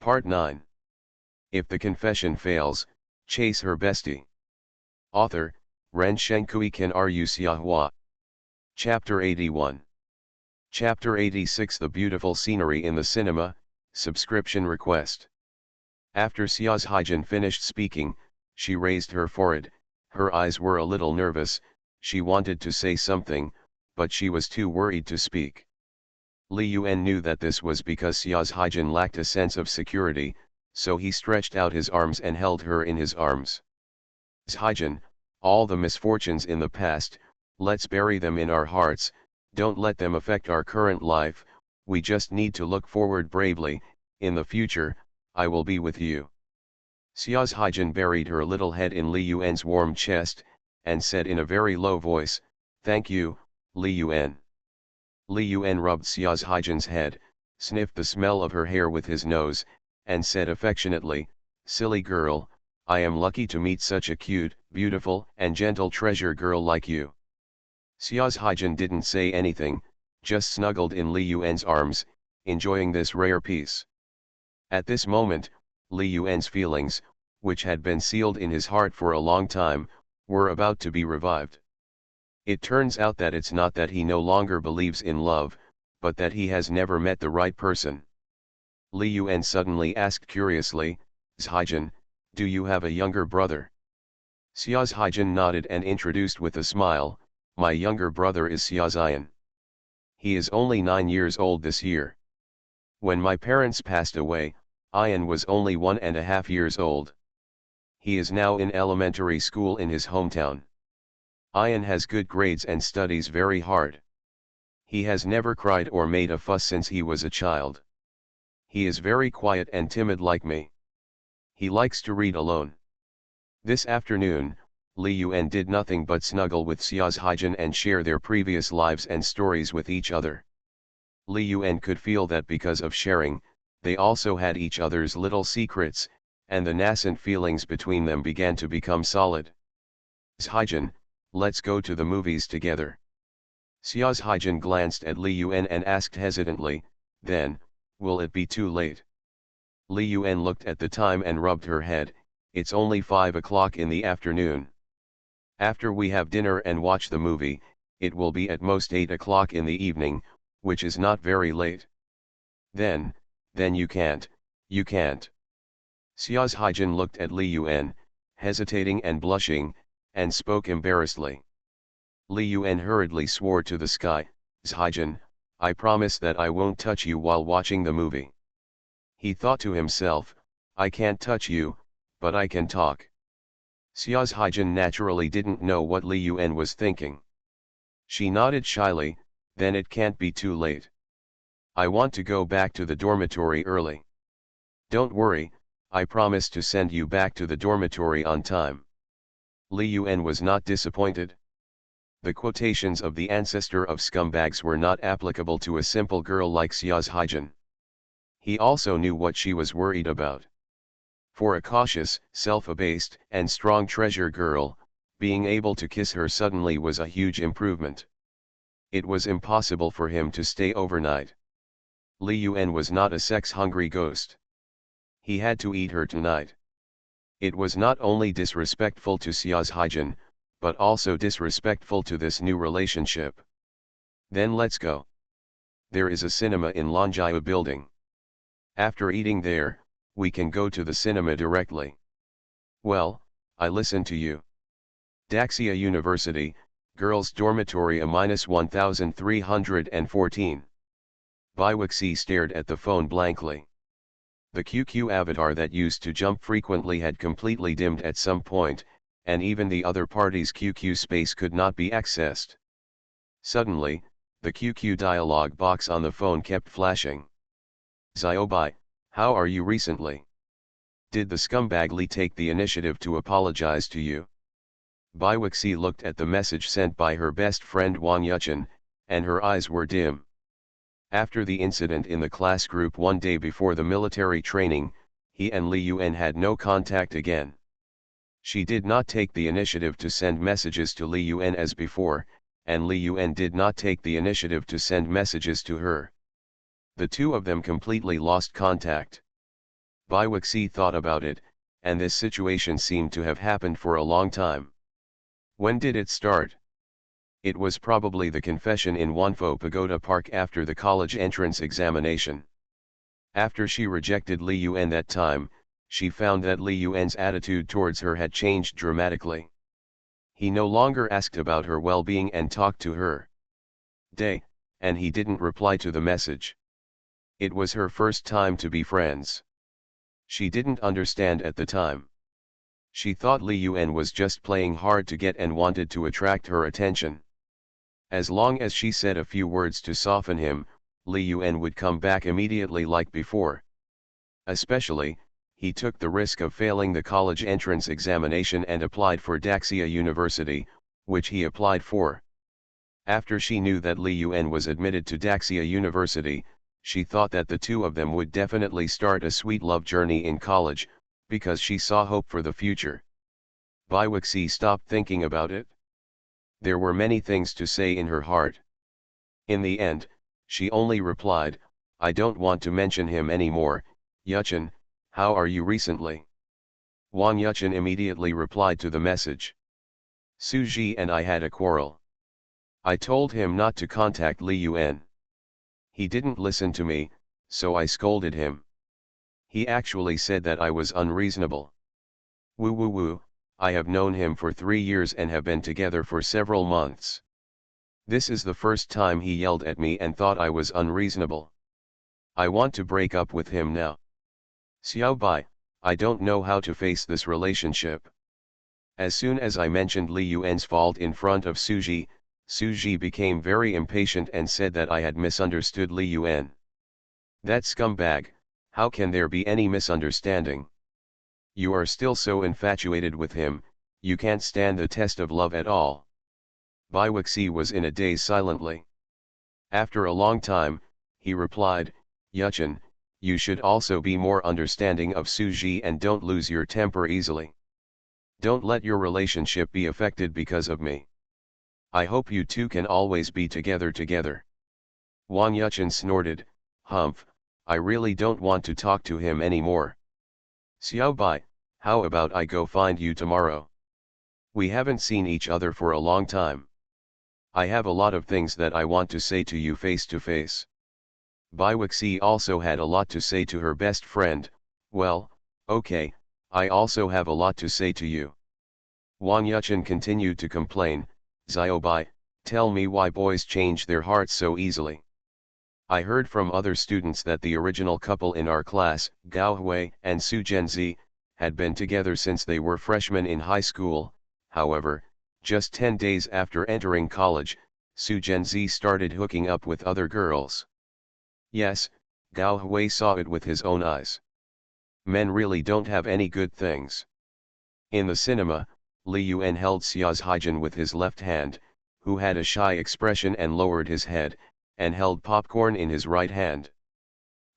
Part 9. If the confession fails, chase her bestie. Author, Ren Shenkui Ken Ryu Xiahua. Chapter 81. Chapter 86. The beautiful scenery in the cinema, subscription request. After Xia's Haijin finished speaking, she raised her forehead, her eyes were a little nervous, she wanted to say something, but she was too worried to speak. Li Yuan knew that this was because Xia's Haijin lacked a sense of security, so he stretched out his arms and held her in his arms. Haijin, all the misfortunes in the past, let's bury them in our hearts, don't let them affect our current life, we just need to look forward bravely, in the future, I will be with you. Xia's Haijin buried her little head in Li Yuan's warm chest, and said in a very low voice, "Thank you, Li Yuan." Li Yuan rubbed Xia's Haijin's head, sniffed the smell of her hair with his nose, and said affectionately, "Silly girl, I am lucky to meet such a cute, beautiful, and gentle treasure girl like you." Xia's Haijin didn't say anything, just snuggled in Li Yuan's arms, enjoying this rare peace. At this moment, Li Yuan's feelings, which had been sealed in his heart for a long time, were about to be revived. It turns out that it's not that he no longer believes in love, but that he has never met the right person. Li Yuan suddenly asked curiously, "Haijin, do you have a younger brother?" Xia's Haijin nodded and introduced with a smile, "My younger brother is Xia Zian. He is only 9 years old this year. When my parents passed away, Ian was only 1.5 years old. He is now in elementary school in his hometown. Ian has good grades and studies very hard. He has never cried or made a fuss since he was a child. He is very quiet and timid like me. He likes to read alone." This afternoon, Li Yuan did nothing but snuggle with Xia's Haijin and share their previous lives and stories with each other. Li Yuan could feel that because of sharing, they also had each other's little secrets, and the nascent feelings between them began to become solid. "Haijin, let's go to the movies together." Xia's Haijin glanced at Li Yuan and asked hesitantly, "Then, will it be too late?" Li Yuan looked at the time and rubbed her head, "It's only 5 o'clock in the afternoon. After we have dinner and watch the movie, it will be at most 8 o'clock in the evening, which is not very late." Then you can't. Xia's Haijin looked at Li Yuan, hesitating and blushing, and spoke embarrassedly. Li Yuan hurriedly swore to the sky, "Haijin, I promise that I won't touch you while watching the movie." He thought to himself, "I can't touch you, but I can talk." Xia's Haijin naturally didn't know what Li Yuan was thinking. She nodded shyly, "Then it can't be too late. I want to go back to the dormitory early." "Don't worry, I promise to send you back to the dormitory on time." Li Yuan was not disappointed. The quotations of the ancestor of scumbags were not applicable to a simple girl like Xia's Haijin. He also knew what she was worried about. For a cautious, self-abased, and strong treasure girl, being able to kiss her suddenly was a huge improvement. It was impossible for him to stay overnight. Li Yuan was not a sex-hungry ghost. He had to eat her tonight. It was not only disrespectful to Xia's Haijin, but also disrespectful to this new relationship. "Then let's go. There is a cinema in Longjia building. After eating there, we can go to the cinema directly." "Well, I listen to you." Daxia University, Girls' Dormitory A-1314. Baiwixi stared at the phone blankly. The QQ avatar that used to jump frequently had completely dimmed at some point, and even the other party's QQ space could not be accessed. Suddenly, the QQ dialog box on the phone kept flashing. "Ziobai, how are you recently? Did the scumbag Li take the initiative to apologize to you?" Baiwixi looked at the message sent by her best friend Wang Yuchen, and her eyes were dim. After the incident in the class group one day before the military training, he and Li Yuan had no contact again. She did not take the initiative to send messages to Li Yuan as before, and Li Yuan did not take the initiative to send messages to her. The two of them completely lost contact. Biwixi thought about it, and this situation seemed to have happened for a long time. When did it start? It was probably the confession in Wanfo Pagoda Park after the college entrance examination. After she rejected Li Yuan that time, she found that Li Yuan's attitude towards her had changed dramatically. He no longer asked about her well-being and talked to her day, and he didn't reply to the message. It was her first time to be friends. She didn't understand at the time. She thought Li Yuan was just playing hard to get and wanted to attract her attention. As long as she said a few words to soften him, Li Yuan would come back immediately like before. Especially, he took the risk of failing the college entrance examination and applied for Daxia University, which he applied for. After she knew that Li Yuan was admitted to Daxia University, she thought that the two of them would definitely start a sweet love journey in college, because she saw hope for the future. Biwixi stopped thinking about it. There were many things to say in her heart. In the end, she only replied, "I don't want to mention him anymore. Yuchen, how are you recently?" Wang Yuchen immediately replied to the message. "Suji and I had a quarrel. I told him not to contact Li Yuan. He didn't listen to me, so I scolded him. He actually said that I was unreasonable. Woo woo woo, I have known him for 3 years and have been together for several months. This is the first time he yelled at me and thought I was unreasonable. I want to break up with him now. Xiaobai, I don't know how to face this relationship." As soon as I mentioned Li Yuan's fault in front of Suji, Suji became very impatient and said that I had misunderstood Li Yuan. "That scumbag, how can there be any misunderstanding? You are still so infatuated with him, you can't stand the test of love at all." Biwixi was in a daze silently. After a long time, he replied, "Yuchen, you should also be more understanding of Suji and don't lose your temper easily. Don't let your relationship be affected because of me. I hope you two can always be together. Wang Yuchen snorted, "Humph, I really don't want to talk to him anymore. Xiaobai, how about I go find you tomorrow? We haven't seen each other for a long time. I have a lot of things that I want to say to you face to face." Biwixi also had a lot to say to her best friend. "Well, okay, I also have a lot to say to you." Wang Yuchen continued to complain, "Xiaobai, tell me why boys change their hearts so easily. I heard from other students that the original couple in our class, Gao Hui and Su Zhenzi, had been together since they were freshmen in high school. However, just 10 days after entering college, Su Zhenzi started hooking up with other girls. Yes, Gao Hui saw it with his own eyes. Men really don't have any good things." In the cinema, Li Yuan held Xia's Haijin with his left hand, who had a shy expression and lowered his head, and held popcorn in his right hand.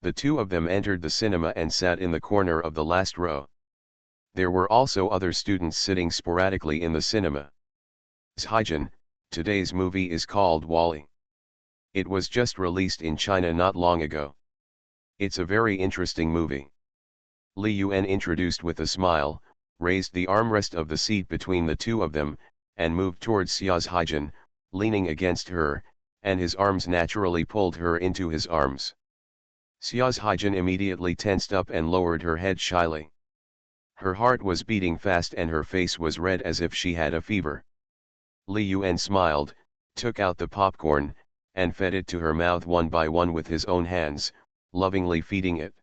The two of them entered the cinema and sat in the corner of the last row. There were also other students sitting sporadically in the cinema. Haijin, today's movie is called Wall-E. It was just released in China not long ago. It's a very interesting movie. Li Yuan introduced with a smile, raised the armrest of the seat between the two of them, and moved towards Xia's Haijin, leaning against her, and his arms naturally pulled her into his arms. Xia's Haijin immediately tensed up and lowered her head shyly. Her heart was beating fast and her face was red as if she had a fever. Li Yuan smiled, took out the popcorn, and fed it to her mouth one by one with his own hands, lovingly feeding it.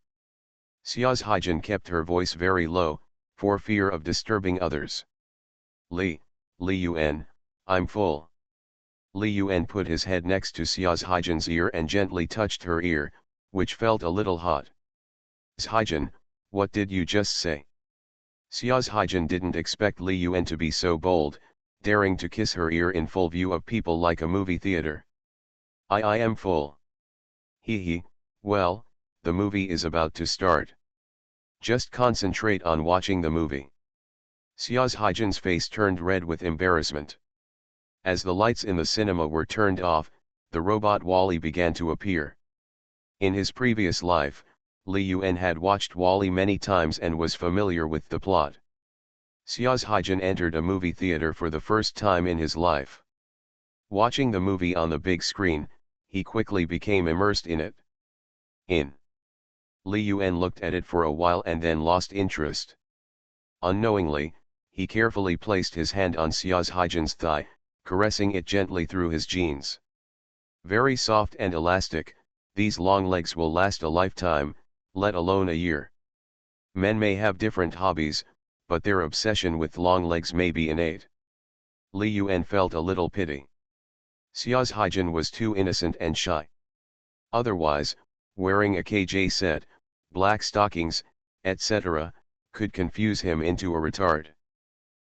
Xia's Haijin kept her voice very low, for fear of disturbing others. Li Yuan, I'm full." Li Yuan put his head next to Xia's Haijin's ear and gently touched her ear, which felt a little hot. "Haijin, what did you just say?" Xia's Haijin didn't expect Li Yuan to be so bold, daring to kiss her ear in full view of people like a movie theater. I am full." He, well, the movie is about to start. Just concentrate on watching the movie." Xia's Haijin's face turned red with embarrassment. As the lights in the cinema were turned off, the robot Wall-E began to appear. In his previous life, Li Yuan had watched Wall-E many times and was familiar with the plot. Xia's Haijin entered a movie theater for the first time in his life. Watching the movie on the big screen, he quickly became immersed in it. Li Yuan looked at it for a while and then lost interest. Unknowingly, he carefully placed his hand on Xia's Haijin's thigh, caressing it gently through his jeans. Very soft and elastic, these long legs will last a lifetime, let alone a year. Men may have different hobbies, but their obsession with long legs may be innate. Li Yuan felt a little pity. Xia's Haijin was too innocent and shy. Otherwise, wearing a KJ set, black stockings, etc., could confuse him into a retard.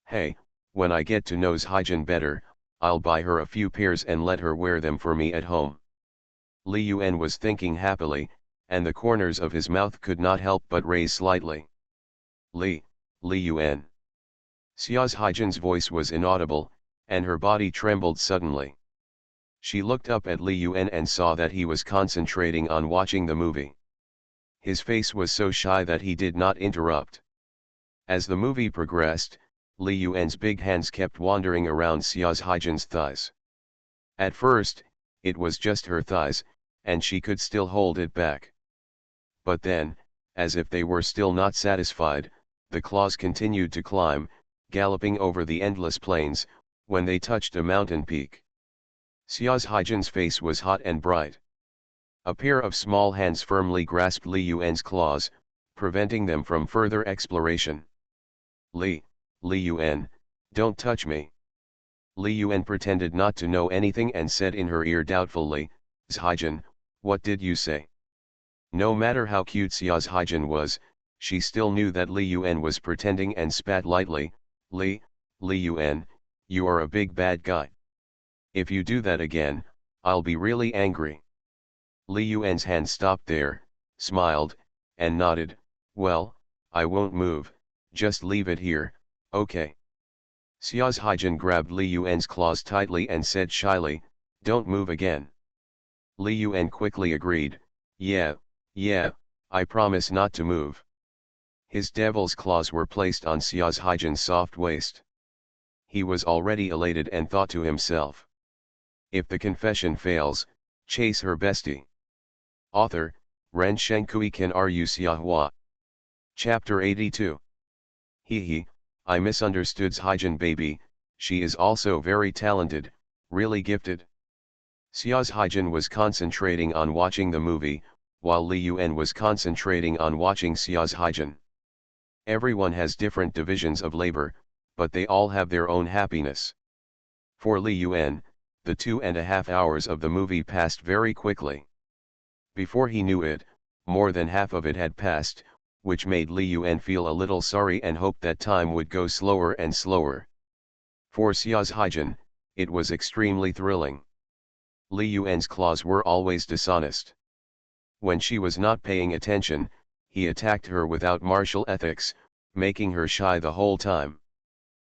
Hey, when I get to know Haijin better, I'll buy her a few pairs and let her wear them for me at home. Li Yuan was thinking happily, and the corners of his mouth could not help but raise slightly. Li Yuan. Xia's Haijin's voice was inaudible, and her body trembled suddenly. She looked up at Li Yuan and saw that he was concentrating on watching the movie. His face was so shy that he did not interrupt. As the movie progressed, Li Yuan's big hands kept wandering around Xia's Haijin's thighs. At first, it was just her thighs, and she could still hold it back. But then, as if they were still not satisfied, the claws continued to climb, galloping over the endless plains, when they touched a mountain peak. Xia's Haijin's face was hot and bright. A pair of small hands firmly grasped Li Yuan's claws, preventing them from further exploration. Li Yuan, don't touch me. Li Yuan pretended not to know anything and said in her ear doubtfully, Haijin, what did you say? No matter how cute Xia's Haijin was, she still knew that Li Yuan was pretending and spat lightly. Li Yuan, you are a big bad guy. If you do that again, I'll be really angry. Li Yuan's hand stopped there, smiled, and nodded, well, I won't move, just leave it here, okay. Xia's Haijin grabbed Li Yuan's claws tightly and said shyly, don't move again. Li Yuan quickly agreed, yeah, I promise not to move. His devil's claws were placed on Xia's Haijin's soft waist. He was already elated and thought to himself. If the confession fails, chase her bestie. Author, Ren Shenkui Kan Ru Xiahua. Chapter 82. He, I misunderstood Haijin baby, she is also very talented, really gifted. Xia's Haijin was concentrating on watching the movie, while Li Yuan was concentrating on watching Xia's Haijin. Everyone has different divisions of labor, but they all have their own happiness. For Li Yuan, the 2.5 hours of the movie passed very quickly. Before he knew it, more than half of it had passed, which made Li Yuan feel a little sorry and hoped that time would go slower and slower. For Xia's Haijin, it was extremely thrilling. Li Yuan's claws were always dishonest. When she was not paying attention, he attacked her without martial ethics, making her shy the whole time.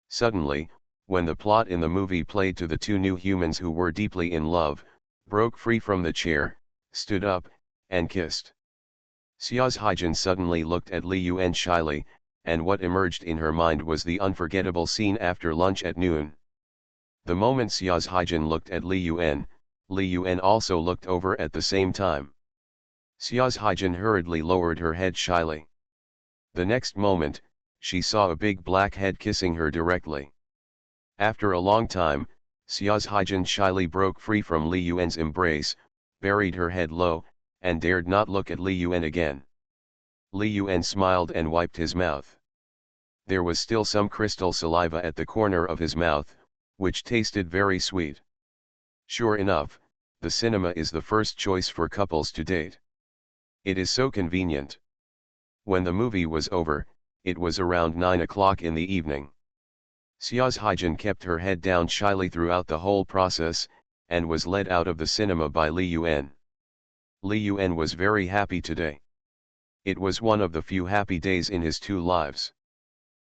Suddenly, when the plot in the movie played to the two new humans who were deeply in love, broke free from the chair, stood up, and kissed. Xia's Haijin suddenly looked at Li Yuan shyly, and what emerged in her mind was the unforgettable scene after lunch at noon. The moment Xia's Haijin looked at Li Yuan also looked over at the same time. Xia's Haijin hurriedly lowered her head shyly. The next moment, she saw a big black head kissing her directly. After a long time, Xia's Haijin shyly broke free from Li Yuan's embrace, buried her head low, and dared not look at Li Yuan again. Li Yuan smiled and wiped his mouth. There was still some crystal saliva at the corner of his mouth, which tasted very sweet. Sure enough, the cinema is the first choice for couples to date. It is so convenient. When the movie was over, it was around 9 o'clock in the evening. Xia's Haijin kept her head down shyly throughout the whole process, and was led out of the cinema by Li Yuan. Li Yuan was very happy today. It was one of the few happy days in his two lives.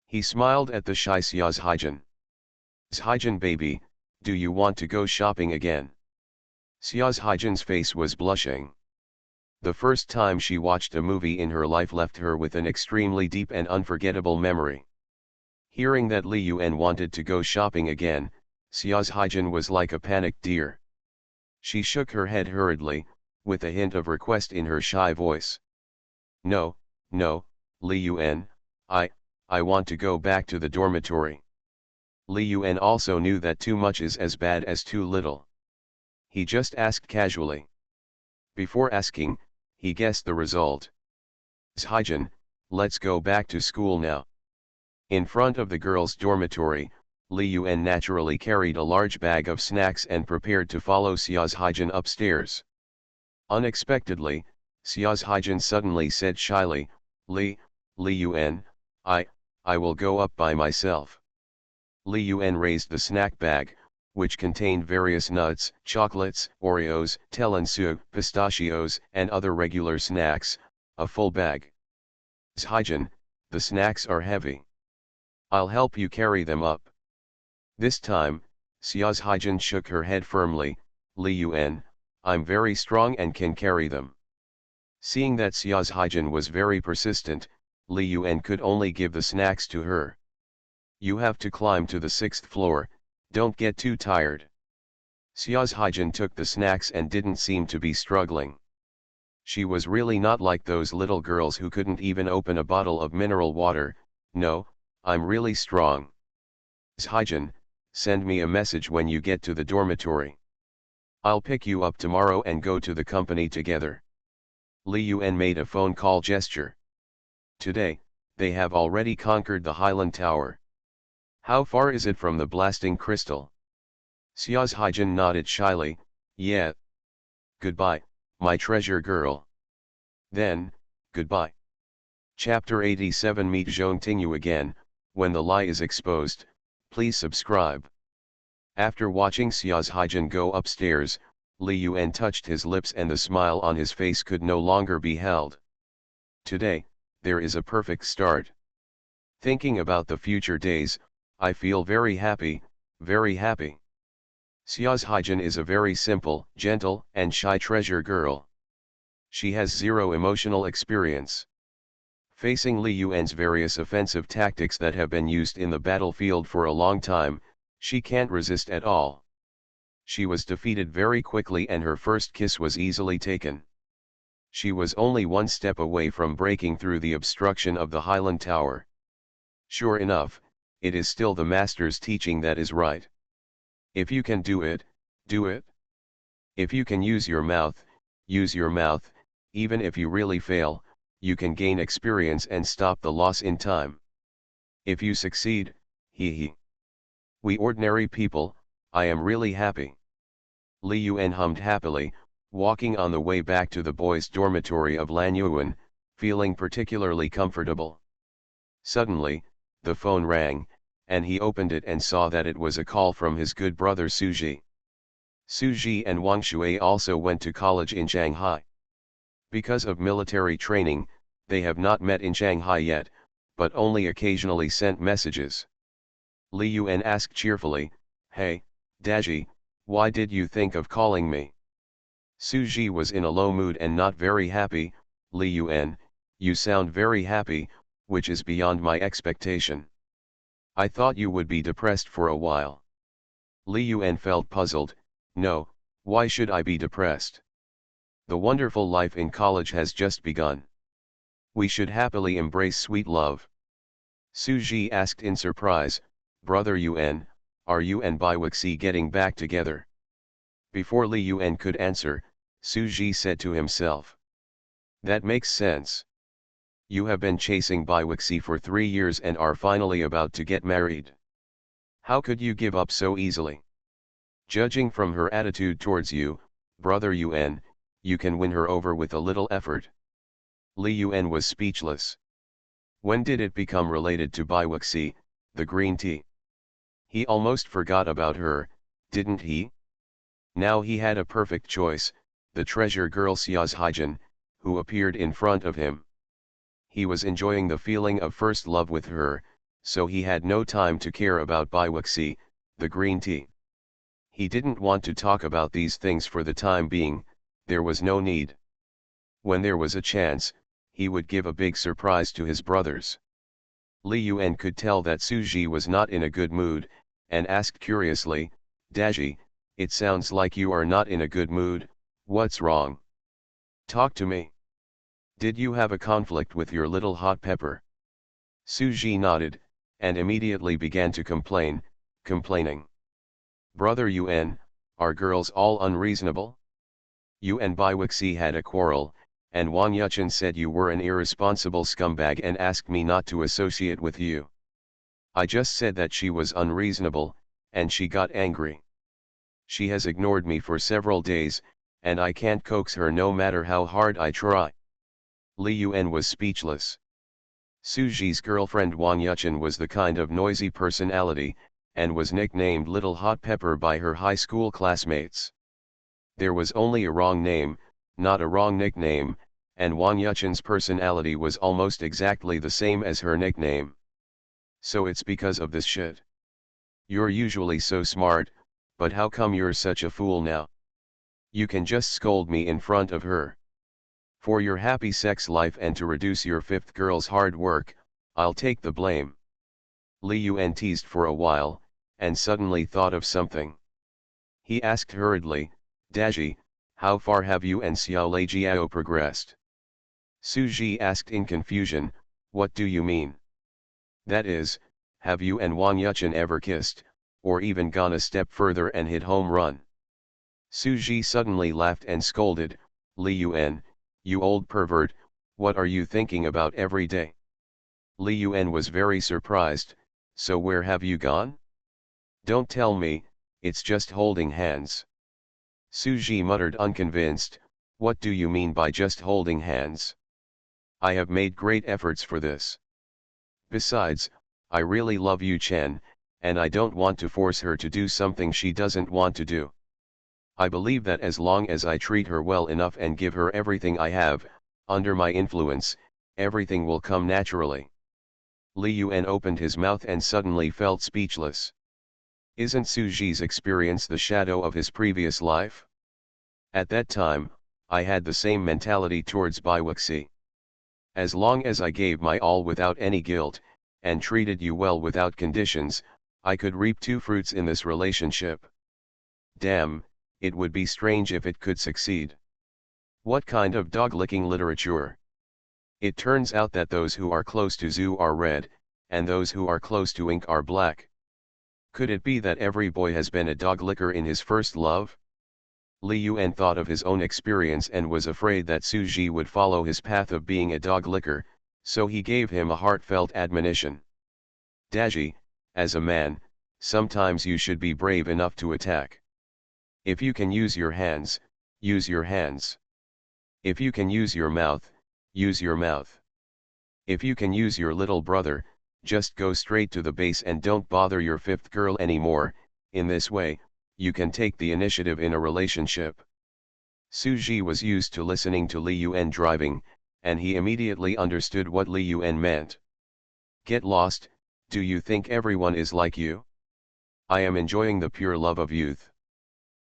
He smiled at the shy Xia's Haijin. Haijin baby, do you want to go shopping again? Xia's Haijin's face was blushing. The first time she watched a movie in her life left her with an extremely deep and unforgettable memory. Hearing that Li Yuan wanted to go shopping again, Xia's Haijin was like a panicked deer. She shook her head hurriedly, with a hint of request in her shy voice. No, no, Li Yuan, I want to go back to the dormitory. Li Yuan also knew that too much is as bad as too little. He just asked casually. Before asking, he guessed the result. Haijin, let's go back to school now. In front of the girls' dormitory, Li Yuan naturally carried a large bag of snacks and prepared to follow Xia's Haijin upstairs. Unexpectedly, Xia's Haijin suddenly said shyly, Li Yuan, I will go up by myself. Li Yuan raised the snack bag, which contained various nuts, chocolates, Oreos, tiramisu, pistachios, and other regular snacks, a full bag. Haijin, the snacks are heavy. I'll help you carry them up. This time, Xia's Haijin shook her head firmly, Li Yuan, I'm very strong and can carry them. Seeing that Xia's Haijin was very persistent, Li Yuan could only give the snacks to her. You have to climb to the 6th floor, don't get too tired. Xia's Haijin took the snacks and didn't seem to be struggling. She was really not like those little girls who couldn't even open a bottle of mineral water. No, I'm really strong. Haijin, send me a message when you get to the dormitory. I'll pick you up tomorrow and go to the company together. Li Yuan made a phone call gesture. Today, they have already conquered the Highland Tower. How far is it from the blasting crystal? Xia's Haijin nodded shyly, yeah. Goodbye, my treasure girl. Then, goodbye. Chapter 87 Meet Zhong Tingyu again, when the lie is exposed, please subscribe. After watching Xia's Haijin go upstairs, Li Yuan touched his lips and the smile on his face could no longer be held. Today, there is a perfect start. Thinking about the future days, I feel very happy, very happy. Xia's Haijin is a very simple, gentle, and shy treasure girl. She has zero emotional experience. Facing Li Yuan's various offensive tactics that have been used in the battlefield for a long time, she can't resist at all. She was defeated very quickly and her first kiss was easily taken. She was only one step away from breaking through the obstruction of the Highland Tower. Sure enough, it is still the master's teaching that is right. If you can do it, do it. If you can use your mouth, even if you really fail, you can gain experience and stop the loss in time. If you succeed, hee. We ordinary people, I am really happy. Li Yuan hummed happily, walking on the way back to the boys' dormitory of Lan Yuan, feeling particularly comfortable. Suddenly, the phone rang, and he opened it and saw that it was a call from his good brother Suji. Suji and Wang Shui also went to college in Shanghai. Because of military training, they have not met in Shanghai yet, but only occasionally sent messages. Li Yuan asked cheerfully, Hey, Daji, why did you think of calling me? Suji was in a low mood and not very happy. Li Yuan, you sound very happy, which is beyond my expectation. I thought you would be depressed for a while. Li Yuan felt puzzled. No, why should I be depressed? The wonderful life in college has just begun. We should happily embrace sweet love. Suji asked in surprise, Brother Yuan, are you and Bai Wuxi getting back together? Before Li Yuan could answer, Suji said to himself. That makes sense. You have been chasing Bai Wuxi for 3 years and are finally about to get married. How could you give up so easily? Judging from her attitude towards you, Brother Yuan, you can win her over with a little effort. Li Yuan was speechless. When did it become related to Bai Wuxi, the green tea? He almost forgot about her, didn't he? Now he had a perfect choice, the treasure girl Xia's Haijin, who appeared in front of him. He was enjoying the feeling of first love with her, so he had no time to care about Bai Wuxi, the green tea. He didn't want to talk about these things for the time being, there was no need. When there was a chance, he would give a big surprise to his brothers. Li Yuan could tell that Suji was not in a good mood, and asked curiously, Daji, it sounds like you are not in a good mood, what's wrong? Talk to me. Did you have a conflict with your little hot pepper? Suji nodded, and immediately began to complaining. Brother Yuan, are girls all unreasonable? You and Baiwixi had a quarrel, and Wang Yuchen said you were an irresponsible scumbag and asked me not to associate with you. I just said that she was unreasonable, and she got angry. She has ignored me for several days, and I can't coax her no matter how hard I try. Li Yuan was speechless. Suji's girlfriend Wang Yuchen was the kind of noisy personality, and was nicknamed Little Hot Pepper by her high school classmates. There was only a wrong name, not a wrong nickname, and Wang Yuchen's personality was almost exactly the same as her nickname. So it's because of this shit. You're usually so smart, but how come you're such a fool now? You can just scold me in front of her. For your happy sex life and to reduce your fifth girl's hard work, I'll take the blame. Li Yuan teased for a while, and suddenly thought of something. He asked hurriedly, Daji, how far have you and Xiao Leijiao progressed? Suji asked in confusion, what do you mean? That is, have you and Wang Yuchen ever kissed, or even gone a step further and hit home run? Suji suddenly laughed and scolded, Li Yuan, you old pervert, what are you thinking about every day? Li Yuan was very surprised, so where have you gone? Don't tell me, it's just holding hands. Suji muttered unconvinced, what do you mean by just holding hands? I have made great efforts for this. Besides, I really love Yu Chen, and I don't want to force her to do something she doesn't want to do. I believe that as long as I treat her well enough and give her everything I have, under my influence, everything will come naturally. Li Yuan opened his mouth and suddenly felt speechless. Isn't Suji's experience the shadow of his previous life? At that time, I had the same mentality towards Baiwixi. As long as I gave my all without any guilt, and treated you well without conditions, I could reap two fruits in this relationship. Damn, it would be strange if it could succeed. What kind of dog-licking literature? It turns out that those who are close to Zhu are red, and those who are close to ink are black. Could it be that every boy has been a dog-licker in his first love? Li Yuan thought of his own experience and was afraid that Suji would follow his path of being a dog-licker, so he gave him a heartfelt admonition. Daji, as a man, sometimes you should be brave enough to attack. If you can use your hands, use your hands. If you can use your mouth, use your mouth. If you can use your little brother, just go straight to the base and don't bother your fifth girl anymore. In this way, you can take the initiative in a relationship. Suji was used to listening to Li Yuan driving, and he immediately understood what Li Yuan meant. Get lost, do you think everyone is like you? I am enjoying the pure love of youth.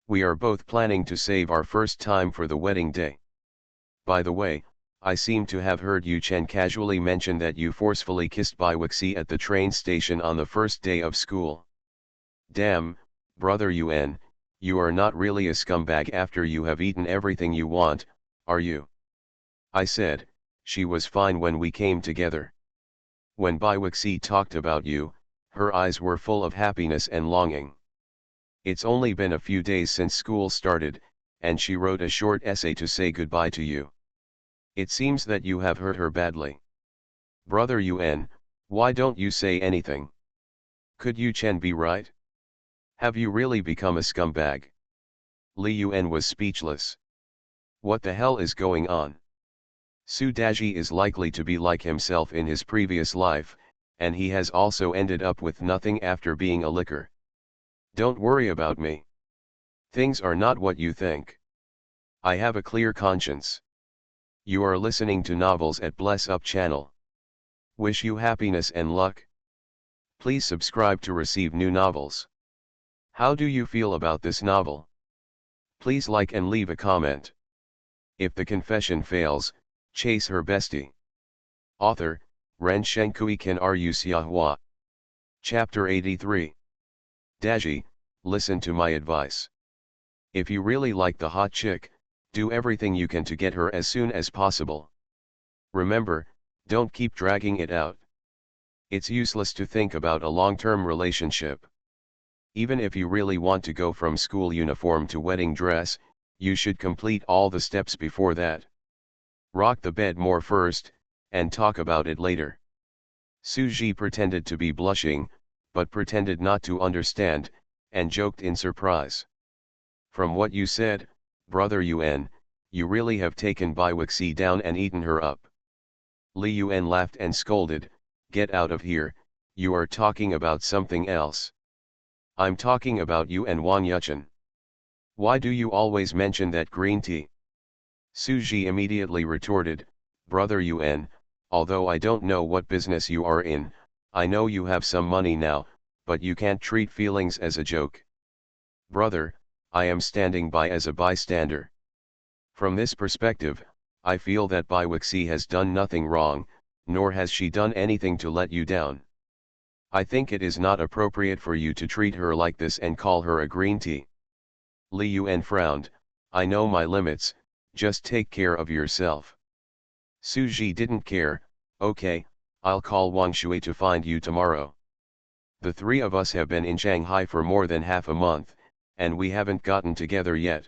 We are both planning to save our first time for the wedding day. By the way, I seem to have heard Yu Chen casually mention that you forcefully kissed Baiwixi at the train station on the first day of school. Damn, brother Yuan, you are not really a scumbag after you have eaten everything you want, are you? I said, she was fine when we came together. When Baiwixi talked about you, her eyes were full of happiness and longing. It's only been a few days since school started, and she wrote a short essay to say goodbye to you. It seems that you have hurt her badly. Brother Yuan, why don't you say anything? Could Yu Chen be right? Have you really become a scumbag? Li Yuan was speechless. What the hell is going on? Su Daji is likely to be like himself in his previous life, and he has also ended up with nothing after being a licker. Don't worry about me. Things are not what you think. I have a clear conscience. You are listening to novels at Bless Up channel. Wish you happiness and luck. Please subscribe to receive new novels. How do you feel about this novel? Please like and leave a comment. If the confession fails, chase her bestie. Author, Ren Shenkui Kan Ryu Siahua. Chapter 83. Daji, listen to my advice. If you really like the hot chick, do everything you can to get her as soon as possible. Remember, don't keep dragging it out. It's useless to think about a long-term relationship. Even if you really want to go from school uniform to wedding dress, you should complete all the steps before that. Rock the bed more first, and talk about it later. Suji pretended to be blushing, but pretended not to understand, and joked in surprise. From what you said, brother Yun, you really have taken Biwixi down and eaten her up. Li Yun laughed and scolded, get out of here, you are talking about something else. I'm talking about you and Wang Yuchen. Why do you always mention that green tea? Suji immediately retorted, brother Yun, although I don't know what business you are in, I know you have some money now, but you can't treat feelings as a joke. Brother, I am standing by as a bystander. From this perspective, I feel that Biwixi has done nothing wrong, nor has she done anything to let you down. I think it is not appropriate for you to treat her like this and call her a green tea. Li Yun frowned, I know my limits, just take care of yourself. Suji didn't care, okay, I'll call Wang Shui to find you tomorrow. The three of us have been in Shanghai for more than half a month, and we haven't gotten together yet.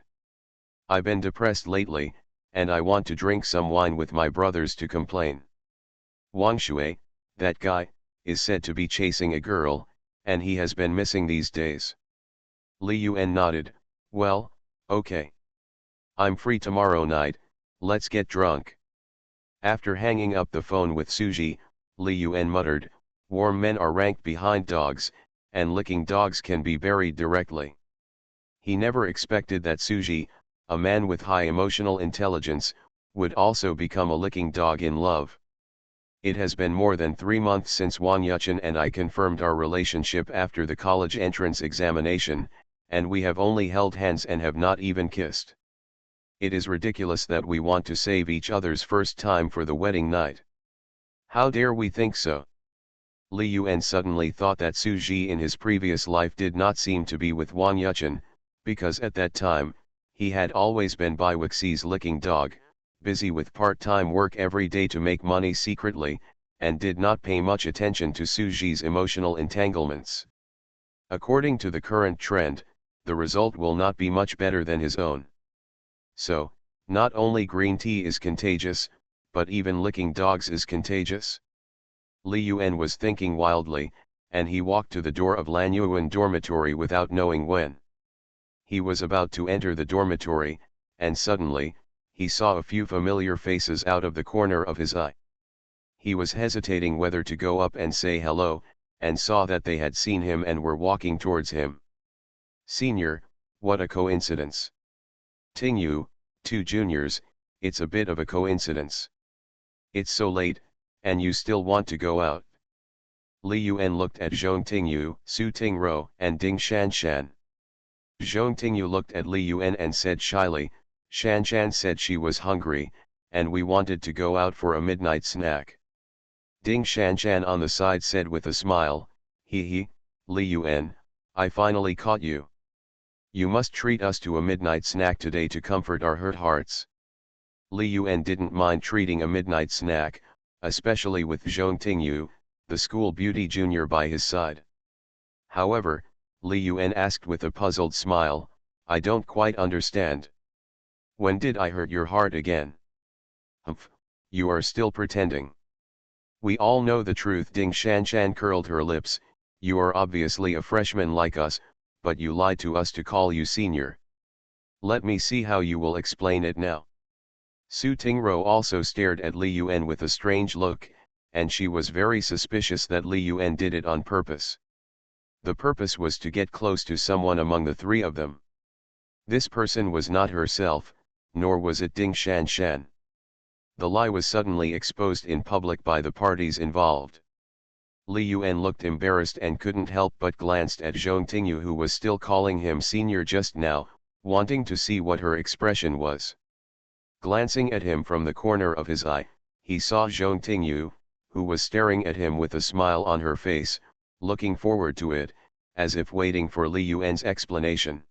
I've been depressed lately, and I want to drink some wine with my brothers to complain. Wang Shui, that guy, is said to be chasing a girl, and he has been missing these days. Li Yun nodded, well, okay. I'm free tomorrow night, let's get drunk. After hanging up the phone with Suji, Li Yun muttered, warm men are ranked behind dogs, and licking dogs can be buried directly. He never expected that Suji, a man with high emotional intelligence, would also become a licking dog in love. It has been more than 3 months since Wang Yuchen and I confirmed our relationship after the college entrance examination, and we have only held hands and have not even kissed. It is ridiculous that we want to save each other's first time for the wedding night. How dare we think so? Li Yun suddenly thought that Suji in his previous life did not seem to be with Wang Yuchen, because at that time, he had always been Biwixi's licking dog, busy with part-time work every day to make money secretly, and did not pay much attention to Suji's emotional entanglements. According to the current trend, the result will not be much better than his own. So, not only green tea is contagious, but even licking dogs is contagious. Li Yun was thinking wildly, and he walked to the door of Lan Yuan dormitory without knowing when. He was about to enter the dormitory, and suddenly, he saw a few familiar faces out of the corner of his eye. He was hesitating whether to go up and say hello, and saw that they had seen him and were walking towards him. Senior, what a coincidence. Tingyu, 2 juniors, it's a bit of a coincidence. It's so late, and you still want to go out. Li Yun looked at Zhong Tingyu, Su Tingro, and Ding Shanshan. Zhong Tingyu looked at Li Yun and said shyly, Shanshan said she was hungry, and we wanted to go out for a midnight snack. Ding Shanshan on the side said with a smile, He, Li Yun, I finally caught you. You must treat us to a midnight snack today to comfort our hurt hearts. Li Yun didn't mind treating a midnight snack, especially with Zhong Tingyu, the school beauty junior by his side. However, Li Yun asked with a puzzled smile, I don't quite understand. When did I hurt your heart again? Humph, you are still pretending. We all know the truth. Ding Shanshan curled her lips, you are obviously a freshman like us, but you lied to us to call you senior. Let me see how you will explain it now. Su Tingro also stared at Li Yun with a strange look, and she was very suspicious that Li Yun did it on purpose. The purpose was to get close to someone among the three of them. This person was not herself, nor was it Ding Shanshan. The lie was suddenly exposed in public by the parties involved. Li Yun looked embarrassed and couldn't help but glanced at Zhong Tingyu, who was still calling him senior just now, wanting to see what her expression was. Glancing at him from the corner of his eye, he saw Zhong Tingyu, who was staring at him with a smile on her face, looking forward to it, as if waiting for Li Yuan's explanation.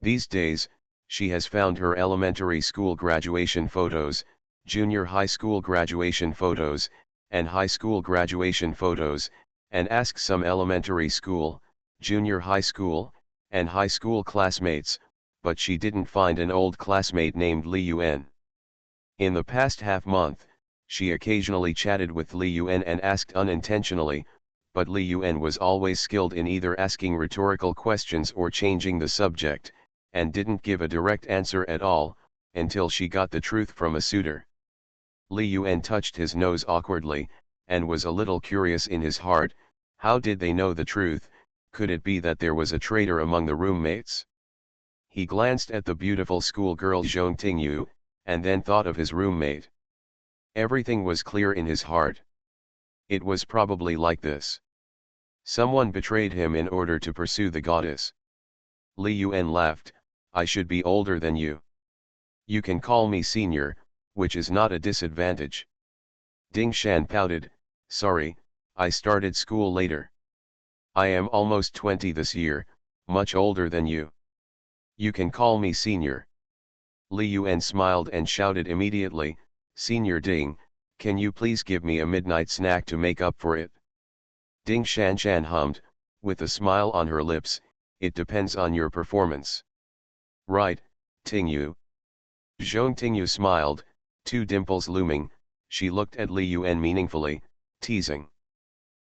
These days, she has found her elementary school graduation photos, junior high school graduation photos, and high school graduation photos, and asked some elementary school, junior high school, and high school classmates, but she didn't find an old classmate named Li Yuan. In the past half-month, she occasionally chatted with Li Yuan and asked unintentionally, but Li Yuan was always skilled in either asking rhetorical questions or changing the subject, and didn't give a direct answer at all, until she got the truth from a suitor. Li Yuan touched his nose awkwardly, and was a little curious in his heart. How did they know the truth? Could it be that there was a traitor among the roommates? He glanced at the beautiful schoolgirl Zhong Tingyu, and then thought of his roommate. Everything was clear in his heart. It was probably like this. Someone betrayed him in order to pursue the goddess. Li Yuan laughed. I should be older than you. You can call me senior, which is not a disadvantage. Ding Shan pouted, sorry, I started school later. I am almost 20 this year, much older than you. You can call me senior. Li Yuan smiled and shouted immediately, Senior Ding, can you please give me a midnight snack to make up for it? Ding Shan hummed, with a smile on her lips, it depends on your performance. Right, Tingyu. Zhong Tingyu smiled, two dimples looming, she looked at Li Yuan meaningfully, teasing.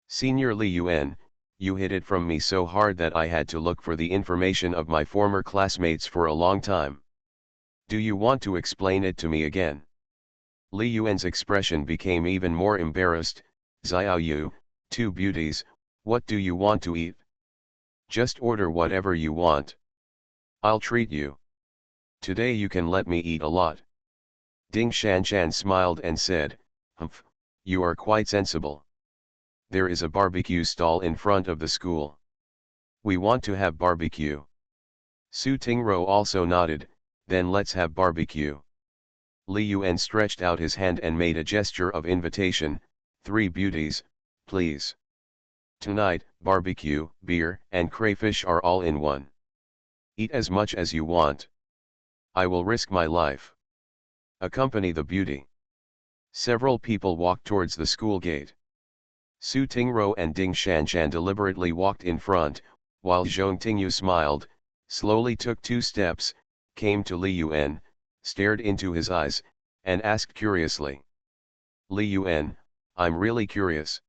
Senior Li Yuan, you hid it from me so hard that I had to look for the information of my former classmates for a long time. Do you want to explain it to me again? Li Yuan's expression became even more embarrassed. Xiao Yu, two beauties, what do you want to eat? Just order whatever you want. I'll treat you. Today you can let me eat a lot. Ding Shan smiled and said, Humph, you are quite sensible. There is a barbecue stall in front of the school. We want to have barbecue. Su Tingro also nodded, then let's have barbecue. Li Yuan stretched out his hand and made a gesture of invitation, three beauties, please. Tonight, barbecue, beer, and crayfish are all in one. Eat as much as you want. I will risk my life. Accompany the beauty. Several people walked towards the school gate. Su Tingro and Ding Shan deliberately walked in front, while Zhong Tingyu smiled, slowly took 2 steps, came to Li Yuan, stared into his eyes, and asked curiously. Li Yuan, I'm really curious.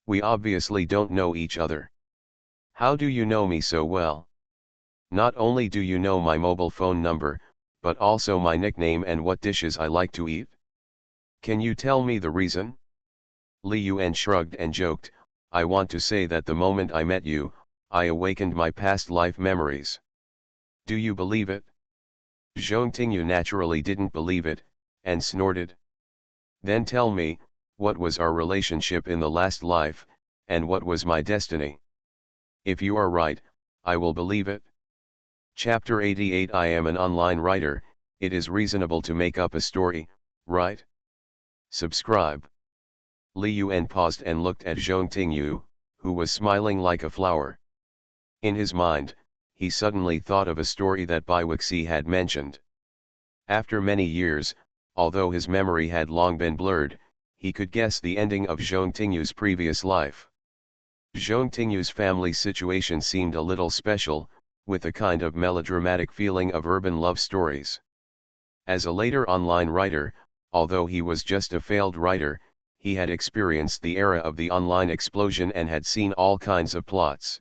We obviously don't know each other. How do you know me so well? Not only do you know my mobile phone number, but also my nickname and what dishes I like to eat? Can you tell me the reason? Li Yuan shrugged and joked, I want to say that the moment I met you, I awakened my past life memories. Do you believe it? Zhong Tingyu naturally didn't believe it, and snorted. Then tell me, what was our relationship in the last life, and what was my destiny? If you are right, I will believe it. Chapter 88 I am an online writer, it is reasonable to make up a story, right? Subscribe. Li Yuan paused and looked at Zhong Tingyu, who was smiling like a flower. In his mind, he suddenly thought of a story that Bai Wuxi had mentioned. After many years, although his memory had long been blurred, he could guess the ending of Zhong Tingyu's previous life. Zhong Tingyu's family situation seemed a little special, with a kind of melodramatic feeling of urban love stories. As a later online writer, although he was just a failed writer, he had experienced the era of the online explosion and had seen all kinds of plots.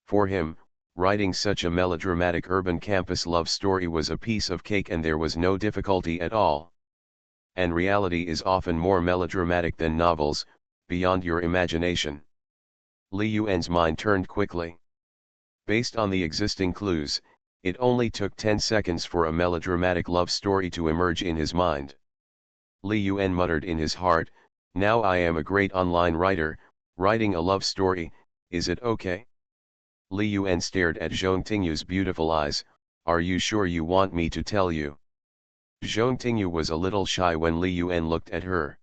For him, writing such a melodramatic urban campus love story was a piece of cake and there was no difficulty at all. And reality is often more melodramatic than novels, beyond your imagination. Li Yuan's mind turned quickly. Based on the existing clues, it only took 10 seconds for a melodramatic love story to emerge in his mind. Li Yuan muttered in his heart, now I am a great online writer, writing a love story, is it okay? Li Yuan stared at Zhong Tingyu's beautiful eyes, are you sure you want me to tell you? Zhong Tingyu was a little shy when Li Yuan looked at her.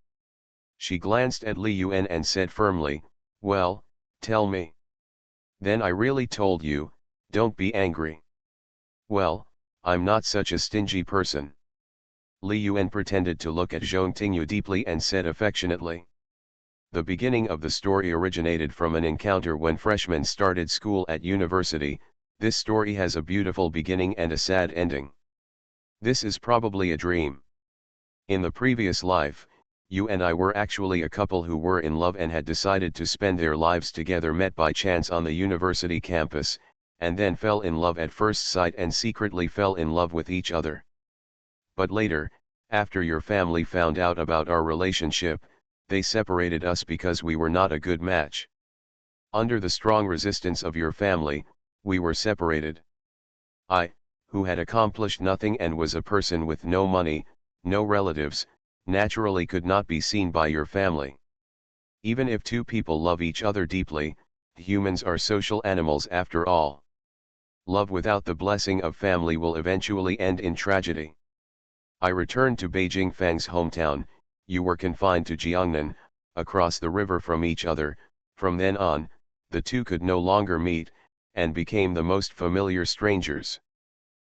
She glanced at Li Yuan and said firmly, "Well, tell me." "Then I really told you, don't be angry." "Well, I'm not such a stingy person." Li Yuan pretended to look at Zhong Tingyu deeply and said affectionately. The beginning of the story originated from an encounter when freshmen started school at university. This story has a beautiful beginning and a sad ending. This is probably a dream. In the previous life, you and I were actually a couple who were in love and had decided to spend their lives together, met by chance on the university campus, and then fell in love at first sight and secretly fell in love with each other. But later, after your family found out about our relationship, they separated us because we were not a good match. Under the strong resistance of your family, we were separated. I, who had accomplished nothing and was a person with no money, no relatives, naturally could not be seen by your family. Even if two people love each other deeply, humans are social animals after all. Love without the blessing of family will eventually end in tragedy. I returned to Beijing Fang's hometown, you were confined to Jiangnan, across the river from each other. From then on, the two could no longer meet, and became the most familiar strangers.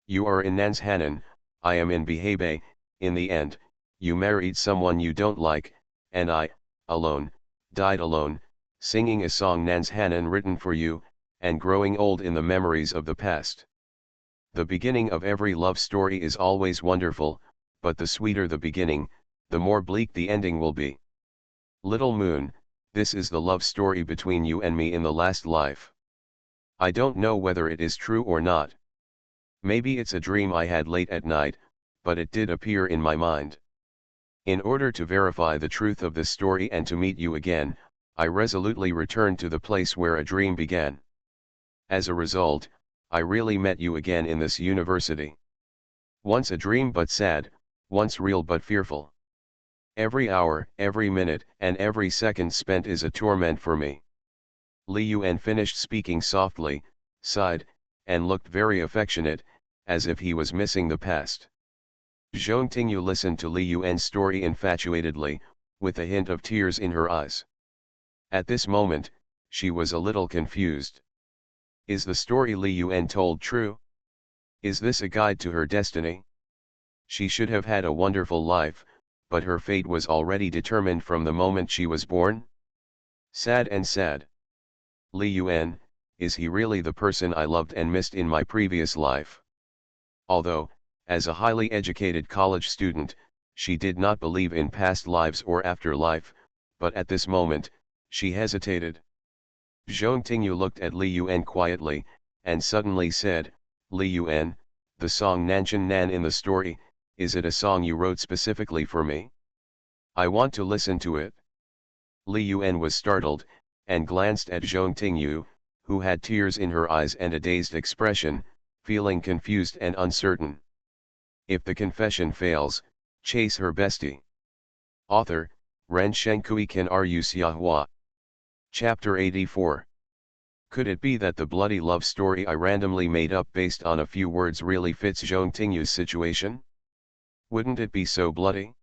You are in Nanshanan, I am in Beihei. In the end, you married someone you don't like, and I, alone, died alone, singing a song Nanshanan written for you, and growing old in the memories of the past. The beginning of every love story is always wonderful, but the sweeter the beginning, the more bleak the ending will be. Little Moon, this is the love story between you and me in the last life. I don't know whether it is true or not. Maybe it's a dream I had late at night, but it did appear in my mind. In order to verify the truth of this story and to meet you again, I resolutely returned to the place where a dream began. As a result, I really met you again in this university. Once a dream but sad, once real but fearful. Every hour, every minute, and every second spent is a torment for me. Li Yuan finished speaking softly, sighed, and looked very affectionate, as if he was missing the past. Zhong Tingyu listened to Li Yuan's story infatuatedly, with a hint of tears in her eyes. At this moment, she was a little confused. Is the story Li Yuan told true? Is this a guide to her destiny? She should have had a wonderful life, but her fate was already determined from the moment she was born? Sad and sad. Li Yuan, is he really the person I loved and missed in my previous life? Although, as a highly educated college student, she did not believe in past lives or afterlife, but at this moment, she hesitated. Zhong Tingyu looked at Li Yuan quietly, and suddenly said, "Li Yuan, the song Nanshan Nan in the story, is it a song you wrote specifically for me? I want to listen to it." Li Yuan was startled, and glanced at Zhong Tingyu, who had tears in her eyes and a dazed expression, feeling confused and uncertain. If the confession fails, chase her bestie. Author, Ren Shenkui Kan Ru Xiahua. Chapter 84. Could it be that the bloody love story I randomly made up based on a few words really fits Zhong Tingyu's situation? Wouldn't it be so bloody?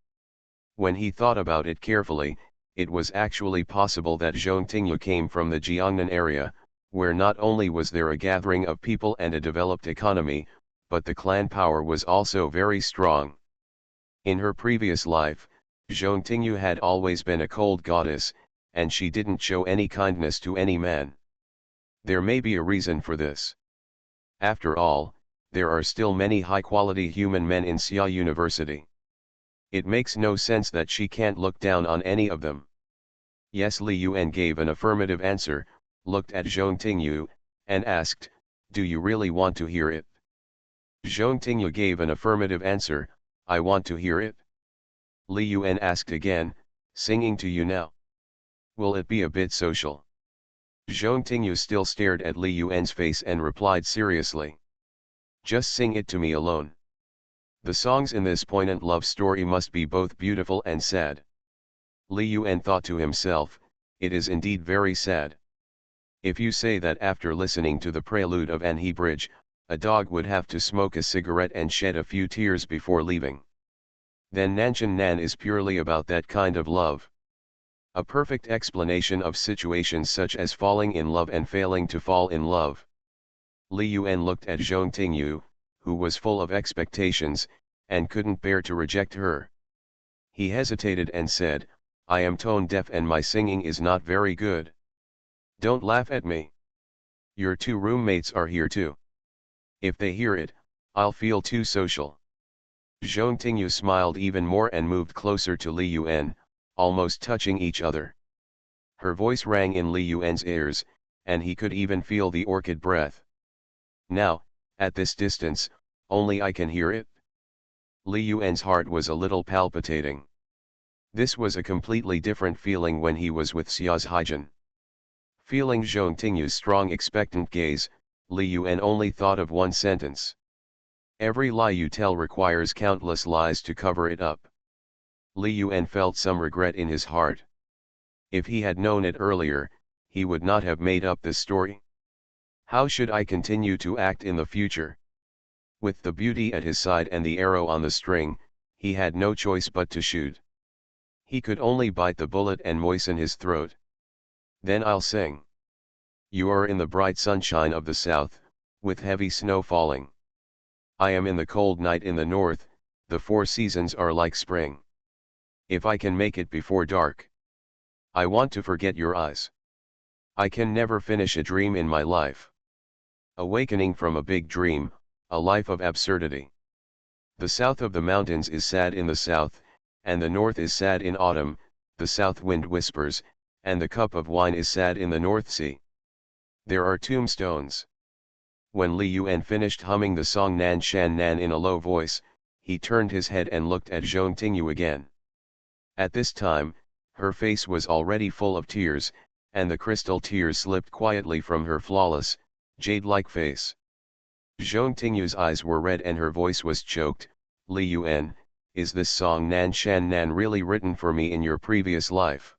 When he thought about it carefully, it was actually possible that Zhong Tingyu came from the Jiangnan area, where not only was there a gathering of people and a developed economy, but the clan power was also very strong. In her previous life, Zhong Tingyu had always been a cold goddess, and she didn't show any kindness to any man. There may be a reason for this. After all, there are still many high-quality human men in Xia University. It makes no sense that she can't look down on any of them. Yes, Li Yuan gave an affirmative answer, looked at Zhong Tingyu, and asked, "Do you really want to hear it?" Zhong Tingyu gave an affirmative answer, "I want to hear it." Li Yuan asked again, "Singing to you now? Will it be a bit social?" Zhong Tingyu still stared at Li Yuan's face and replied seriously, "Just sing it to me alone." The songs in this poignant love story must be both beautiful and sad. Li Yuan thought to himself, it is indeed very sad. If you say that after listening to the prelude of Anhe Bridge, a dog would have to smoke a cigarette and shed a few tears before leaving. Then Nanshan Nan is purely about that kind of love. A perfect explanation of situations such as falling in love and failing to fall in love. Li Yuan looked at Zhong Tingyu, who was full of expectations, and couldn't bear to reject her. He hesitated and said, I am tone deaf and my singing is not very good. Don't laugh at me. Your two roommates are here too. If they hear it, I'll feel too social. Zhong Tingyu smiled even more and moved closer to Li Yuan, almost touching each other. Her voice rang in Li Yuan's ears, and he could even feel the orchid breath. Now, at this distance, only I can hear it. Li Yuan's heart was a little palpitating. This was a completely different feeling when he was with Xia's Haijin. Feeling Zhong Tingyu's strong expectant gaze, Li Yuan only thought of one sentence. Every lie you tell requires countless lies to cover it up. Li Yuan felt some regret in his heart. If he had known it earlier, he would not have made up this story. How should I continue to act in the future? With the beauty at his side and the arrow on the string, he had no choice but to shoot. He could only bite the bullet and moisten his throat. Then I'll sing. You are in the bright sunshine of the south, with heavy snow falling. I am in the cold night in the north, the four seasons are like spring. If I can make it before dark. I want to forget your eyes. I can never finish a dream in my life. Awakening from a big dream, a life of absurdity. The south of the mountains is sad in the south, and the north is sad in autumn, the south wind whispers, and the cup of wine is sad in the North Sea. There are tombstones. When Li Yuan finished humming the song Nan Shan Nan in a low voice, he turned his head and looked at Zhong Tingyu again. At this time, her face was already full of tears, and the crystal tears slipped quietly from her flawless, jade-like face. Zhong Tingyu's eyes were red and her voice was choked. Li Yuan, is this song Nan Shan Nan really written for me in your previous life?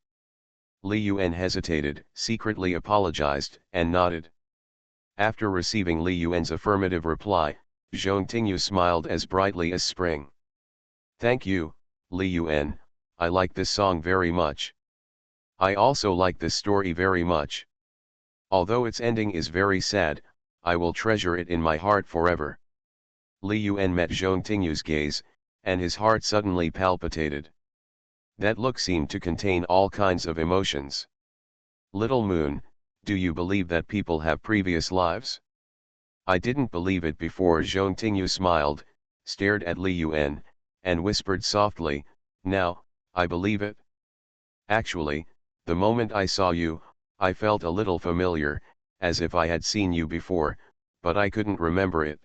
Li Yuan hesitated, secretly apologized, and nodded. After receiving Li Yuan's affirmative reply, Zhong Tingyu smiled as brightly as spring. Thank you, Li Yuan, I like this song very much. I also like this story very much. Although its ending is very sad, I will treasure it in my heart forever. Li Yuan met Zhong Tingyu's gaze, and his heart suddenly palpitated. That look seemed to contain all kinds of emotions. Little Moon, do you believe that people have previous lives? I didn't believe it before. Zhong Tingyu smiled, stared at Li Yuan, and whispered softly, now, I believe it. Actually, the moment I saw you, I felt a little familiar, as if I had seen you before, but I couldn't remember it.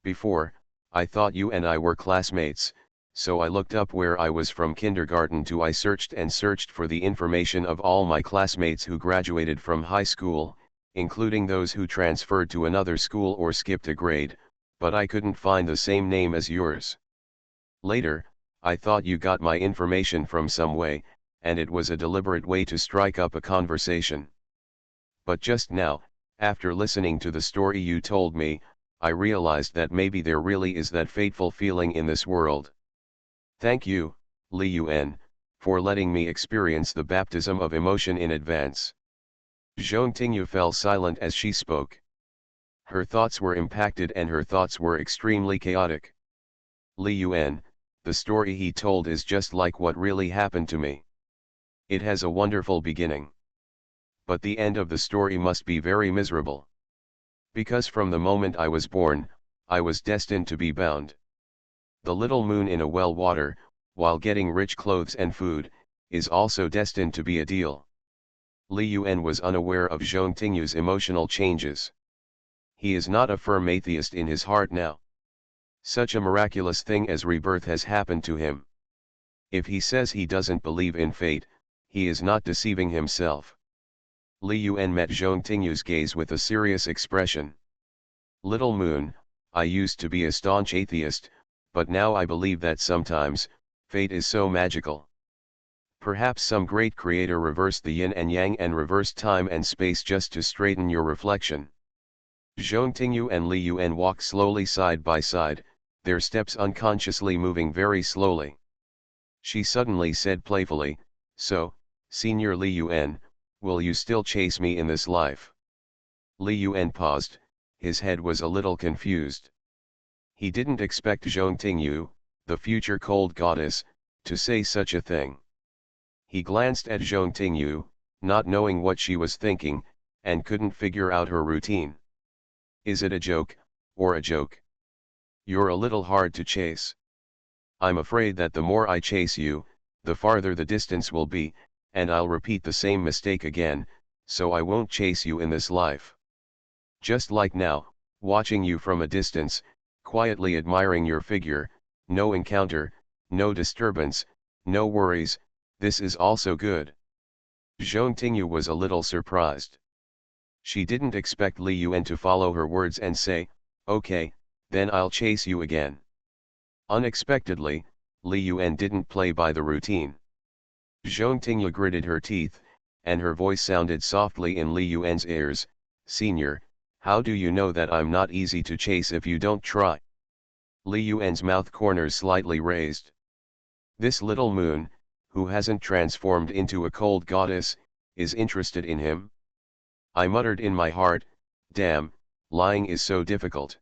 Before, I thought you and I were classmates, so I looked up where I was from kindergarten to I searched and searched for the information of all my classmates who graduated from high school, including those who transferred to another school or skipped a grade, but I couldn't find the same name as yours. Later, I thought you got my information from some way, and it was a deliberate way to strike up a conversation. But just now, after listening to the story you told me, I realized that maybe there really is that fateful feeling in this world. Thank you, Li Yuan, for letting me experience the baptism of emotion in advance. Zhong Tingyu fell silent as she spoke. Her thoughts were impacted and her thoughts were extremely chaotic. Li Yuan, the story he told is just like what really happened to me. It has a wonderful beginning. But the end of the story must be very miserable. Because from the moment I was born, I was destined to be bound. The little moon in a well water, while getting rich clothes and food, is also destined to be a deal. Li Yuan was unaware of Zhong Tingyu's emotional changes. He is not a firm atheist in his heart now. Such a miraculous thing as rebirth has happened to him. If he says he doesn't believe in fate, he is not deceiving himself. Li Yuan met Zhong Tingyu's gaze with a serious expression. Little Moon, I used to be a staunch atheist, but now I believe that sometimes, fate is so magical. Perhaps some great creator reversed the yin and yang and reversed time and space just to straighten your reflection. Zhong Tingyu and Li Yuan walked slowly side by side, their steps unconsciously moving very slowly. She suddenly said playfully, "So, Senior Li Yuan, will you still chase me in this life?" Li Yuan paused, his head was a little confused. He didn't expect Zhong Tingyu, the future cold goddess, to say such a thing. He glanced at Zhong Tingyu, not knowing what she was thinking, and couldn't figure out her routine. "Is it a joke, or a joke? You're a little hard to chase. I'm afraid that the more I chase you, the farther the distance will be, and I'll repeat the same mistake again, so I won't chase you in this life. Just like now, watching you from a distance, quietly admiring your figure, no encounter, no disturbance, no worries, this is also good." Zhong Tingyu was a little surprised. She didn't expect Li Yuan to follow her words and say, "Okay, then I'll chase you again." Unexpectedly, Li Yuan didn't play by the routine. Zhong Tingyu gritted her teeth, and her voice sounded softly in Li Yuan's ears, "Senior, how do you know that I'm not easy to chase if you don't try?" Li Yuan's mouth corners slightly raised. This little moon, who hasn't transformed into a cold goddess, is interested in him? I muttered in my heart, "Damn, lying is so difficult.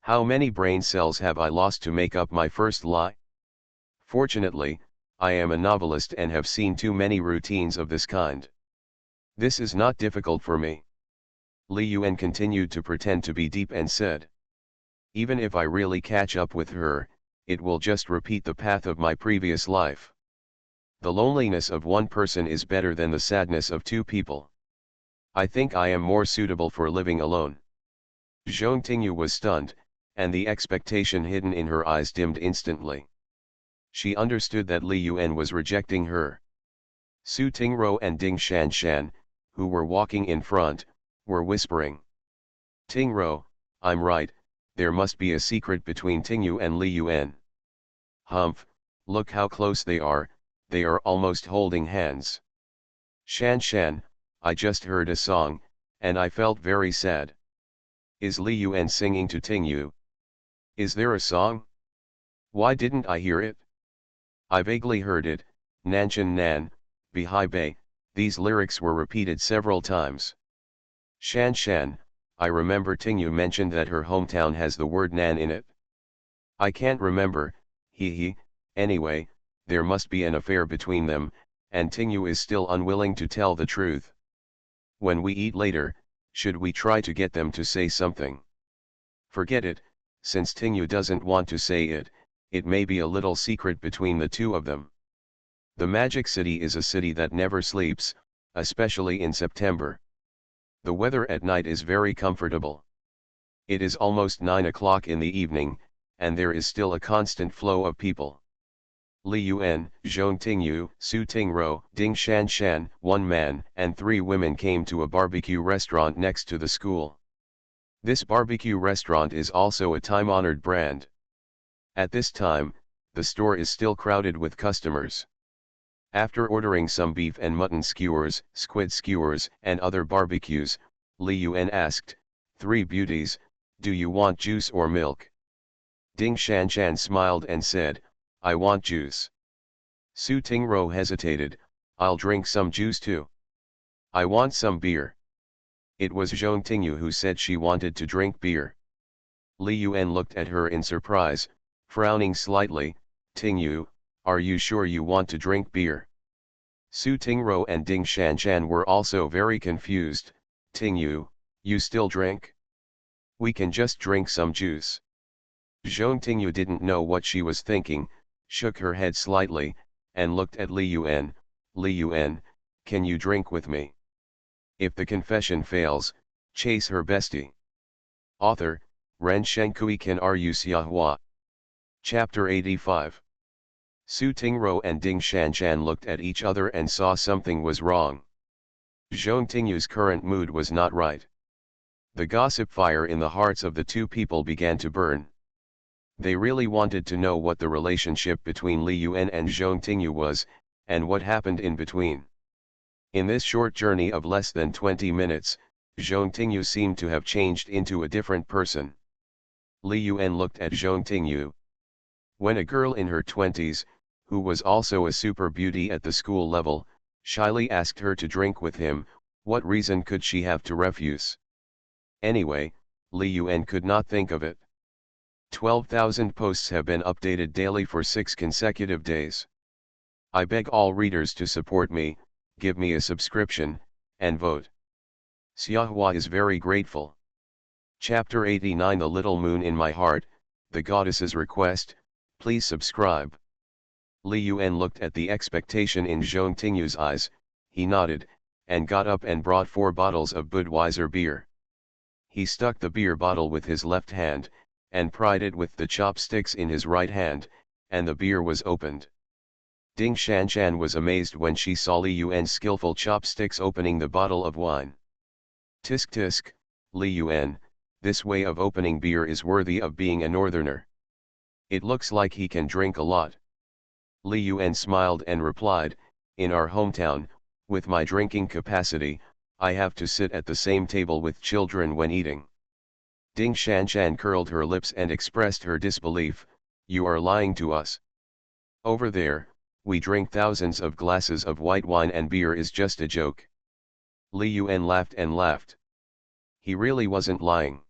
How many brain cells have I lost to make up my first lie?" Fortunately, I am a novelist and have seen too many routines of this kind. This is not difficult for me. Li Yuan continued to pretend to be deep and said, "Even if I really catch up with her, it will just repeat the path of my previous life. The loneliness of one person is better than the sadness of two people. I think I am more suitable for living alone." Zhong Tingyu was stunned, and the expectation hidden in her eyes dimmed instantly. She understood that Li Yuan was rejecting her. Su Tingro and Ding Shanshan, who were walking in front, were whispering, "Tingro, I'm right, there must be a secret between Tingyu and Li Yuan. Humph, look how close they are almost holding hands. Shanshan, I just heard a song, and I felt very sad. Is Li Yuan singing to Tingyu? Is there a song? Why didn't I hear it? I vaguely heard it, Nanshan Nan, Bihai Bei." These lyrics were repeated several times. "Shanshan, I remember Tingyu mentioned that her hometown has the word Nan in it. I can't remember, anyway, there must be an affair between them, and Tingyu is still unwilling to tell the truth. When we eat later, should we try to get them to say something? Forget it, since Tingyu doesn't want to say it, it may be a little secret between the two of them. The Magic City is a city that never sleeps, especially in September. The weather at night is very comfortable. It is almost 9 o'clock in the evening, and there is still a constant flow of people. Li Yuan, Zhong Tingyu, Su Tingro, Ding Shanshan, one man and 3 women came to a barbecue restaurant next to the school. This barbecue restaurant is also a time-honored brand. At this time, the store is still crowded with customers. After ordering some beef and mutton skewers, squid skewers, and other barbecues, Li Yuan asked, 3 beauties, do you want juice or milk? Ding Shanshan smiled and said, I want juice. Su Tingro hesitated, I'll drink some juice too. I want some beer. It was Zhong Tingyu who said she wanted to drink beer. Li Yuan looked at her in surprise, frowning slightly, Tingyu, are you sure you want to drink beer? Su Tingro and Ding Shanshan were also very confused, Tingyu, you still drink? We can just drink some juice. Zhong Tingyu didn't know what she was thinking, shook her head slightly, and looked at Li Yuan, Li Yuan, can you drink with me? If the confession fails, chase her bestie. Author, Ren Shenkui Kan Ru Xiahua. Chapter 85. Su Tingro and Ding Shanshan looked at each other and saw something was wrong. Zhong Tingyu's current mood was not right. The gossip fire in the hearts of the two people began to burn. They really wanted to know what the relationship between Li Yuan and Zhong Tingyu was, and what happened in between. In this short journey of less than 20 minutes, Zhong Tingyu seemed to have changed into a different person. Li Yuan looked at Zhong Tingyu. When a girl in her 20s, who was also a super beauty at the school level, shyly asked her to drink with him, what reason could she have to refuse? Anyway, Li Yuan could not think of it. 12,000 posts have been updated daily for 6 consecutive days. I beg all readers to support me, give me a subscription, and vote. Xiahua is very grateful. Chapter 89 The Little Moon in My Heart, The Goddess's Request, please subscribe. Li Yuan looked at the expectation in Zhong Tingyu's eyes, he nodded, and got up and brought 4 bottles of Budweiser beer. He stuck the beer bottle with his left hand, and pried it with the chopsticks in his right hand, and the beer was opened. Ding Shanshan was amazed when she saw Li Yuan's skillful chopsticks opening the bottle of wine. Tisk tisk, Li Yuan, this way of opening beer is worthy of being a northerner. It looks like he can drink a lot. Li Yuan smiled and replied, in our hometown, with my drinking capacity, I have to sit at the same table with children when eating. Ding Shanshan curled her lips and expressed her disbelief, you are lying to us. Over there, we drink thousands of glasses of white wine and beer is just a joke. Li Yuan laughed and laughed. He really wasn't lying.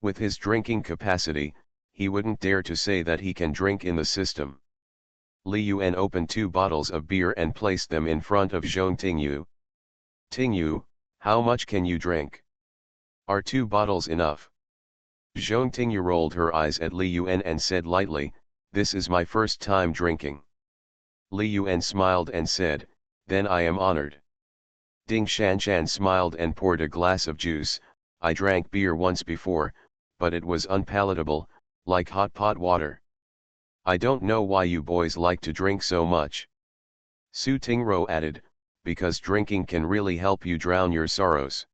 With his drinking capacity, he wouldn't dare to say that he can drink in the system. Li Yuan opened 2 bottles of beer and placed them in front of Zhong Tingyu. Tingyu, how much can you drink? Are 2 bottles enough? Zhong Tingyu rolled her eyes at Li Yuan and said lightly, this is my first time drinking. Li Yuan smiled and said, then I am honored. Ding Shanshan smiled and poured a glass of juice. I drank beer once before, but it was unpalatable, like hot pot water. I don't know why you boys like to drink so much. Su Tingro added, because drinking can really help you drown your sorrows.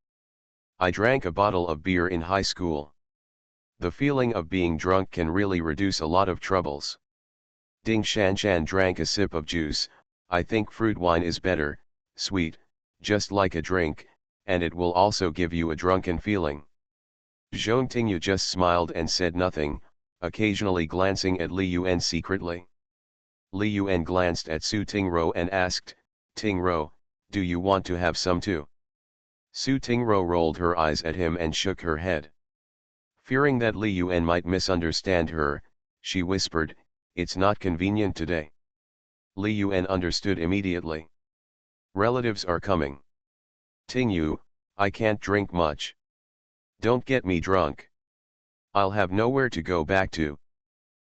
I drank a bottle of beer in high school. The feeling of being drunk can really reduce a lot of troubles. Ding Shanshan drank a sip of juice. I think fruit wine is better, sweet, just like a drink, and it will also give you a drunken feeling. Zhong Tingyu just smiled and said nothing, occasionally glancing at Li Yuan secretly. Li Yuan glanced at Su Tingro and asked, Tingro, do you want to have some too? Su Tingro rolled her eyes at him and shook her head. Fearing that Li Yuan might misunderstand her, she whispered, it's not convenient today. Li Yuan understood immediately. Relatives are coming. Tingyu, I can't drink much. Don't get me drunk. I'll have nowhere to go back to.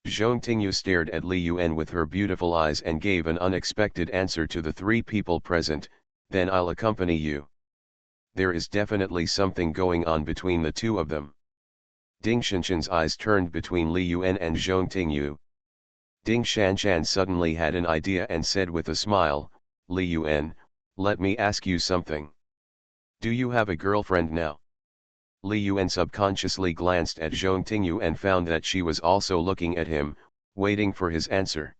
Zhong Tingyu stared at Li Yuan with her beautiful eyes and gave an unexpected answer to the 3 people present, then I'll accompany you. There is definitely something going on between the 2 of them. Ding Shanshan's eyes turned between Li Yuan and Zhong Tingyu. Ding Shanshan suddenly had an idea and said with a smile, Li Yuan, let me ask you something. Do you have a girlfriend now? Li Yuan subconsciously glanced at Zhong Tingyu and found that she was also looking at him, waiting for his answer.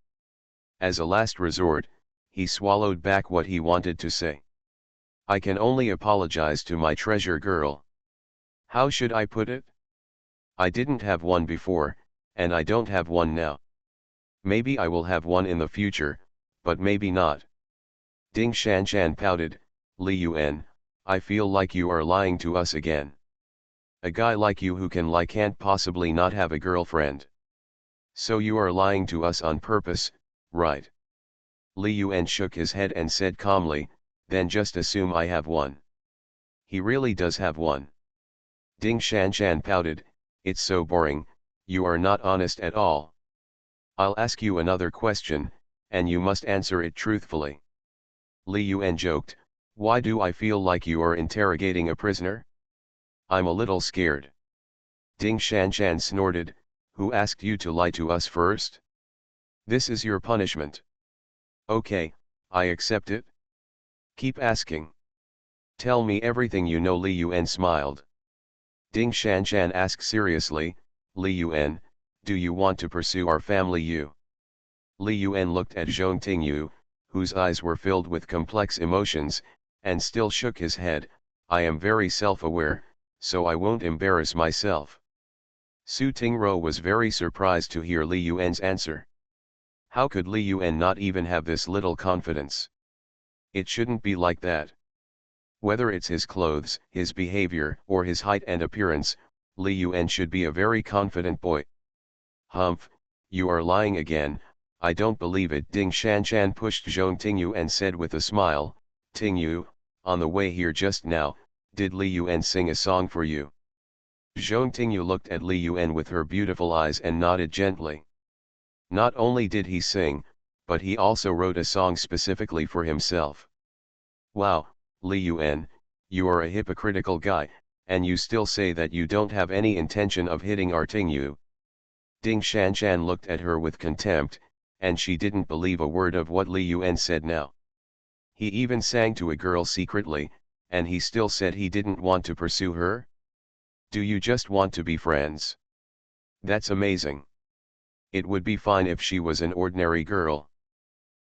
As a last resort, he swallowed back what he wanted to say. I can only apologize to my treasure girl. How should I put it? I didn't have one before, and I don't have one now. Maybe I will have one in the future, but maybe not. Ding Shanshan pouted, Li Yuan, I feel like you are lying to us again. A guy like you who can lie can't possibly not have a girlfriend. So you are lying to us on purpose, right? Li Yuan shook his head and said calmly, then just assume I have one. He really does have one. Ding Shanshan pouted, it's so boring, you are not honest at all. I'll ask you another question, and you must answer it truthfully. Li Yuan joked, why do I feel like you are interrogating a prisoner? I'm a little scared. Ding Shanshan snorted, who asked you to lie to us first? This is your punishment. Okay, I accept it. Keep asking. Tell me everything you know. Li Yuan smiled. Ding Shanshan asked seriously, Li Yuan, do you want to pursue our family? Li Yuan looked at Zhong Tingyu, whose eyes were filled with complex emotions, and still shook his head, I am very self-aware, so I won't embarrass myself. Su Tingro was very surprised to hear Li Yuan's answer. How could Li Yuan not even have this little confidence? It shouldn't be like that. Whether it's his clothes, his behavior, or his height and appearance, Li Yuan should be a very confident boy. Humph, you are lying again, I don't believe it. Ding Shanshan pushed Zhong Tingyu and said with a smile, Tingyu, on the way here just now, did Li Yuan sing a song for you? Zhong Tingyu looked at Li Yuan with her beautiful eyes and nodded gently. Not only did he sing, but he also wrote a song specifically for himself. Wow, Li Yuan, you are a hypocritical guy, and you still say that you don't have any intention of hitting our Tingyu. Ding Shanshan looked at her with contempt, and she didn't believe a word of what Li Yuan said now. He even sang to a girl secretly, and he still said he didn't want to pursue her? Do you just want to be friends? That's amazing. It would be fine if she was an ordinary girl.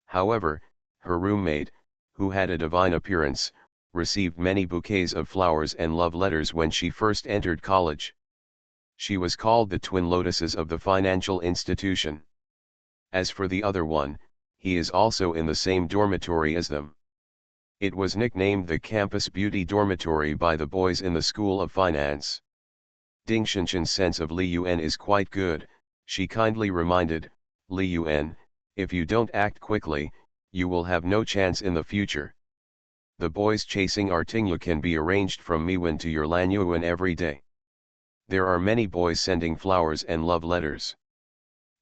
However, her roommate, who had a divine appearance, received many bouquets of flowers and love letters when she first entered college. She was called the twin lotuses of the financial institution. As for the other one, he is also in the same dormitory as them. It was nicknamed the Campus Beauty Dormitory by the boys in the School of Finance. Ding Shanshan's sense of Li Yuan is quite good. She kindly reminded, Li Yuan, if you don't act quickly, you will have no chance in the future. The boys chasing our Tingyu can be arranged from Miwan to your Lanyuan every day. There are many boys sending flowers and love letters.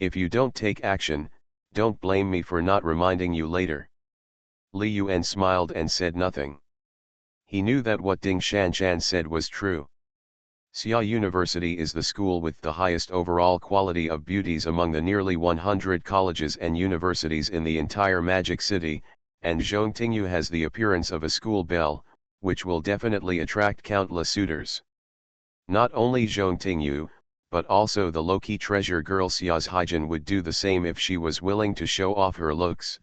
If you don't take action, don't blame me for not reminding you later. Li Yuan smiled and said nothing. He knew that what Ding Shanshan said was true. Xia University is the school with the highest overall quality of beauties among the nearly 100 colleges and universities in the entire Magic City, and Zhong Tingyu has the appearance of a school belle, which will definitely attract countless suitors. Not only Zhong Tingyu, but also the low-key treasure girl Xia's Haijin would do the same if she was willing to show off her looks.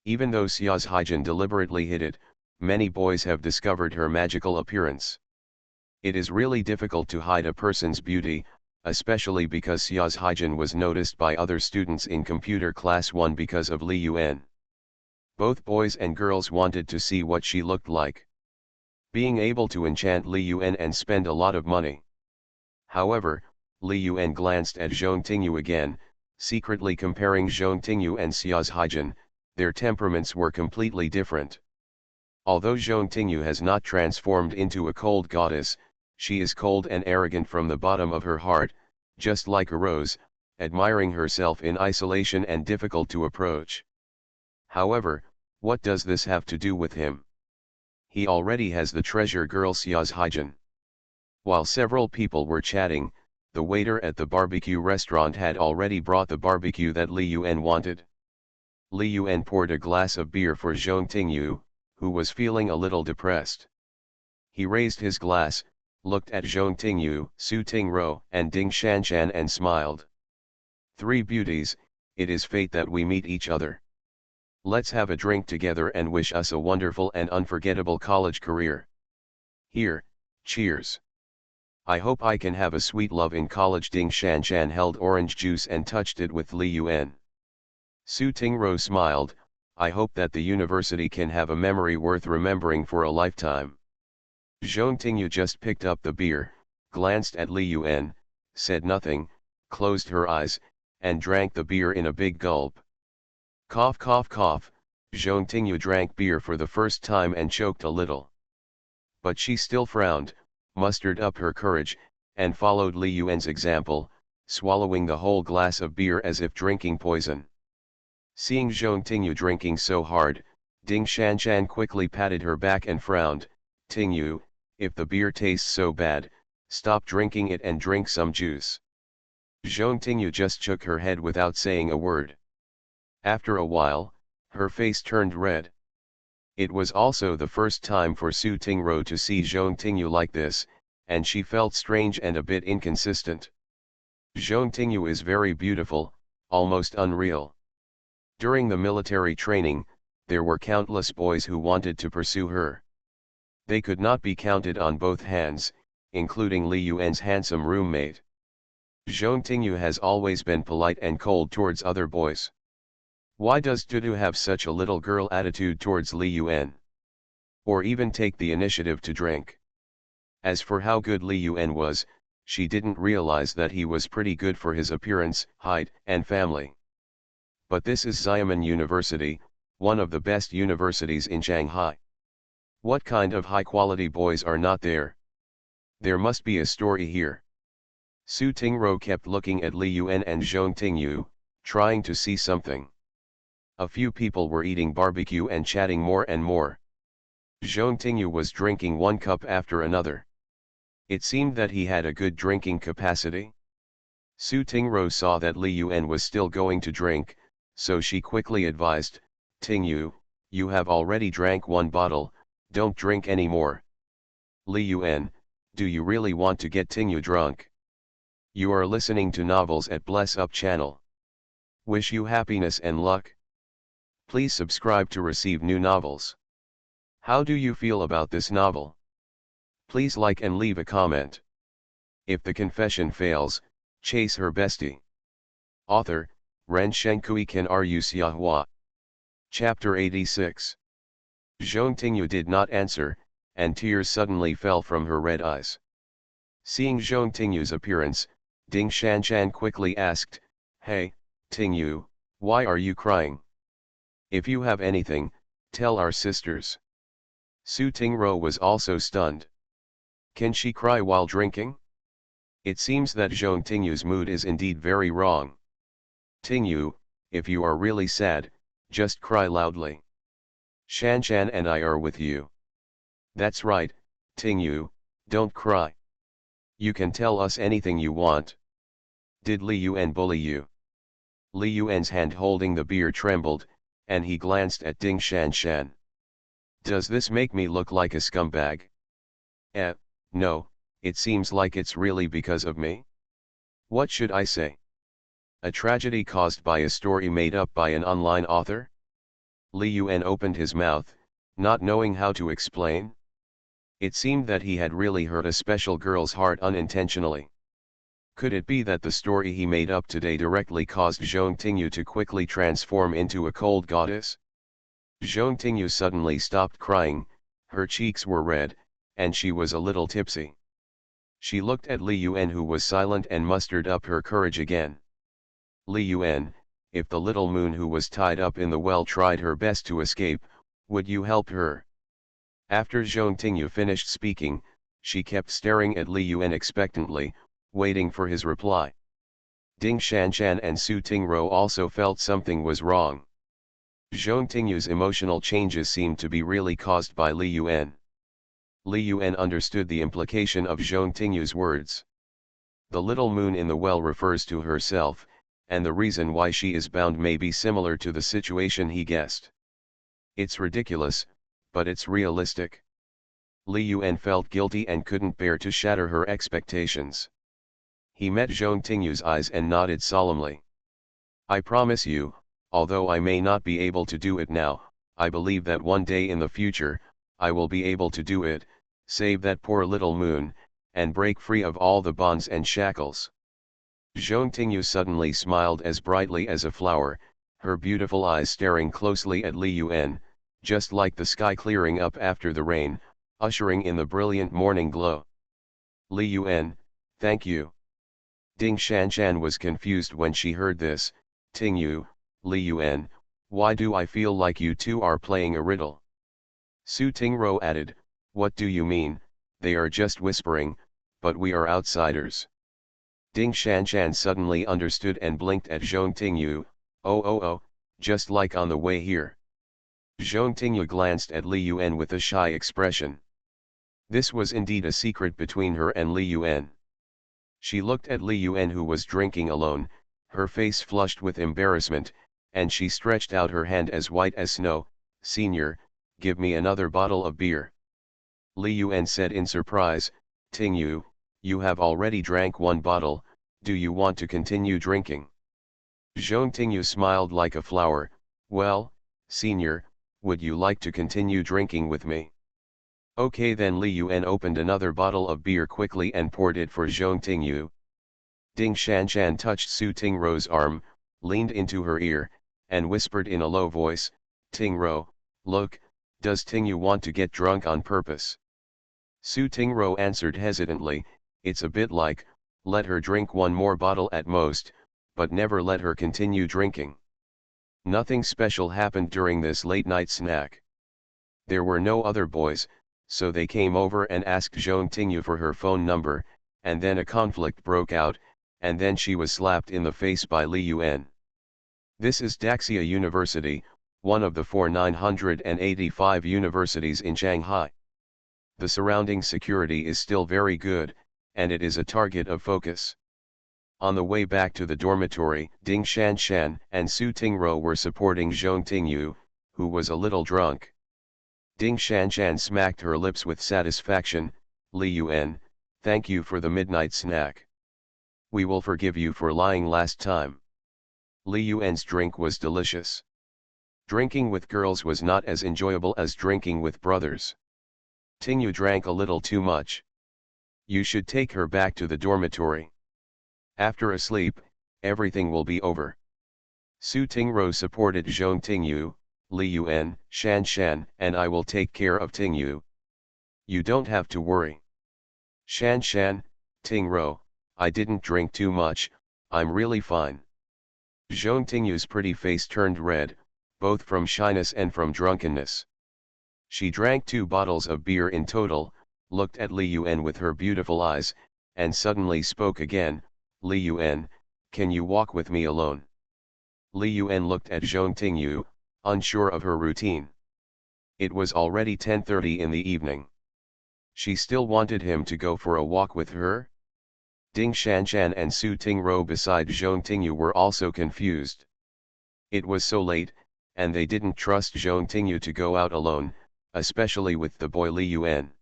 Even though Xia's Haijin deliberately hid it, many boys have discovered her magical appearance. It is really difficult to hide a person's beauty, especially because Xia's Haijin was noticed by other students in computer class 1 because of Li Yuan. Both boys and girls wanted to see what she looked like. Being able to enchant Li Yuan and spend a lot of money. However, Li Yuan glanced at Zhong Tingyu again, secretly comparing Zhong Tingyu and Xia's Haijin. Their temperaments were completely different. Although Zhong Tingyu has not transformed into a cold goddess, she is cold and arrogant from the bottom of her heart, just like a rose, admiring herself in isolation and difficult to approach. However, what does this have to do with him? He already has the treasure girl Xia's Haijin. While several people were chatting, the waiter at the barbecue restaurant had already brought the barbecue that Li Yuan wanted. Li Yuan poured a glass of beer for Zhong Tingyu, who was feeling a little depressed. He raised his glass, looked at Zhong Tingyu, Su Tingro, and Ding Shanshan and smiled. Three beauties, it is fate that we meet each other. Let's have a drink together and wish us a wonderful and unforgettable college career. Here, cheers. I hope I can have a sweet love in college. Ding Shanshan held orange juice and touched it with Li Yuan. Su Tingro smiled, I hope that the university can have a memory worth remembering for a lifetime. Zhong Tingyu just picked up the beer, glanced at Li Yuan, said nothing, closed her eyes, and drank the beer in a big gulp. Cough cough cough, Zhong Tingyu drank beer for the first time and choked a little. But she still frowned, mustered up her courage, and followed Li Yuan's example, swallowing the whole glass of beer as if drinking poison. Seeing Zhong Tingyu drinking so hard, Ding Shanshan quickly patted her back and frowned, Tingyu, if the beer tastes so bad, stop drinking it and drink some juice. Zhong Tingyu just shook her head without saying a word. After a while, her face turned red. It was also the first time for Su Tingro to see Zhong Tingyu like this, and she felt strange and a bit inconsistent. Zhong Tingyu is very beautiful, almost unreal. During the military training, there were countless boys who wanted to pursue her. They could not be counted on both hands, including Li Yuan's handsome roommate. Zhong Tingyu has always been polite and cold towards other boys. Why does Dudu have such a little girl attitude towards Li Yuan? Or even take the initiative to drink? As for how good Li Yuan was, she didn't realize that he was pretty good for his appearance, height, and family. But this is Xiamen University, one of the best universities in Shanghai. What kind of high-quality boys are not there? There must be a story here. Su Tingro kept looking at Li Yuan and Zhong Tingyu, trying to see something. A few people were eating barbecue and chatting more and more. Zhong Tingyu was drinking one cup after another. It seemed that he had a good drinking capacity. Su Tingro saw that Li Yuan was still going to drink, so she quickly advised, "Tingyu, you have already drank one bottle, don't drink any more." "Li Yuan, do you really want to get Tingyu drunk?" You are listening to novels at Bless Up channel. Wish you happiness and luck. Please subscribe to receive new novels. How do you feel about this novel? Please like and leave a comment. If the confession fails, chase her bestie. Author, Ren Shenkui Ken Ru Xiahua. Chapter 86. Zhong Tingyu did not answer, and tears suddenly fell from her red eyes. Seeing Zhong Tingyu's appearance, Ding Shanshan quickly asked, "Hey, Tingyu, why are you crying? If you have anything, tell our sisters." Su Tingro was also stunned. Can she cry while drinking? It seems that Zhong Tingyu's mood is indeed very wrong. "Tingyu, if you are really sad, just cry loudly. Shanshan and I are with you." "That's right, Tingyu, don't cry. You can tell us anything you want. Did Li Yuan bully you?" Li Yuan's hand holding the beer trembled, and he glanced at Ding Shanshan. "Does this make me look like a scumbag?" No, it seems like it's really because of me. What should I say? A tragedy caused by a story made up by an online author?" Li Yuan opened his mouth, not knowing how to explain. It seemed that he had really hurt a special girl's heart unintentionally. Could it be that the story he made up today directly caused Zhong Tingyu to quickly transform into a cold goddess? Zhong Tingyu suddenly stopped crying, her cheeks were red, and she was a little tipsy. She looked at Li Yuan, who was silent, and mustered up her courage again. "Li Yuan, if the little moon who was tied up in the well tried her best to escape, would you help her?" After Zhong Tingyu finished speaking, she kept staring at Li Yuan expectantly, waiting for his reply. Ding Shanshan and Su Tingro also felt something was wrong. Zhong Tingyu's emotional changes seemed to be really caused by Li Yuan. Li Yuan understood the implication of Zhong Tingyu's words. The little moon in the well refers to herself, and the reason why she is bound may be similar to the situation he guessed. It's ridiculous, but it's realistic. Li Yuan felt guilty and couldn't bear to shatter her expectations. He met Zhong Tingyu's eyes and nodded solemnly. "I promise you, although I may not be able to do it now, I believe that one day in the future, I will be able to do it, save that poor little moon, and break free of all the bonds and shackles." Zhong Tingyu suddenly smiled as brightly as a flower, her beautiful eyes staring closely at Li Yuan, just like the sky clearing up after the rain, ushering in the brilliant morning glow. "Li Yuan, thank you." Ding Shanshan was confused when she heard this. "Tingyu, Li Yuan, why do I feel like you two are playing a riddle?" Su Tingro added, "What do you mean? They are just whispering, but we are outsiders." Ding Shanshan suddenly understood and blinked at Zhong Tingyu. Oh, just like on the way here." Zhong Tingyu glanced at Li Yuan with a shy expression. This was indeed a secret between her and Li Yuan. She looked at Li Yuan, who was drinking alone, her face flushed with embarrassment, and she stretched out her hand as white as snow. "Senior, give me another bottle of beer." Li Yuan said in surprise, "Tingyu, you have already drank one bottle, do you want to continue drinking?" Zhong Tingyu smiled like a flower. "Well, senior, would you like to continue drinking with me?" "Okay then." Li Yuan opened another bottle of beer quickly and poured it for Zhong Tingyu. Ding Shanshan touched Su Tingro's arm, leaned into her ear, and whispered in a low voice, "Tingro, look, does Tingyu want to get drunk on purpose?" Su Tingro answered hesitantly, "It's a bit like, let her drink one more bottle at most, but never let her continue drinking." Nothing special happened during this late night snack. There were no other boys, so they came over and asked Zhong Tingyu for her phone number, and then a conflict broke out, and then she was slapped in the face by Li Yuan. This is Daxia University, one of the 985 universities in Shanghai. The surrounding security is still very good, and it is a target of focus. On the way back to the dormitory, Ding Shanshan and Su Tingro were supporting Zhong Tingyu, who was a little drunk. Ding Shanshan smacked her lips with satisfaction. "Li Yuan, thank you for the midnight snack. We will forgive you for lying last time." Li Yuan's drink was delicious. Drinking with girls was not as enjoyable as drinking with brothers. Tingyu drank a little too much. "You should take her back to the dormitory. After a sleep, everything will be over." Su Tingro supported Zhong Tingyu. "Li Yuan, Shan Shan, and I will take care of Tingyu. You don't have to worry." "Shan Shan, Tingro, I didn't drink too much, I'm really fine." Zhong Tingyu's pretty face turned red, both from shyness and from drunkenness. She drank 2 bottles of beer in total, looked at Li Yuan with her beautiful eyes, and suddenly spoke again, "Li Yuan, can you walk with me alone?" Li Yuan looked at Zhong Tingyu, unsure of her routine. It was already 10:30 in the evening. She still wanted him to go for a walk with her? Ding Shanshan and Su Tingro beside Zhong Tingyu were also confused. It was so late, and they didn't trust Zhong Tingyu to go out alone, especially with the boy Li Yuan.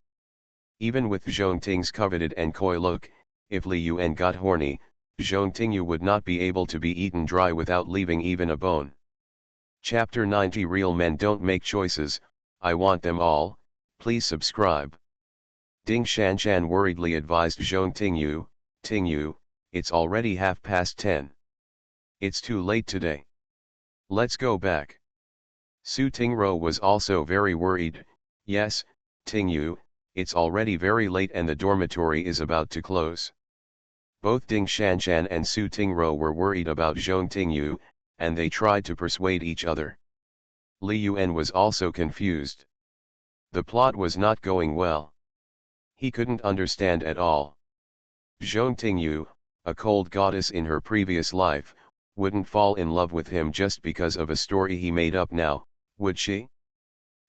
Even with Zhong Ting's coveted and coy look, if Li Yuan got horny, Zhong Tingyu would not be able to be eaten dry without leaving even a bone. Chapter 90 Real Men Don't Make Choices, I Want Them All, please subscribe. Ding Shanshan worriedly advised Zhong Tingyu, "Tingyu, it's already 10:30. It's too late today. Let's go back." Su Tingro was also very worried. "Yes, Tingyu, it's already very late and the dormitory is about to close." Both Ding Shanshan and Su Tingro were worried about Zhong Tingyu, and they tried to persuade each other. Li Yuan was also confused. The plot was not going well. He couldn't understand at all. Zhong Tingyu, a cold goddess in her previous life, wouldn't fall in love with him just because of a story he made up now, would she?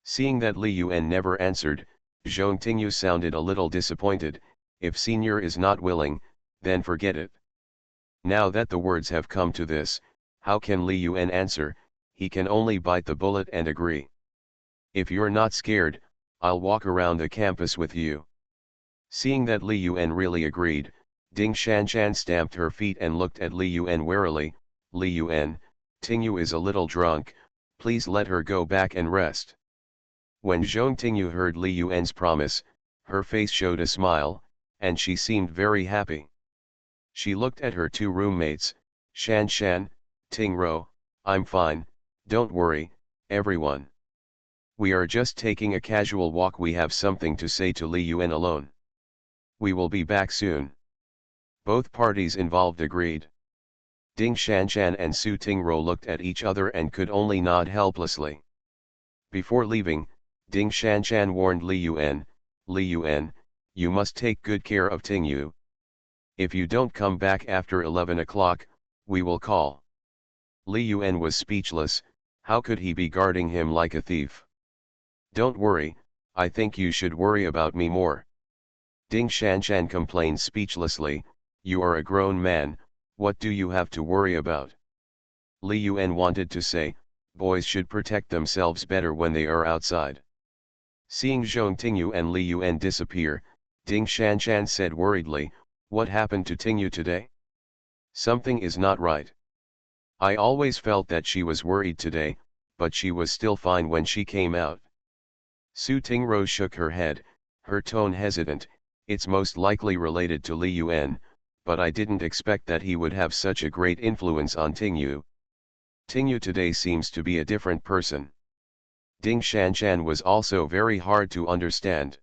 Seeing that Li Yuan never answered, Zhong Tingyu sounded a little disappointed. "If senior is not willing, then forget it." Now that the words have come to this, how can Li Yuan answer? He can only bite the bullet and agree. "If you're not scared, I'll walk around the campus with you." Seeing that Li Yuan really agreed, Ding Shanshan stamped her feet and looked at Li Yuan warily. "Li Yuan, Tingyu is a little drunk, please let her go back and rest." When Zhong Tingyu heard Li Yuan's promise, her face showed a smile, and she seemed very happy. She looked at her 2 roommates, "Shan Shan, Tingro, I'm fine, don't worry, everyone. We are just taking a casual walk. We have something to say to Li Yuan alone. We will be back soon." Both parties involved agreed. Ding Shanshan and Su Tingro looked at each other and could only nod helplessly. Before leaving, Ding Shanshan warned Li Yuan, "Li Yuan, you must take good care of Tingyu. If you don't come back after 11 o'clock, we will call." Li Yuan was speechless. How could he be guarding him like a thief? "Don't worry, I think you should worry about me more." Ding Shanshan complained speechlessly, "You are a grown man, what do you have to worry about?" Li Yuan wanted to say, "Boys should protect themselves better when they are outside." Seeing Zhong Tingyu and Li Yuan disappear, Ding Shanshan said worriedly, "What happened to Tingyu today? Something is not right. I always felt that she was worried today, but she was still fine when she came out." Su Tingro shook her head, her tone hesitant. "It's most likely related to Li Yuan, but I didn't expect that he would have such a great influence on Tingyu. Tingyu today seems to be a different person. Ding Shanshan was also very hard to understand.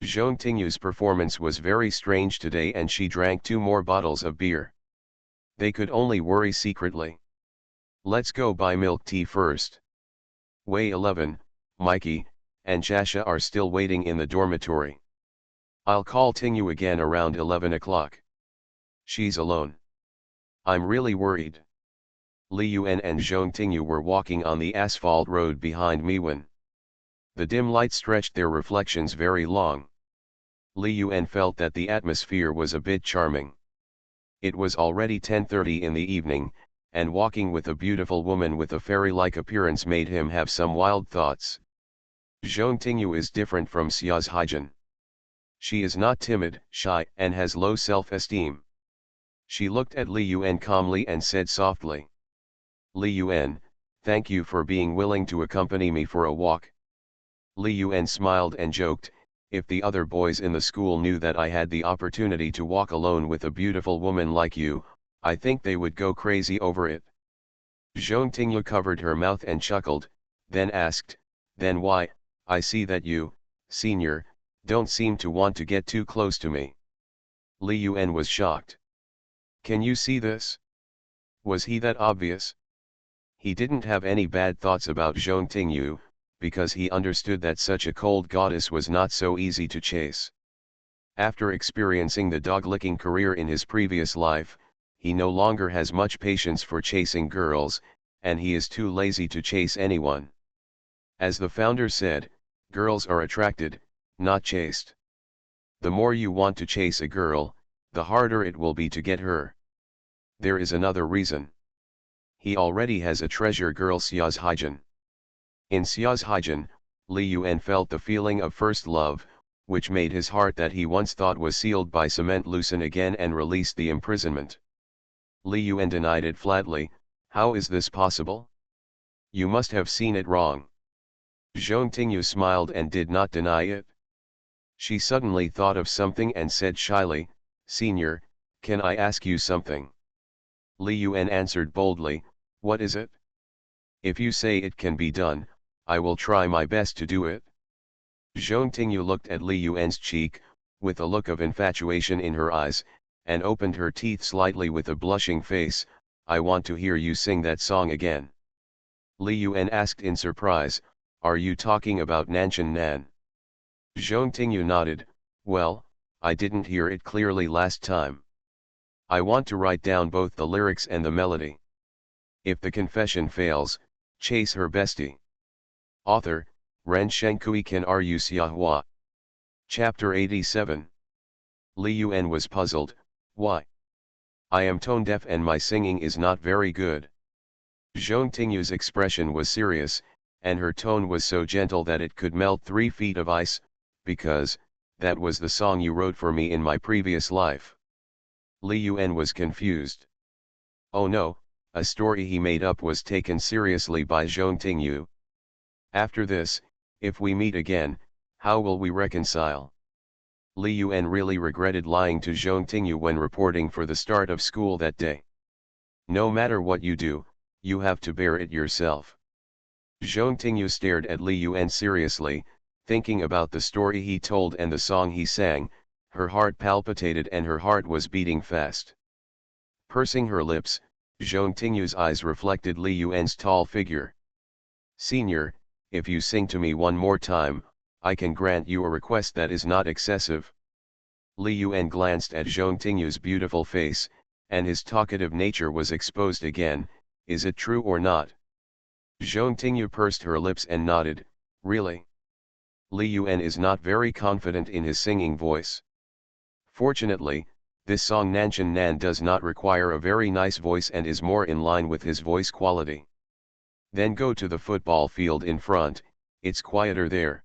Zhong Tingyu's performance was very strange today and she drank 2 more bottles of beer. They could only worry secretly. Let's go buy milk tea first. Wei 11, Mikey, and Jasha are still waiting in the dormitory. I'll call Tingyu again around 11 o'clock. She's alone. I'm really worried. Li Yuan and Zhong Tingyu were walking on the asphalt road behind Miwen. The dim light stretched their reflections very long. Li Yuan felt that the atmosphere was a bit charming. It was already 10:30 in the evening, and walking with a beautiful woman with a fairy-like appearance made him have some wild thoughts. Zhong Tingyu is different from Xia's Haijin. She is not timid, shy, and has low self-esteem. She looked at Li Yuan calmly and said softly, Li Yuan, thank you for being willing to accompany me for a walk. Li Yuan smiled and joked, if the other boys in the school knew that I had the opportunity to walk alone with a beautiful woman like you, I think they would go crazy over it. Zhong Tingyu covered her mouth and chuckled, then asked, then why, I see that you, senior, don't seem to want to get too close to me. Li Yuan was shocked. Can you see this? Was he that obvious? He didn't have any bad thoughts about Zhong Tingyu, because he understood that such a cold goddess was not so easy to chase. After experiencing the dog-licking career in his previous life, he no longer has much patience for chasing girls, and he is too lazy to chase anyone. As the founder said, girls are attracted, not chased. The more you want to chase a girl, the harder it will be to get her. There is another reason. He already has a treasure girl Xia's Haijin. In Xia's Haijin, Li Yuan felt the feeling of first love, which made his heart that he once thought was sealed by cement loosen again and release the imprisonment. Li Yuan denied it flatly, how is this possible? You must have seen it wrong. Zhong Tingyu smiled and did not deny it. She suddenly thought of something and said shyly, Senior, can I ask you something? Li Yuan answered boldly, what is it? If you say it can be done, I will try my best to do it. Zhong Tingyu looked at Li Yuan's cheek, with a look of infatuation in her eyes, and opened her teeth slightly with a blushing face, I want to hear you sing that song again. Li Yuan asked in surprise, are you talking about Nanshan Nan? Zhong Tingyu nodded, well, I didn't hear it clearly last time. I want to write down both the lyrics and the melody. If the confession fails, chase her bestie. Author, Ren Shenkui Ken Ru Xiahua. Chapter 87. Li Yuan was puzzled, why? I am tone deaf and my singing is not very good. Zhong Tingyu's expression was serious, and her tone was so gentle that it could melt 3 feet of ice, because, that was the song you wrote for me in my previous life. Li Yuan was confused. Oh no, a story he made up was taken seriously by Zhong Tingyu. After this, if we meet again, how will we reconcile? Li Yuan really regretted lying to Zhong Tingyu when reporting for the start of school that day. No matter what you do, you have to bear it yourself. Zhong Tingyu stared at Li Yuan seriously, thinking about the story he told and the song he sang, her heart palpitated and her heart was beating fast. Pursing her lips, Zhong Tingyu's eyes reflected Li Yuan's tall figure. Senior, if you sing to me one more time, I can grant you a request that is not excessive. Li Yuan glanced at Zhong Tingyu's beautiful face, and his talkative nature was exposed again, is it true or not? Zhong Tingyu pursed her lips and nodded, really? Li Yuan is not very confident in his singing voice. Fortunately, this song Nanshan Nan does not require a very nice voice and is more in line with his voice quality. Then go to the football field in front, it's quieter there.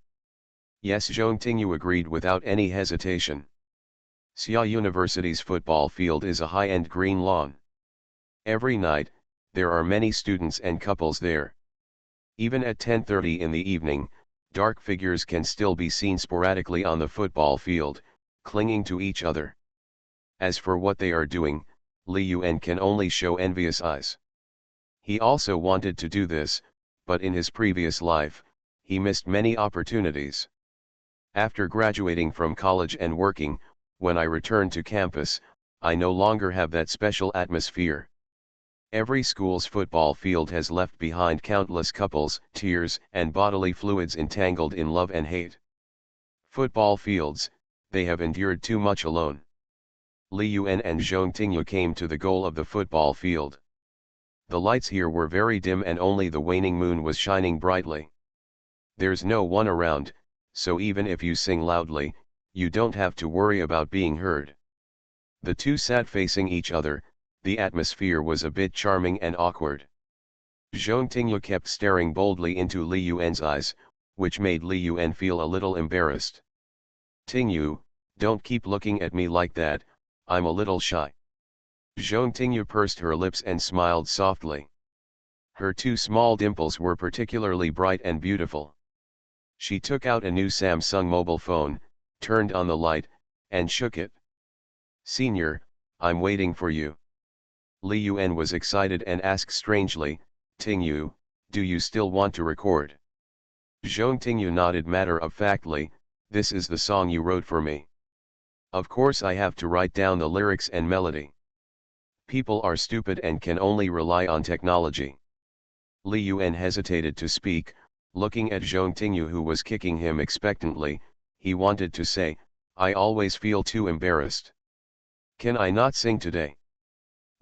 Yes, Zhong Tingyu agreed without any hesitation. Xia University's football field is a high-end green lawn. Every night, there are many students and couples there. Even at 10:30 in the evening, dark figures can still be seen sporadically on the football field, clinging to each other. As for what they are doing, Li Yuan can only show envious eyes. He also wanted to do this, but in his previous life, he missed many opportunities. After graduating from college and working, when I return to campus, I no longer have that special atmosphere. Every school's football field has left behind countless couples, tears, and bodily fluids entangled in love and hate. Football fields, they have endured too much alone. Li Yuan and Zhong Tingyu came to the goal of the football field. The lights here were very dim and only the waning moon was shining brightly. There's no one around, so even if you sing loudly, you don't have to worry about being heard. The two sat facing each other. The atmosphere was a bit charming and awkward. Zhong Tingyu kept staring boldly into Li Yuan's eyes, which made Li Yuan feel a little embarrassed. Tingyu, don't keep looking at me like that, I'm a little shy. Zhong Tingyu pursed her lips and smiled softly. Her two small dimples were particularly bright and beautiful. She took out a new Samsung mobile phone, turned on the light, and shook it. Senior, I'm waiting for you. Li Yuan was excited and asked strangely, Tingyu, do you still want to record? Zhong Tingyu nodded matter-of-factly, this is the song you wrote for me. Of course I have to write down the lyrics and melody. People are stupid and can only rely on technology. Li Yuan hesitated to speak, looking at Zhong Tingyu who was kicking him expectantly. He wanted to say, I always feel too embarrassed. Can I not sing today?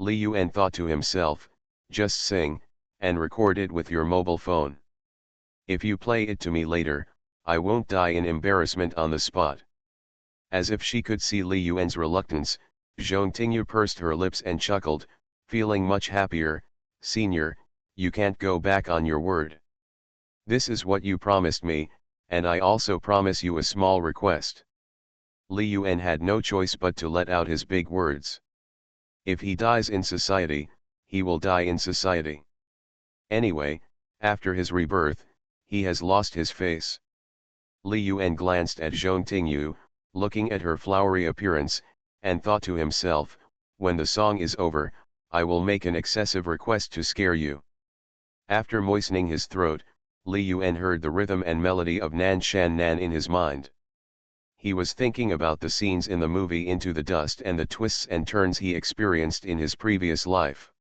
Li Yuan thought to himself, just sing, and record it with your mobile phone. If you play it to me later, I won't die in embarrassment on the spot. As if she could see Li Yuan's reluctance, Zhong Tingyu pursed her lips and chuckled, feeling much happier. Senior, you can't go back on your word. This is what you promised me, and I also promise you a small request. Li Yuan had no choice but to let out his big words. If he dies in society, he will die in society. Anyway, after his rebirth, he has lost his face. Li Yuan glanced at Zhong Tingyu, looking at her flowery appearance, and thought to himself, when the song is over, I will make an excessive request to scare you. After moistening his throat, Li Yuan heard the rhythm and melody of Nan Shan Nan in his mind. He was thinking about the scenes in the movie Into the Dust and the twists and turns he experienced in his previous life.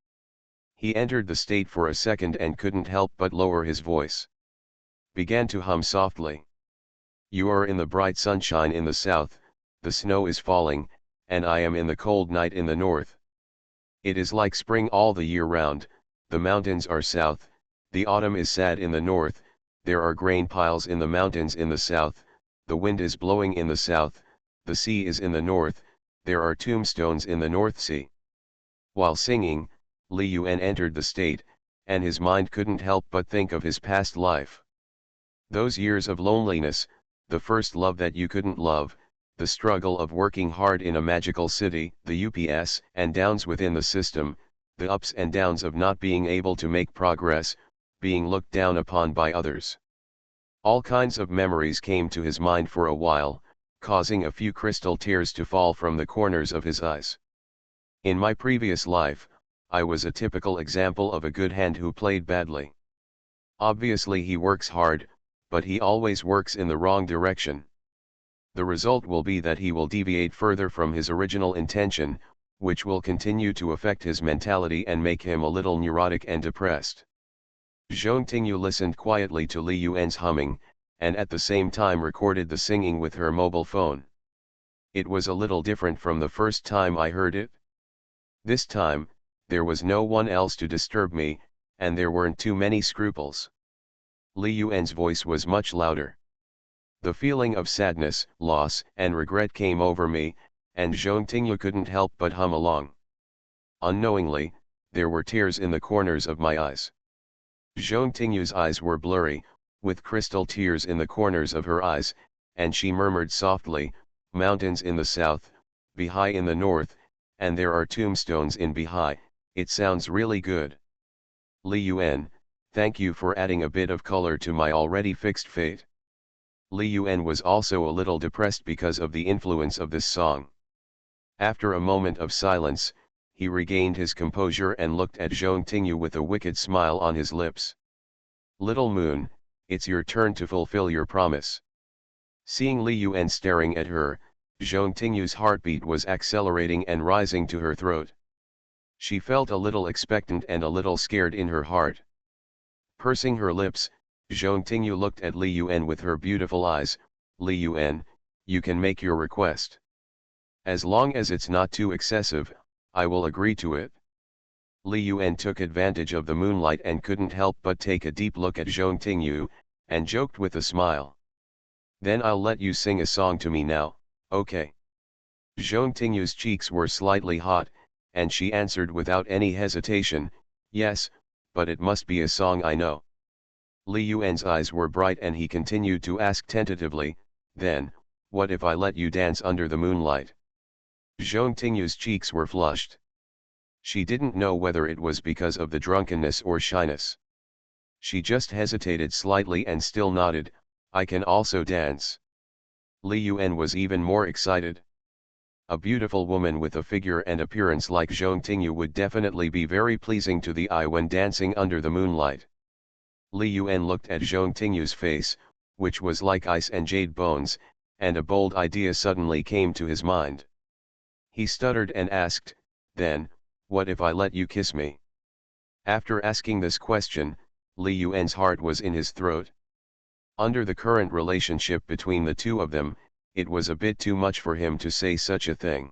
He entered the state for a second and couldn't help but lower his voice. Began to hum softly. You are in the bright sunshine in the south, the snow is falling, and I am in the cold night in the north. It is like spring all the year round, the mountains are south, the autumn is sad in the north, there are grain piles in the mountains in the south, the wind is blowing in the south, the sea is in the north, there are tombstones in the North Sea. While singing, Li Yuan entered the state, and his mind couldn't help but think of his past life. Those years of loneliness, the first love that you couldn't love, the struggle of working hard in a magical city, the ups and downs within the system, the ups and downs of not being able to make progress, being looked down upon by others. All kinds of memories came to his mind for a while, causing a few crystal tears to fall from the corners of his eyes. In my previous life, I was a typical example of a good hand who played badly. Obviously he works hard, but he always works in the wrong direction. The result will be that he will deviate further from his original intention, which will continue to affect his mentality and make him a little neurotic and depressed. Zhong Tingyu listened quietly to Li Yuan's humming, and at the same time recorded the singing with her mobile phone. It was a little different from the first time I heard it. This time, there was no one else to disturb me, and there weren't too many scruples. Li Yuan's voice was much louder. The feeling of sadness, loss, and regret came over me, and Zhong Tingyu couldn't help but hum along. Unknowingly, there were tears in the corners of my eyes. Zhong Tingyu's eyes were blurry, with crystal tears in the corners of her eyes, and she murmured softly, mountains in the south, Bihai in the north, and there are tombstones in Bihai, it sounds really good. Li Yuan, thank you for adding a bit of color to my already fixed fate. Li Yuan was also a little depressed because of the influence of this song. After a moment of silence, he regained his composure and looked at Zhong Tingyu with a wicked smile on his lips. "Little Moon, it's your turn to fulfill your promise." Seeing Li Yuan staring at her, Zhong Tingyu's heartbeat was accelerating and rising to her throat. She felt a little expectant and a little scared in her heart. Pursing her lips, Zhong Tingyu looked at Li Yuan with her beautiful eyes. "Li Yuan, you can make your request. As long as it's not too excessive, I will agree to it." Li Yuan took advantage of the moonlight and couldn't help but take a deep look at Zhong Tingyu, and joked with a smile. "Then I'll let you sing a song to me now, okay?" Zhong Tingyu's cheeks were slightly hot, and she answered without any hesitation, "Yes, but it must be a song I know." Li Yuan's eyes were bright and he continued to ask tentatively, "Then, what if I let you dance under the moonlight?" Zhong Tingyu's cheeks were flushed. She didn't know whether it was because of the drunkenness or shyness. She just hesitated slightly and still nodded, "I can also dance." Li Yuan was even more excited. A beautiful woman with a figure and appearance like Zhong Tingyu would definitely be very pleasing to the eye when dancing under the moonlight. Li Yuan looked at Zhong Tingyu's face, which was like ice and jade bones, and a bold idea suddenly came to his mind. He stuttered and asked, "Then, what if I let you kiss me?" After asking this question, Li Yuan's heart was in his throat. Under the current relationship between the two of them, it was a bit too much for him to say such a thing.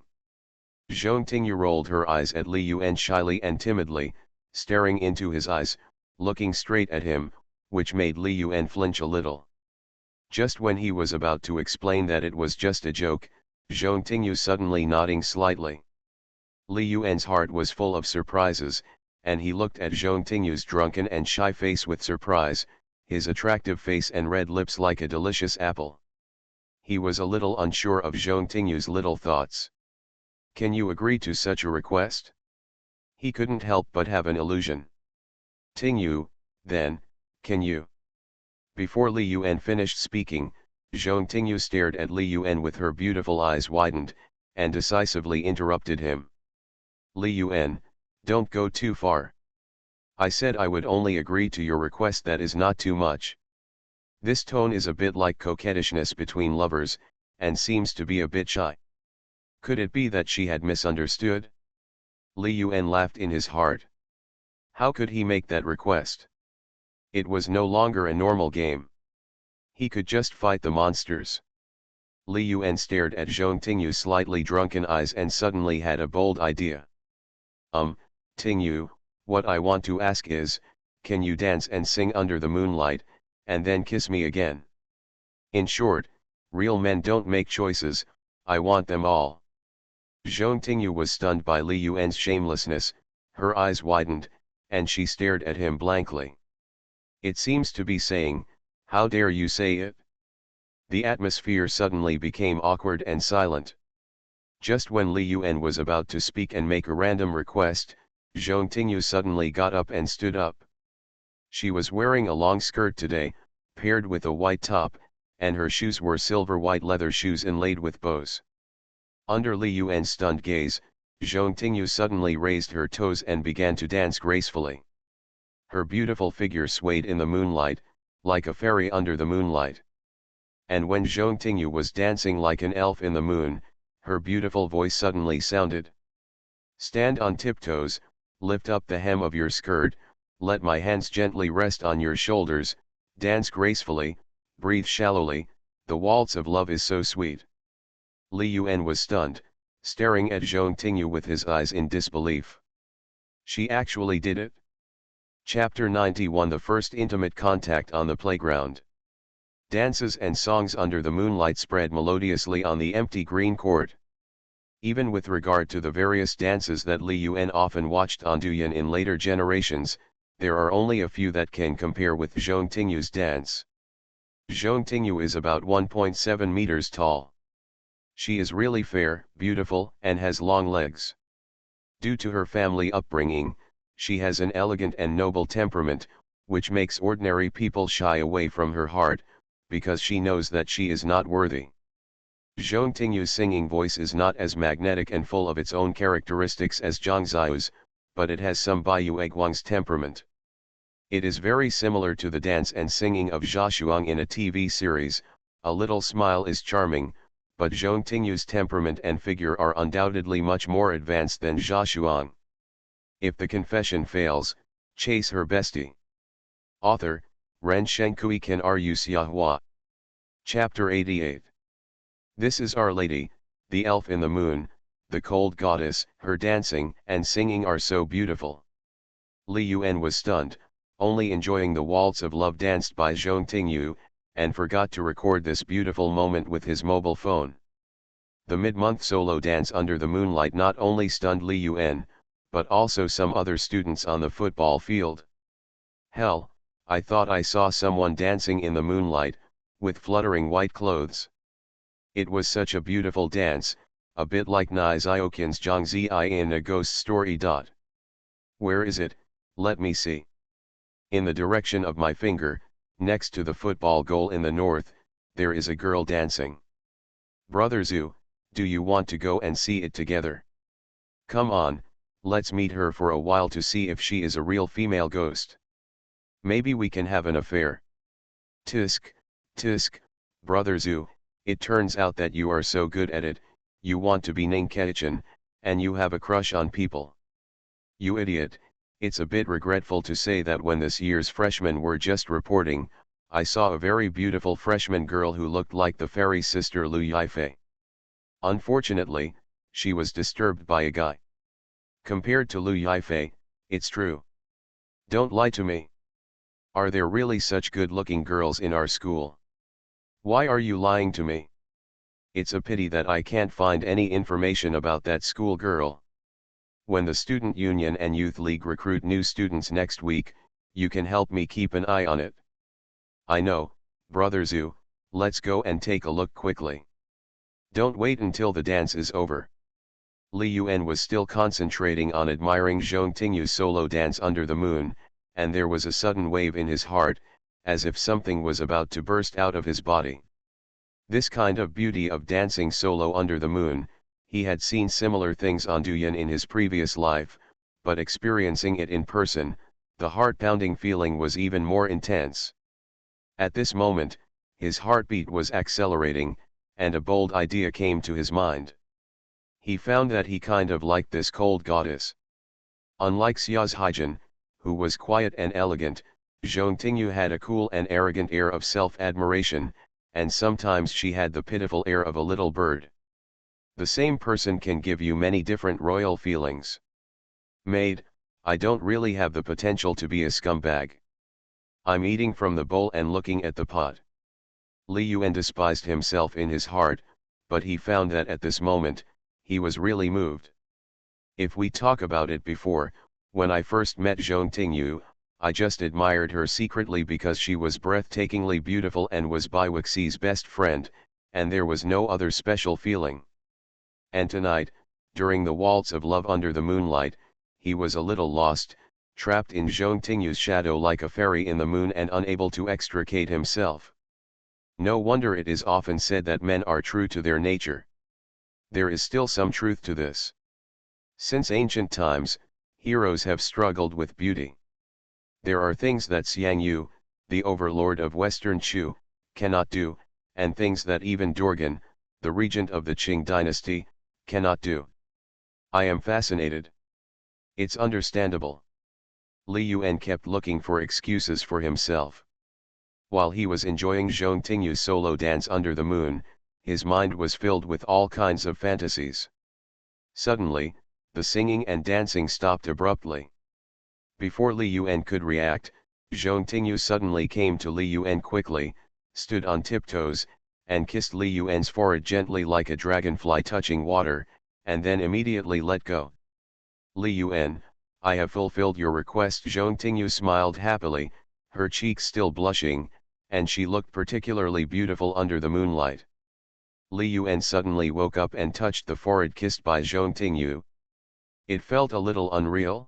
Zhong Tingyu rolled her eyes at Li Yuan shyly and timidly, staring into his eyes, looking straight at him, which made Li Yuan flinch a little. Just when he was about to explain that it was just a joke, Zhong Tingyu suddenly nodding slightly. Li Yuan's heart was full of surprises, and he looked at Zhong Tingyu's drunken and shy face with surprise, his attractive face and red lips like a delicious apple. He was a little unsure of Zhong Tingyu's little thoughts. "Can you agree to such a request?" He couldn't help but have an illusion. "Tingyu, then, can you?" Before Li Yuan finished speaking, Zhong Tingyu stared at Li Yuan with her beautiful eyes widened, and decisively interrupted him. "Li Yuan, don't go too far. I said I would only agree to your request, that is not too much." This tone is a bit like coquettishness between lovers, and seems to be a bit shy. Could it be that she had misunderstood? Li Yuan laughed in his heart. How could he make that request? It was no longer a normal game. He could just fight the monsters. Li Yuan stared at Zhong Tingyu's slightly drunken eyes and suddenly had a bold idea. Tingyu, what I want to ask is, can you dance and sing under the moonlight, and then kiss me again? In short, real men don't make choices, I want them all." Zhong Tingyu was stunned by Li Yuan's shamelessness, her eyes widened, and she stared at him blankly. It seems to be saying, "How dare you say it?" The atmosphere suddenly became awkward and silent. Just when Li Yuan was about to speak and make a random request, Zhong Tingyu suddenly got up and stood up. She was wearing a long skirt today, paired with a white top, and her shoes were silver white leather shoes inlaid with bows. Under Li Yuan's stunned gaze, Zhong Tingyu suddenly raised her toes and began to dance gracefully. Her beautiful figure swayed in the moonlight, like a fairy under the moonlight. And when Zhong Tingyu was dancing like an elf in the moon, her beautiful voice suddenly sounded. "Stand on tiptoes, lift up the hem of your skirt, let my hands gently rest on your shoulders, dance gracefully, breathe shallowly, the waltz of love is so sweet." Li Yuan was stunned, staring at Zhong Tingyu with his eyes in disbelief. She actually did it? Chapter 91: The First Intimate Contact on the Playground. Dances and songs under the moonlight spread melodiously on the empty green court. Even with regard to the various dances that Li Yuan often watched on Douyin in later generations, there are only a few that can compare with Zhong Tingyu's dance. Zhong Tingyu is about 1.7 meters tall. She is really fair, beautiful, and has long legs. Due to her family upbringing, she has an elegant and noble temperament, which makes ordinary people shy away from her heart, because she knows that she is not worthy. Zhong Tingyu's singing voice is not as magnetic and full of its own characteristics as Zhang Ziyu's, but it has some Baiyu Eguang's temperament. It is very similar to the dance and singing of Xia Shuang in a TV series. A little smile is charming, but Zhong Tingyu's temperament and figure are undoubtedly much more advanced than Xia Shuang. If the confession fails, chase her bestie. Author, Ren Shenkui Kan Ru Xiahua. Chapter 88. This is Our Lady, the elf in the moon, the cold goddess. Her dancing and singing are so beautiful. Li Yuan was stunned, only enjoying the waltz of love danced by Zhong Tingyu, and forgot to record this beautiful moment with his mobile phone. The mid-month solo dance under the moonlight not only stunned Li Yuan, but also some other students on the football field. Hell, I thought I saw someone dancing in the moonlight, with fluttering white clothes. It was such a beautiful dance, a bit like Nai Ziokin's Zhang Ziyi in A Ghost Story. Where is it? Let me see. In the direction of my finger, next to the football goal in the north, there is a girl dancing. Brother Zhu, do you want to go and see it together? Come on, let's meet her for a while to see if she is a real female ghost. Maybe we can have an affair. Tisk, tisk, Brother Zhu, it turns out that you are so good at it, you want to be Ninkei-chan, and you have a crush on people. You idiot, it's a bit regretful to say that when this year's freshmen were just reporting, I saw a very beautiful freshman girl who looked like the fairy sister Lu Yifei. Unfortunately, she was disturbed by a guy. Compared to Lu Yifei, it's true. Don't lie to me. Are there really such good-looking girls in our school? Why are you lying to me? It's a pity that I can't find any information about that school girl. When the Student Union and Youth League recruit new students next week, you can help me keep an eye on it. I know, Brother Zhu, let's go and take a look quickly. Don't wait until the dance is over. Li Yuan was still concentrating on admiring Zhong Tingyu's solo dance under the moon, and there was a sudden wave in his heart, as if something was about to burst out of his body. This kind of beauty of dancing solo under the moon, he had seen similar things on Duyan in his previous life, but experiencing it in person, the heart-pounding feeling was even more intense. At this moment, his heartbeat was accelerating, and a bold idea came to his mind. He found that he kind of liked this cold goddess. Unlike Xia's Haijin, who was quiet and elegant, Zhong Tingyu had a cool and arrogant air of self-admiration, and sometimes she had the pitiful air of a little bird. The same person can give you many different royal feelings. Maid, I don't really have the potential to be a scumbag. I'm eating from the bowl and looking at the pot. Li Yuan despised himself in his heart, but he found that at this moment, he was really moved. If we talk about it before, when I first met Zhong Tingyu, I just admired her secretly because she was breathtakingly beautiful and was Bai Wuxi's best friend, and there was no other special feeling. And tonight, during the waltz of love under the moonlight, he was a little lost, trapped in Zhong Tingyu's shadow like a fairy in the moon and unable to extricate himself. No wonder it is often said that men are true to their nature. There is still some truth to this. Since ancient times, heroes have struggled with beauty. There are things that Xiang Yu, the overlord of Western Chu, cannot do, and things that even Dorgan, the regent of the Qing dynasty, cannot do. I am fascinated. It's understandable. Li Yuan kept looking for excuses for himself. While he was enjoying Zhong Tingyu's solo dance under the moon, his mind was filled with all kinds of fantasies. Suddenly, the singing and dancing stopped abruptly. Before Li Yuan could react, Zhong Tingyu suddenly came to Li Yuan quickly, stood on tiptoes, and kissed Li Yuan's forehead gently like a dragonfly touching water, and then immediately let go. Li Yuan, I have fulfilled your request. Zhong Tingyu smiled happily, her cheeks still blushing, and she looked particularly beautiful under the moonlight. Li Yuan suddenly woke up and touched the forehead kissed by Zhong Tingyu. It felt a little unreal.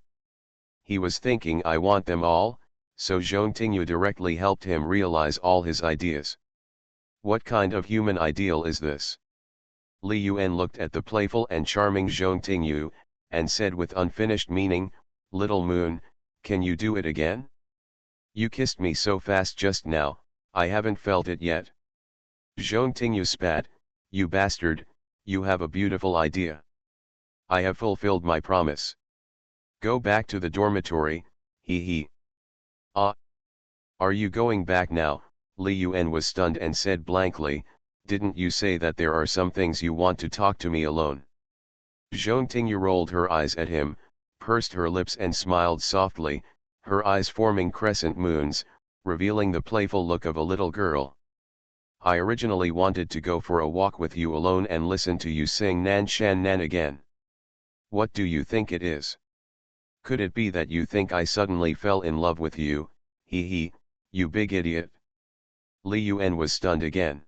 He was thinking, I want them all, so Zhong Tingyu directly helped him realize all his ideas. What kind of human ideal is this? Li Yuan looked at the playful and charming Zhong Tingyu, and said with unfinished meaning, "Little moon, can you do it again? You kissed me so fast just now, I haven't felt it yet." Zhong Tingyu spat, "You bastard, you have a beautiful idea. I have fulfilled my promise. Go back to the dormitory, he he." "Ah, are you going back now?" Li Yuan was stunned and said blankly, "Didn't you say that there are some things you want to talk to me alone?" Zhong Tingyu rolled her eyes at him, pursed her lips and smiled softly, her eyes forming crescent moons, revealing the playful look of a little girl. "I originally wanted to go for a walk with you alone and listen to you sing Nan Shan Nan again. What do you think it is? Could it be that you think I suddenly fell in love with you, he he, you big idiot?" Li Yuan was stunned again.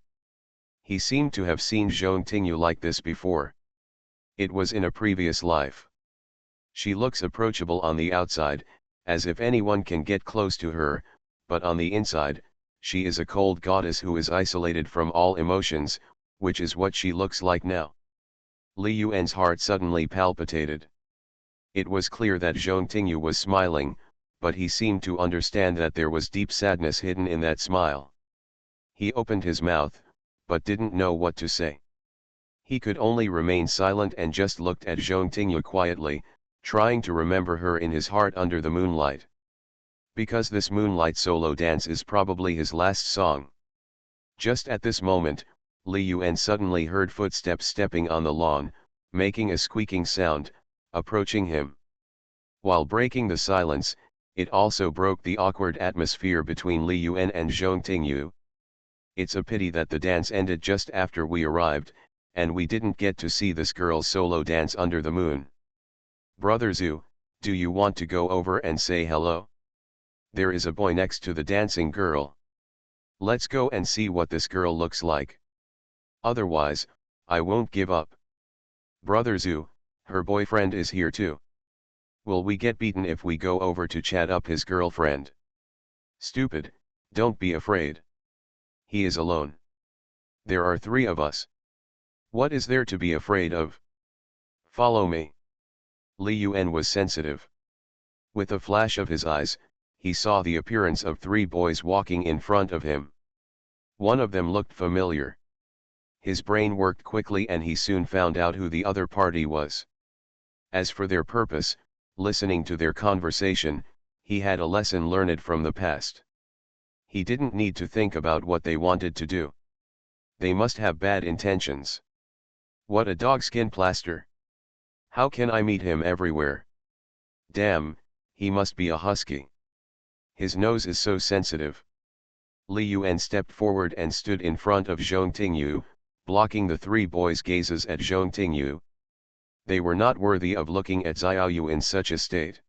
He seemed to have seen Zhong Tingyu like this before. It was in a previous life. She looks approachable on the outside, as if anyone can get close to her, but on the inside, she is a cold goddess who is isolated from all emotions, which is what she looks like now. Li Yuan's heart suddenly palpitated. It was clear that Zhong Tingyu was smiling, but he seemed to understand that there was deep sadness hidden in that smile. He opened his mouth, but didn't know what to say. He could only remain silent and just looked at Zhong Tingyu quietly, trying to remember her in his heart under the moonlight. Because this moonlight solo dance is probably his last song. Just at this moment, Li Yuan suddenly heard footsteps stepping on the lawn, making a squeaking sound, approaching him. While breaking the silence, it also broke the awkward atmosphere between Li Yuan and Zhong Tingyu. "It's a pity that the dance ended just after we arrived, and we didn't get to see this girl's solo dance under the moon. Brother Zhu, do you want to go over and say hello? There is a boy next to the dancing girl. Let's go and see what this girl looks like. Otherwise, I won't give up. Brother Zhu, her boyfriend is here too. Will we get beaten if we go over to chat up his girlfriend? Stupid, don't be afraid. He is alone. There are 3 of us. What is there to be afraid of? Follow me." Li Yuan was sensitive. With a flash of his eyes, he saw the appearance of 3 boys walking in front of him. One of them looked familiar. His brain worked quickly and he soon found out who the other party was. As for their purpose, listening to their conversation, he had a lesson learned from the past. He didn't need to think about what they wanted to do. They must have bad intentions. What a dogskin plaster! How can I meet him everywhere? Damn, he must be a husky. His nose is so sensitive. Li Yuan stepped forward and stood in front of Zhong Tingyu, blocking the 3 boys' gazes at Zhong Tingyu. They were not worthy of looking at Xiaoyu in such a state.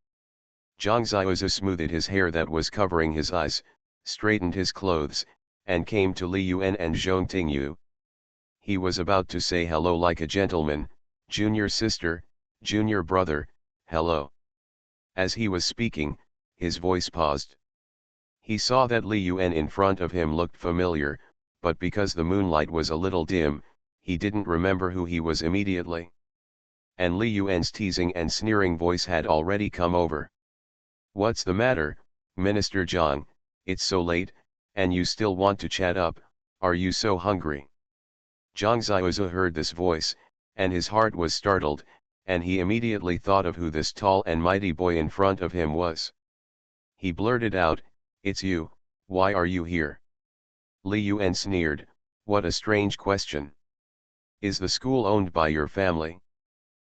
Zhang Xiaozu smoothed his hair that was covering his eyes, straightened his clothes, and came to Li Yuan and Zhong Tingyu. He was about to say hello like a gentleman, "Junior sister, junior brother, hello." As he was speaking, his voice paused. He saw that Li Yuan in front of him looked familiar, but because the moonlight was a little dim, he didn't remember who he was immediately. And Li Yuan's teasing and sneering voice had already come over. "What's the matter, Minister Zhang, it's so late, and you still want to chat up, are you so hungry?" Zhang Xiaozu heard this voice, and his heart was startled, and he immediately thought of who this tall and mighty boy in front of him was. He blurted out, "It's you, why are you here?" Li Yuan sneered, "What a strange question. Is the school owned by your family?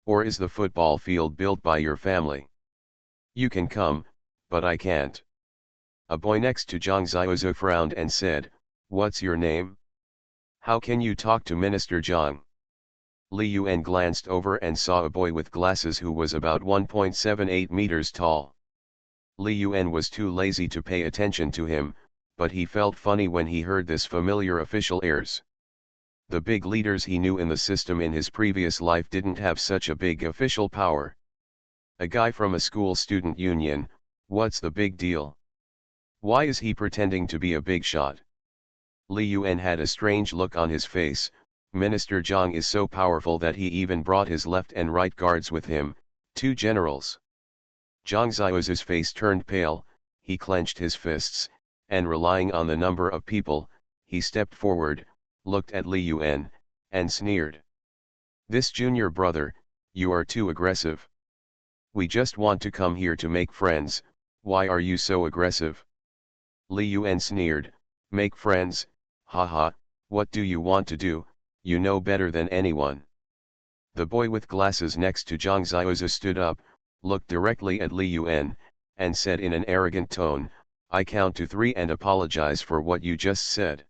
Or is the football field built by your family? You can come, but I can't." A boy next to Zhang Xiaozu frowned and said, "What's your name? How can you talk to Minister Zhang?" Li Yuan glanced over and saw a boy with glasses who was about 1.78 meters tall. Li Yuan was too lazy to pay attention to him, but he felt funny when he heard this familiar official airs. The big leaders he knew in the system in his previous life didn't have such a big official power. A guy from a school student union, what's the big deal? Why is he pretending to be a big shot? Li Yuan had a strange look on his face, Minister Zhang is so powerful that he even brought his left and right guards with him, 2 generals. Zhang Xiaozu's face turned pale, he clenched his fists, and relying on the number of people, he stepped forward, looked at Li Yuan, and sneered. "This junior brother, you are too aggressive. We just want to come here to make friends, why are you so aggressive?" Li Yuan sneered, "Make friends, haha, what do you want to do, you know better than anyone." The boy with glasses next to Zhang Xiaozu stood up, looked directly at Li Yuan, and said in an arrogant tone, "I count to 3 and apologize for what you just said."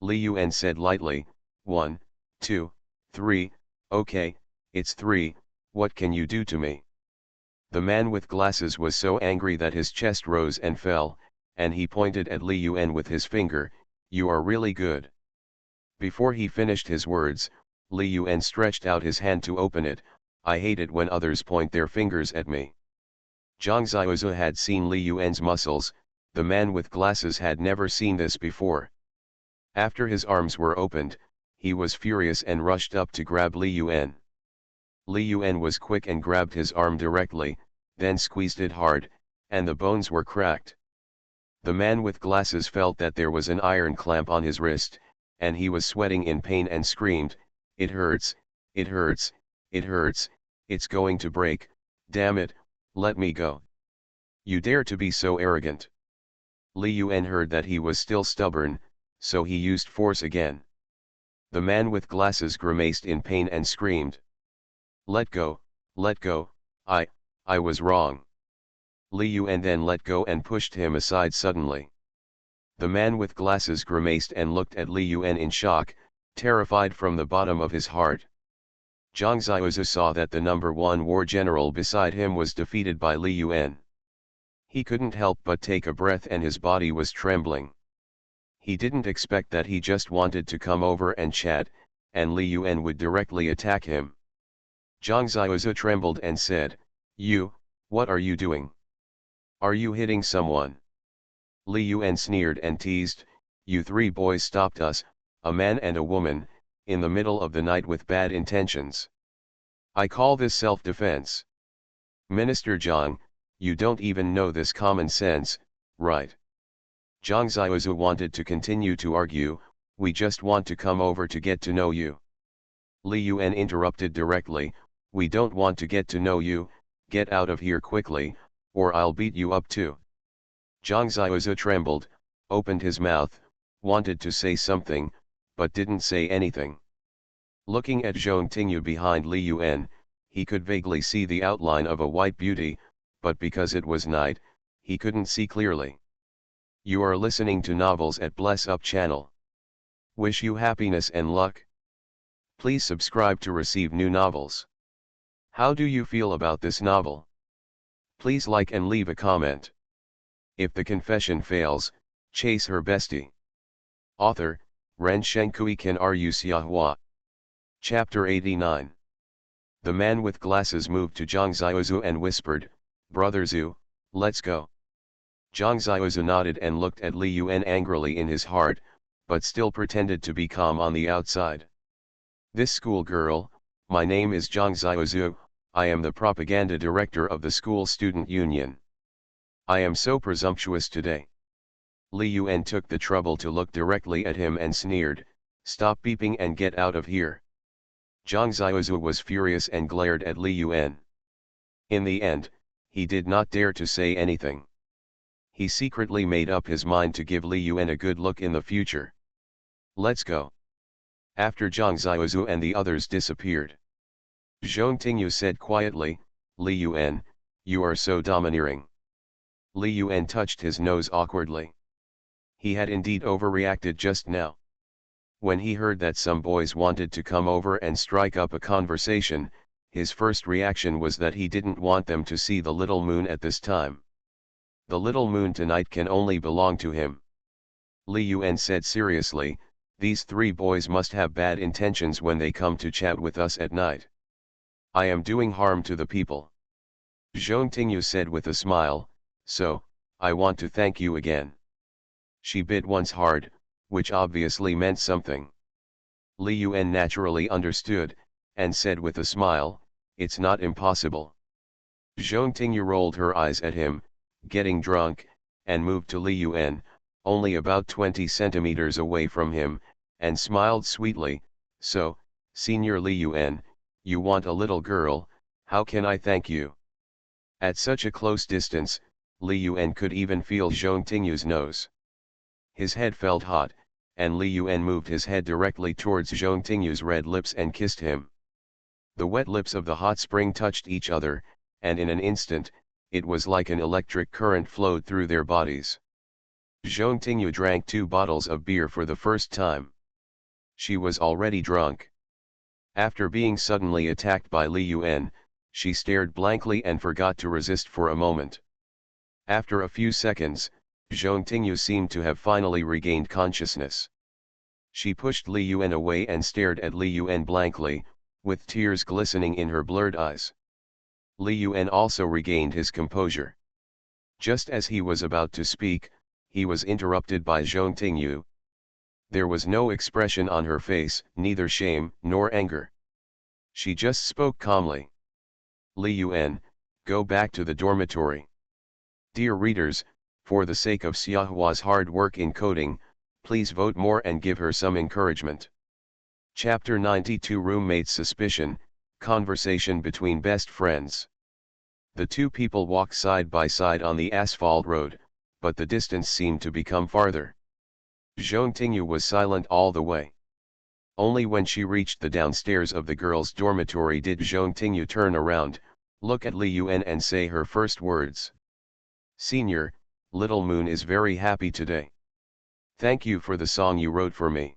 Li Yuan said lightly, 1, 2, 3, okay, it's 3, what can you do to me?" The man with glasses was so angry that his chest rose and fell, and he pointed at Li Yuan with his finger, "You are really good." Before he finished his words, Li Yuan stretched out his hand to open it. "I hate it when others point their fingers at me." Zhang Xiaozu had seen Li Yuan's muscles, the man with glasses had never seen this before. After his arms were opened, he was furious and rushed up to grab Li Yuan. Li Yuan was quick and grabbed his arm directly, then squeezed it hard, and the bones were cracked. The man with glasses felt that there was an iron clamp on his wrist, and he was sweating in pain and screamed, "It hurts, it hurts, it hurts, it's going to break, damn it, let me go. You dare to be so arrogant." Li Yuan heard that he was still stubborn, so he used force again. The man with glasses grimaced in pain and screamed, let go, I was wrong." Li Yuan then let go and pushed him aside suddenly. The man with glasses grimaced and looked at Li Yuan in shock, terrified from the bottom of his heart. Zhang Xiaozu saw that the number 1 war general beside him was defeated by Li Yuan. He couldn't help but take a breath and his body was trembling. He didn't expect that. He just wanted to come over and chat, and Li Yuan would directly attack him. Zhang Xiaozu trembled and said, What are you doing? Are you hitting someone?" Li Yuan sneered and teased, "You 3 boys stopped us, a man and a woman, in the middle of the night with bad intentions. I call this self-defense. Minister Zhang, you don't even know this common sense, right?" Zhang Xiaozu wanted to continue to argue, "We just want to come over to get to know you." Li Yuan interrupted directly, "We don't want to get to know you, get out of here quickly, or I'll beat you up too." Zhang Xiaozu trembled, opened his mouth, wanted to say something, but didn't say anything. Looking at Zhong Tingyu behind Li Yuan, he could vaguely see the outline of a white beauty, but because it was night, he couldn't see clearly. You are listening to Novels at Bless Up channel. Wish you happiness and luck. Please subscribe to receive new novels. How do you feel about this novel? Please like and leave a comment. If the confession fails, chase her bestie. Author, Ren Shenkui Ken Ru Xiahua. Chapter 89. The man with glasses moved to Zhang Xiaozu and whispered, "Brother Zhu, let's go." Zhang Xiaozu nodded and looked at Li Yuan angrily in his heart, but still pretended to be calm on the outside. "This school girl, my name is Zhang Xiaozu, I am the propaganda director of the school student union. I am so presumptuous today." Li Yuan took the trouble to look directly at him and sneered, "Stop beeping and get out of here." Zhang Xiaozu was furious and glared at Li Yuan. In the end, he did not dare to say anything. He secretly made up his mind to give Li Yuan a good look in the future. "Let's go." After Zhang Xiaozu and the others disappeared, Zhong Tingyu said quietly, "Li Yuan, you are so domineering." Li Yuan touched his nose awkwardly. He had indeed overreacted just now. When he heard that some boys wanted to come over and strike up a conversation, his first reaction was that he didn't want them to see the little moon at this time. The little moon tonight can only belong to him. Li Yuan said seriously, "These 3 boys must have bad intentions when they come to chat with us at night. I am doing harm to the people." Zhong Tingyu said with a smile, "So, I want to thank you again." She bit once hard, which obviously meant something. Li Yuan naturally understood, and said with a smile, "It's not impossible." Zhong Tingyu rolled her eyes at him, getting drunk, and moved to Li Yuan, only about 20 centimeters away from him, and smiled sweetly, "So, Senior Li Yuan, you want a little girl, how can I thank you?" At such a close distance, Li Yuan could even feel Zhong Tingyu's nose. His head felt hot, and Li Yuan moved his head directly towards Zhong Tingyu's red lips and kissed him. The wet lips of the hot spring touched each other, and in an instant, it was like an electric current flowed through their bodies. Zhong Tingyu drank 2 bottles of beer for the first time. She was already drunk. After being suddenly attacked by Li Yuan, she stared blankly and forgot to resist for a moment. After a few seconds, Zhong Tingyu seemed to have finally regained consciousness. She pushed Li Yuan away and stared at Li Yuan blankly, with tears glistening in her blurred eyes. Li Yuan also regained his composure. Just as he was about to speak, he was interrupted by Zhong Tingyu. There was no expression on her face, neither shame nor anger. She just spoke calmly. "Li Yuan, go back to the dormitory." Dear readers, for the sake of Xiaohua's hard work in coding, please vote more and give her some encouragement. Chapter 92 Roommate's Suspicion, Conversation between best friends. The two people walked side by side on the asphalt road, but the distance seemed to become farther. Zhong Tingyu was silent all the way. Only when she reached the downstairs of the girls' dormitory did Zhong Tingyu turn around, look at Li Yuan and say her first words. "Senior, Little Moon is very happy today. Thank you for the song you wrote for me."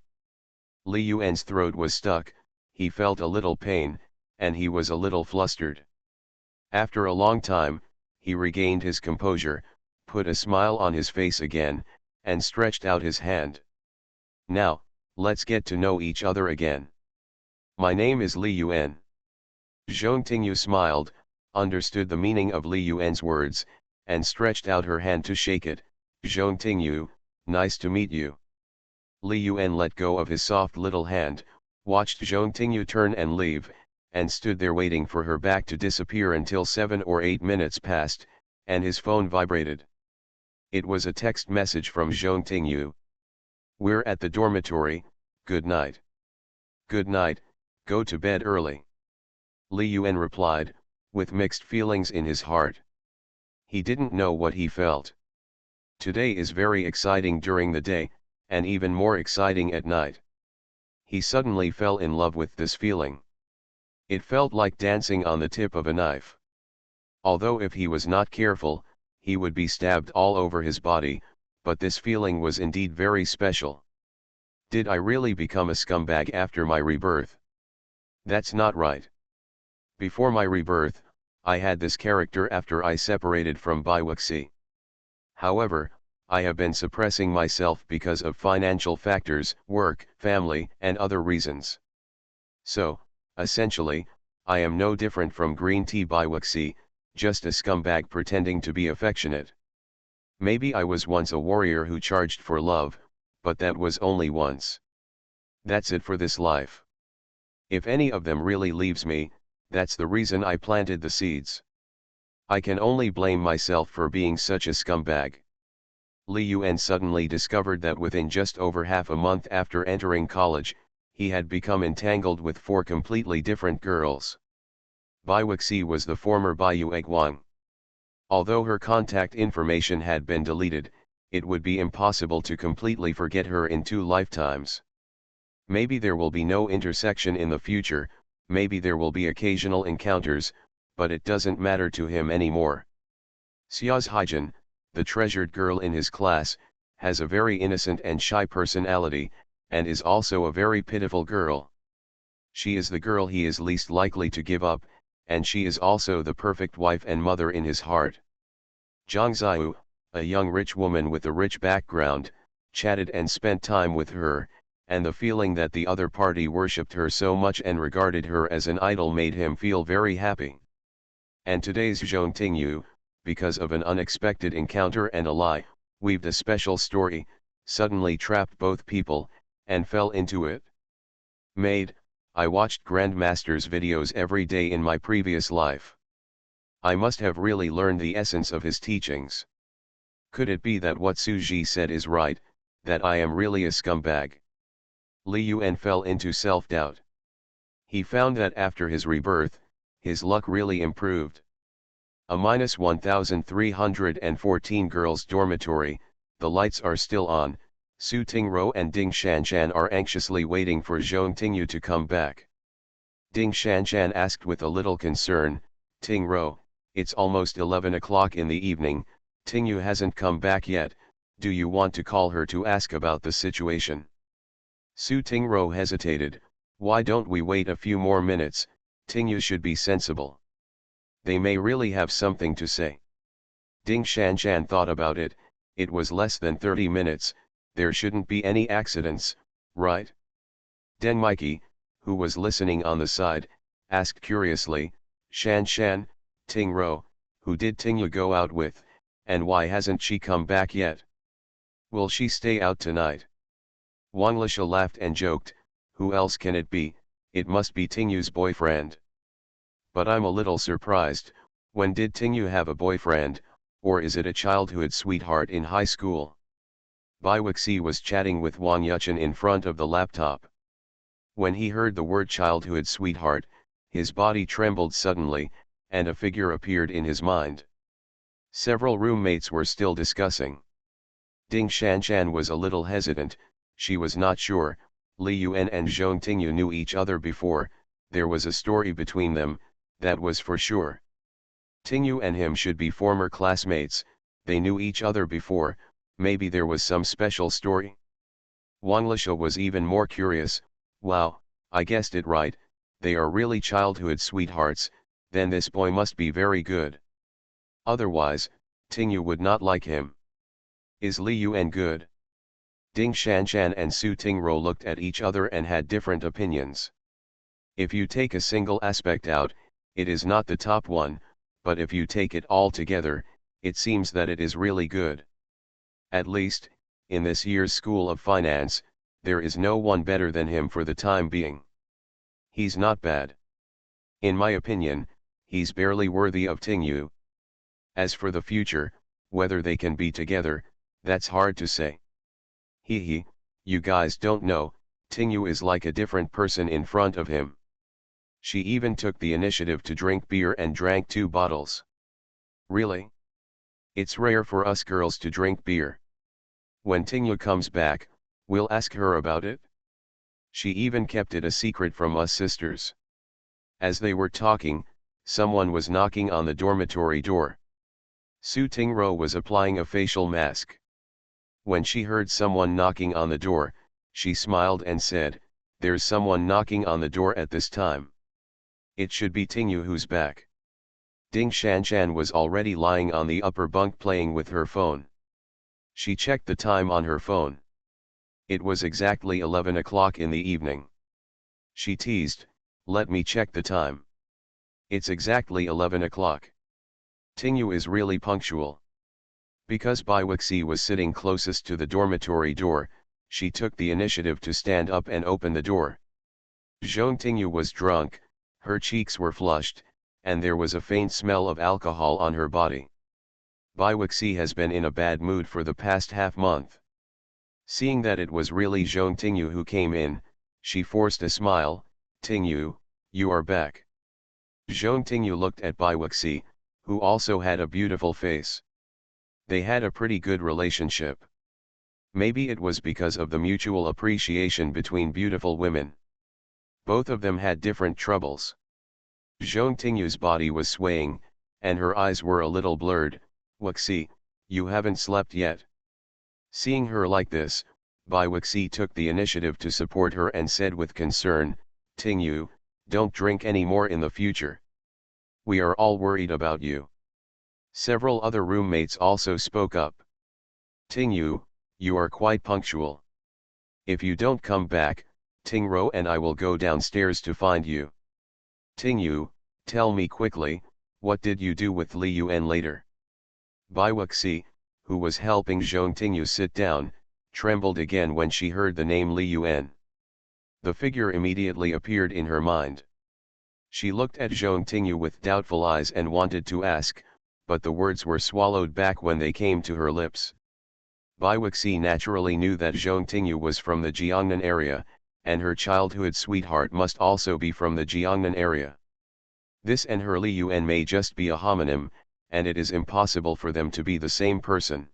Li Yuan's throat was stuck, he felt a little pain, and he was a little flustered. After a long time, he regained his composure, put a smile on his face again, and stretched out his hand. "Now, let's get to know each other again. My name is Li Yuan." Zhong Tingyu smiled, understood the meaning of Li Yuan's words, and stretched out her hand to shake it. "Zhong Tingyu, nice to meet you." Li Yuan let go of his soft little hand, watched Zhong Tingyu turn and leave, and stood there waiting for her back to disappear until 7 or 8 minutes passed, and his phone vibrated. It was a text message from Zhong Tingyu. "We're at the dormitory, good night." "Good night, go to bed early." Li Yuan replied, with mixed feelings in his heart. He didn't know what he felt. Today is very exciting during the day, and even more exciting at night. He suddenly fell in love with this feeling. It felt like dancing on the tip of a knife. Although if he was not careful, he would be stabbed all over his body, but this feeling was indeed very special. Did I really become a scumbag after my rebirth? That's not right. Before my rebirth, I had this character after I separated from Biwuxi. However, I have been suppressing myself because of financial factors, work, family, and other reasons. So, essentially, I am no different from Green Tea Biwuxi, just a scumbag pretending to be affectionate. Maybe I was once a warrior who charged for love, but that was only once. That's it for this life. If any of them really leaves me, that's the reason I planted the seeds. I can only blame myself for being such a scumbag. Li Yuan suddenly discovered that within just over half a month after entering college, he had become entangled with 4 completely different girls. Biwuxi was the former Baiyu Guang. Although her contact information had been deleted, it would be impossible to completely forget her in 2 lifetimes. Maybe there will be no intersection in the future, maybe there will be occasional encounters, but it doesn't matter to him anymore. Xia's Haijin, the treasured girl in his class, has a very innocent and shy personality, and is also a very pitiful girl. She is the girl he is least likely to give up, and she is also the perfect wife and mother in his heart. Zhang Ziyu, a young rich woman with a rich background, chatted and spent time with her, and the feeling that the other party worshipped her so much and regarded her as an idol made him feel very happy. And today's Zhong Tingyu, because of an unexpected encounter and a lie, weaved a special story, suddenly trapped both people, and fell into it. Maid, I watched Grandmaster's videos every day in my previous life. I must have really learned the essence of his teachings. Could it be that what Suji said is right, that I am really a scumbag? Li Yuan fell into self-doubt. He found that after his rebirth, his luck really improved. A -1314 girls' dormitory, the lights are still on, Su Tingro and Ding Shanshan are anxiously waiting for Zhong Tingyu to come back. Ding Shanshan asked with a little concern, Tingro, it's almost 11 o'clock in the evening, Tingyu hasn't come back yet, do you want to call her to ask about the situation? Su Tingro hesitated, why don't we wait a few more minutes, Tingyu should be sensible. They may really have something to say. Ding Shanshan thought about it, it was less than 30 minutes, there shouldn't be any accidents, right? Deng Mikey, who was listening on the side, asked curiously, Shanshan, Tingro, who did Tingyu go out with, and why hasn't she come back yet? Will she stay out tonight? Wang Lisha laughed and joked, who else can it be, it must be Tingyu's boyfriend. But I'm a little surprised, when did Tingyu have a boyfriend, or is it a childhood sweetheart in high school? Bai Wuxi was chatting with Wang Yuchen in front of the laptop. When he heard the word childhood sweetheart, his body trembled suddenly, and a figure appeared in his mind. Several roommates were still discussing. Ding Shanshan was a little hesitant, she was not sure, Li Yuan and Zhong Tingyu knew each other before, there was a story between them, that was for sure. Tingyu and him should be former classmates, they knew each other before, maybe there was some special story. Wang Lisha was even more curious, wow, I guessed it right, they are really childhood sweethearts, then this boy must be very good. Otherwise, Tingyu would not like him. Is Li Yuan good? Ding Shanshan and Su Tingro looked at each other and had different opinions. If you take a single aspect out, it is not the top one, but if you take it all together, it seems that it is really good. At least, in this year's School of Finance, there is no one better than him for the time being. He's not bad. In my opinion, he's barely worthy of Tingyu. As for the future, whether they can be together, that's hard to say. Hee, you guys don't know, Tingyu is like a different person in front of him. She even took the initiative to drink beer and drank 2 bottles. Really? It's rare for us girls to drink beer. When Tingyu comes back, we'll ask her about it. She even kept it a secret from us sisters. As they were talking, someone was knocking on the dormitory door. Su Tingro was applying a facial mask. When she heard someone knocking on the door, she smiled and said, there's someone knocking on the door at this time. It should be Tingyu who's back. Ding Shanshan was already lying on the upper bunk playing with her phone. She checked the time on her phone. It was exactly 11 o'clock in the evening. She teased, let me check the time. It's exactly 11 o'clock. Tingyu is really punctual. Because Bai Wuxi was sitting closest to the dormitory door, she took the initiative to stand up and open the door. Zhong Tingyu was drunk, her cheeks were flushed, and there was a faint smell of alcohol on her body. Bai Wuxi has been in a bad mood for the past half-month. Seeing that it was really Zhong Tingyu who came in, she forced a smile, Tingyu, you are back. Zhong Tingyu looked at Bai Wuxi, who also had a beautiful face. They had a pretty good relationship. Maybe it was because of the mutual appreciation between beautiful women. Both of them had different troubles. Zhong Tingyu's body was swaying, and her eyes were a little blurred. Wuxi, you haven't slept yet. Seeing her like this, Bai Wuxi took the initiative to support her and said with concern, Tingyu, don't drink any more in the future. We are all worried about you. Several other roommates also spoke up. Tingyu, you are quite punctual. If you don't come back, Tingro and I will go downstairs to find you. Tingyu, tell me quickly, what did you do with Li Yuan later? Bai Wuxi, who was helping Zhong Tingyu sit down, trembled again when she heard the name Li Yuan. The figure immediately appeared in her mind. She looked at Zhong Tingyu with doubtful eyes and wanted to ask, but the words were swallowed back when they came to her lips. Bai Wuxi naturally knew that Zhong Tingyu was from the Jiangnan area, and her childhood sweetheart must also be from the Jiangnan area. This and her Li Yuan may just be a homonym, and it is impossible for them to be the same person.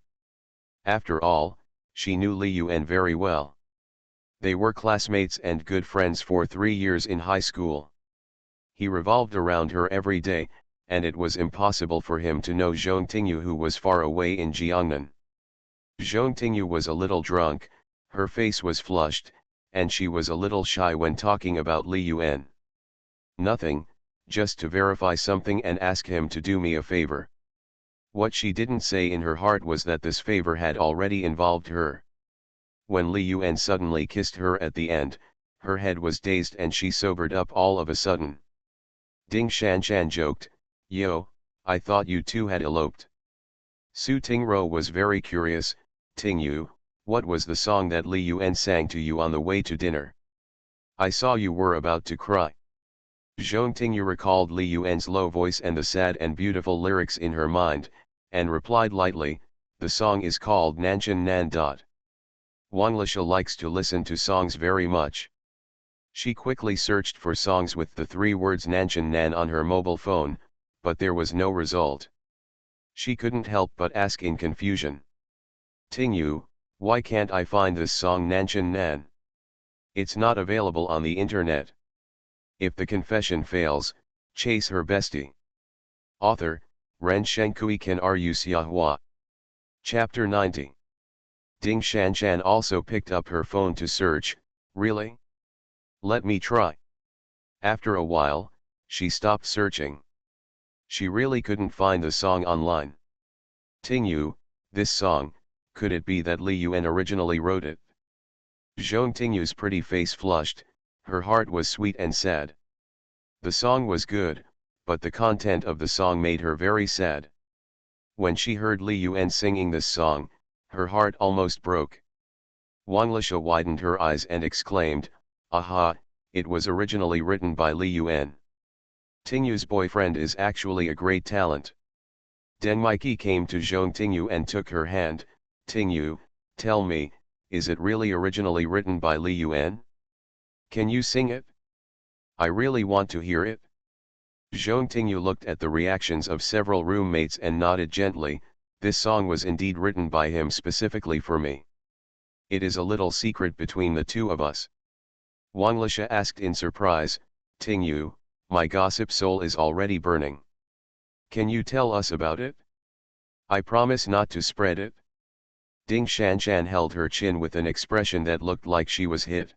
After all, she knew Li Yuan very well. They were classmates and good friends for 3 years in high school. He revolved around her every day, and it was impossible for him to know Zhong Tingyu, who was far away in Jiangnan. Zhong Tingyu was a little drunk, her face was flushed, and she was a little shy when talking about Li Yuan. Nothing, just to verify something and ask him to do me a favor. What she didn't say in her heart was that this favor had already involved her. When Li Yuan suddenly kissed her at the end, her head was dazed and she sobered up all of a sudden. Ding Shanshan joked, "Yo, I thought you two had eloped." Su Tingro was very curious. "Tingyu, what was the song that Li Yuan sang to you on the way to dinner? I saw you were about to cry." Zhong Tingyu recalled Li Yuan's low voice and the sad and beautiful lyrics in her mind, and replied lightly, "The song is called Nanshan Nan. Wang Lisha likes to listen to songs very much." She quickly searched for songs with the 3 words Nanshan Nan on her mobile phone, but there was no result. She couldn't help but ask in confusion, "Tingyu, why can't I find this song Nanshan Nan? It's not available on the internet." If the confession fails, chase her bestie. Author, Ren Shenkui Ken Ru Xiahua. Chapter 90. Ding Shanshan also picked up her phone to search. "Really? Let me try." After a while, she stopped searching. She really couldn't find the song online. "Tingyu, this song, could it be that Li Yuan originally wrote it?" Zhong Tingyu's pretty face flushed, her heart was sweet and sad. The song was good, but the content of the song made her very sad. When she heard Li Yuan singing this song, her heart almost broke. Wang Lisha widened her eyes and exclaimed, "Aha, it was originally written by Li Yuan. Tingyu's boyfriend is actually a great talent." Deng Maiki came to Zhong Tingyu and took her hand. "Tingyu, tell me, is it really originally written by Li Yuan? Can you sing it? I really want to hear it." Zhong Tingyu looked at the reactions of several roommates and nodded gently. "This song was indeed written by him specifically for me. It is a little secret between the two of us." Wang Lisha asked in surprise, "Tingyu, my gossip soul is already burning. Can you tell us about it? I promise not to spread it." Ding Shanshan held her chin with an expression that looked like she was hit.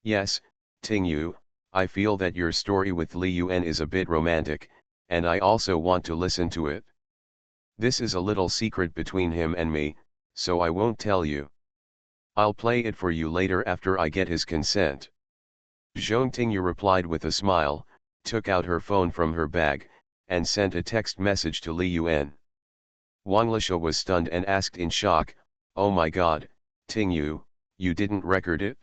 "Yes, Tingyu, I feel that your story with Li Yuan is a bit romantic, and I also want to listen to it. This is a little secret between him and me, so I won't tell you. I'll play it for you later after I get his consent." Zhong Tingyu replied with a smile, took out her phone from her bag, and sent a text message to Li Yuan. Wang Lisha was stunned and asked in shock, "Oh my god, Tingyu, you didn't record it?"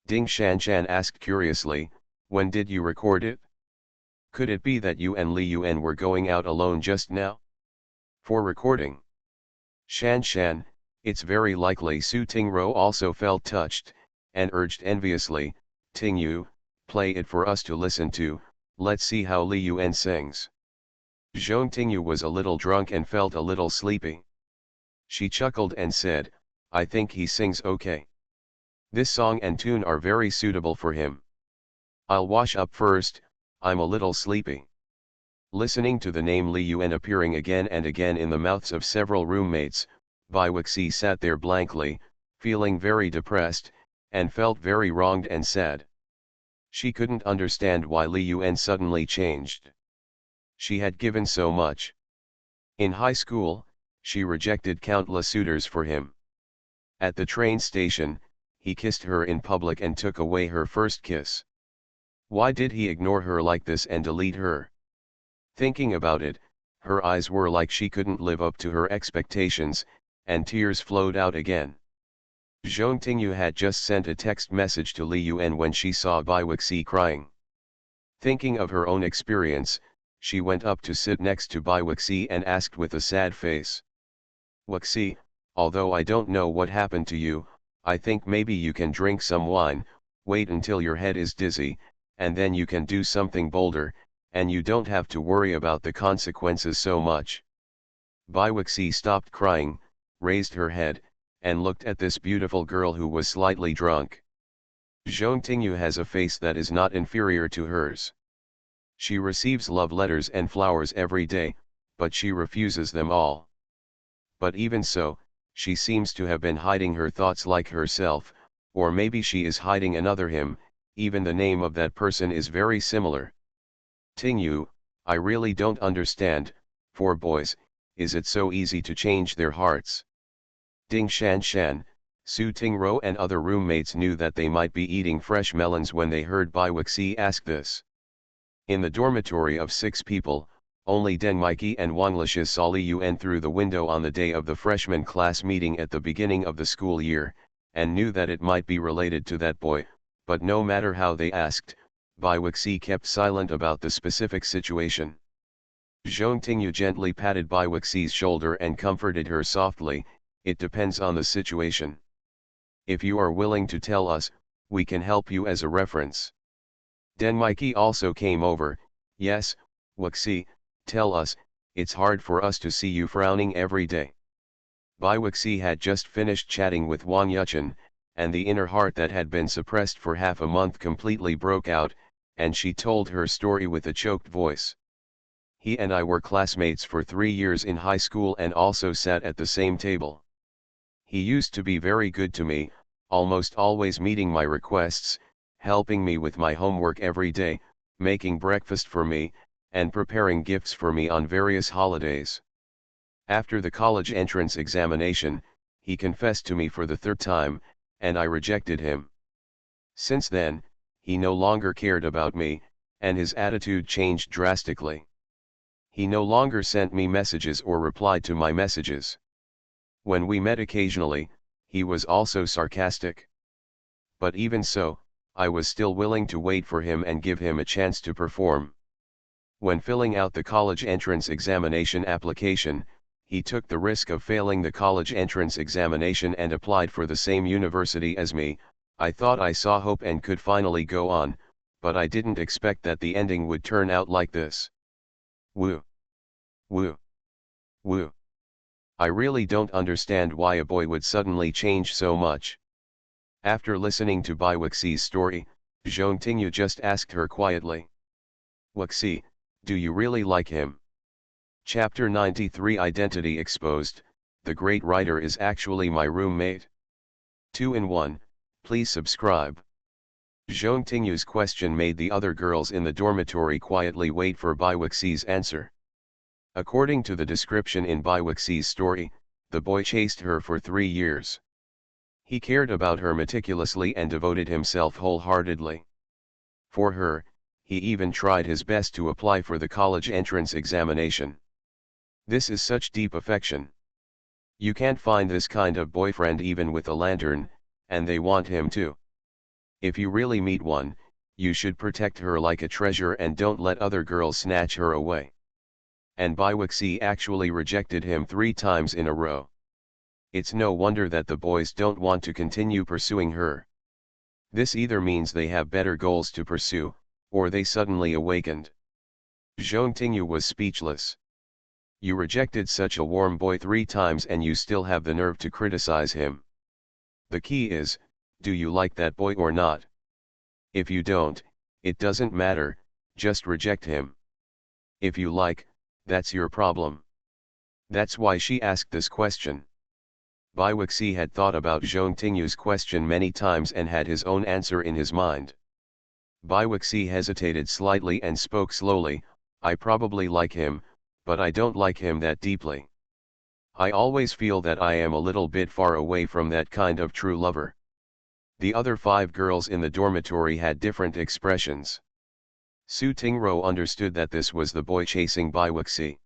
Ding Shanshan asked curiously, "When did you record it? Could it be that you and Li Yuan were going out alone just now? For recording?" "Shanshan, it's very likely." Su Tingro also felt touched, and urged enviously, "Tingyu, play it for us to listen to, let's see how Li Yuan sings." Zhong Tingyu was a little drunk and felt a little sleepy. She chuckled and said, "I think he sings okay. This song and tune are very suitable for him. I'll wash up first, I'm a little sleepy." Listening to the name Li Yuan appearing again and again in the mouths of several roommates, Bai Wuxi sat there blankly, feeling very depressed, and felt very wronged and sad. She couldn't understand why Li Yuan suddenly changed. She had given so much. In high school, she rejected countless suitors for him. At the train station, he kissed her in public and took away her first kiss. Why did he ignore her like this and delete her? Thinking about it, her eyes were like she couldn't live up to her expectations, and tears flowed out again. Zhong Tingyu had just sent a text message to Li Yuan when she saw Bai Wuxi crying. Thinking of her own experience, she went up to sit next to Bai Wuxi and asked with a sad face. Wuxi, although I don't know what happened to you, I think maybe you can drink some wine, wait until your head is dizzy, and then you can do something bolder, and you don't have to worry about the consequences so much. Bai Wuxi stopped crying, raised her head, and looked at this beautiful girl who was slightly drunk. Zhong Tingyu has a face that is not inferior to hers. She receives love letters and flowers every day, but she refuses them all. But even so, she seems to have been hiding her thoughts like herself, or maybe she is hiding another him, even the name of that person is very similar. Tingyu, I really don't understand, for boys, is it so easy to change their hearts? Ding Shan Shan, Su Tingro and other roommates knew that they might be eating fresh melons when they heard Bai Wuxi ask this. In the dormitory of 6 people, only Deng Mikey and Wang Lisha saw Li Yuan through the window on the day of the freshman class meeting at the beginning of the school year, and knew that it might be related to that boy, but no matter how they asked, Bai Wuxi kept silent about the specific situation. Zhong Tingyu gently patted Bai Wuxi's shoulder and comforted her softly, it depends on the situation. If you are willing to tell us, we can help you as a reference. Den Mikey also came over. Yes, Wuxi, tell us, it's hard for us to see you frowning every day. Bai Wuxi had just finished chatting with Wang Yuchen, and the inner heart that had been suppressed for half a month completely broke out, and she told her story with a choked voice. He and I were classmates for 3 years in high school and also sat at the same table. He used to be very good to me, almost always meeting my requests, helping me with my homework every day, making breakfast for me, and preparing gifts for me on various holidays. After the college entrance examination, he confessed to me for the 3rd time, and I rejected him. Since then, he no longer cared about me, and his attitude changed drastically. He no longer sent me messages or replied to my messages. When we met occasionally, he was also sarcastic. But even so, I was still willing to wait for him and give him a chance to perform. When filling out the college entrance examination application, he took the risk of failing the college entrance examination and applied for the same university as me. I thought I saw hope and could finally go on, but I didn't expect that the ending would turn out like this. Woo. Woo. Woo. I really don't understand why a boy would suddenly change so much. After listening to Bai Wuxi's story, Zhong Tingyu just asked her quietly. Wuxi, do you really like him? Chapter 93 Identity Exposed, the great writer is actually my roommate. 2 in 1, please subscribe. Zhong Tingyu's question made the other girls in the dormitory quietly wait for Bai Wuxi's answer. According to the description in Bai Wuxi's story, the boy chased her for 3 years. He cared about her meticulously and devoted himself wholeheartedly. For her, he even tried his best to apply for the college entrance examination. This is such deep affection. You can't find this kind of boyfriend even with a lantern, and they want him too. If you really meet one, you should protect her like a treasure and don't let other girls snatch her away. And Bai Wuxi actually rejected him 3 times in a row. It's no wonder that the boys don't want to continue pursuing her. This either means they have better goals to pursue, or they suddenly awakened. Zhong Tingyu was speechless. You rejected such a warm boy 3 times and you still have the nerve to criticize him. The key is, do you like that boy or not? If you don't, it doesn't matter, just reject him. If you like, that's your problem. That's why she asked this question. Bai Wuxi had thought about Zhong Tingyu's question many times and had his own answer in his mind. Bai Wuxi hesitated slightly and spoke slowly, I probably like him, but I don't like him that deeply. I always feel that I am a little bit far away from that kind of true lover. The other 5 girls in the dormitory had different expressions. Su Tingro understood that this was the boy chasing Bai Wuxi.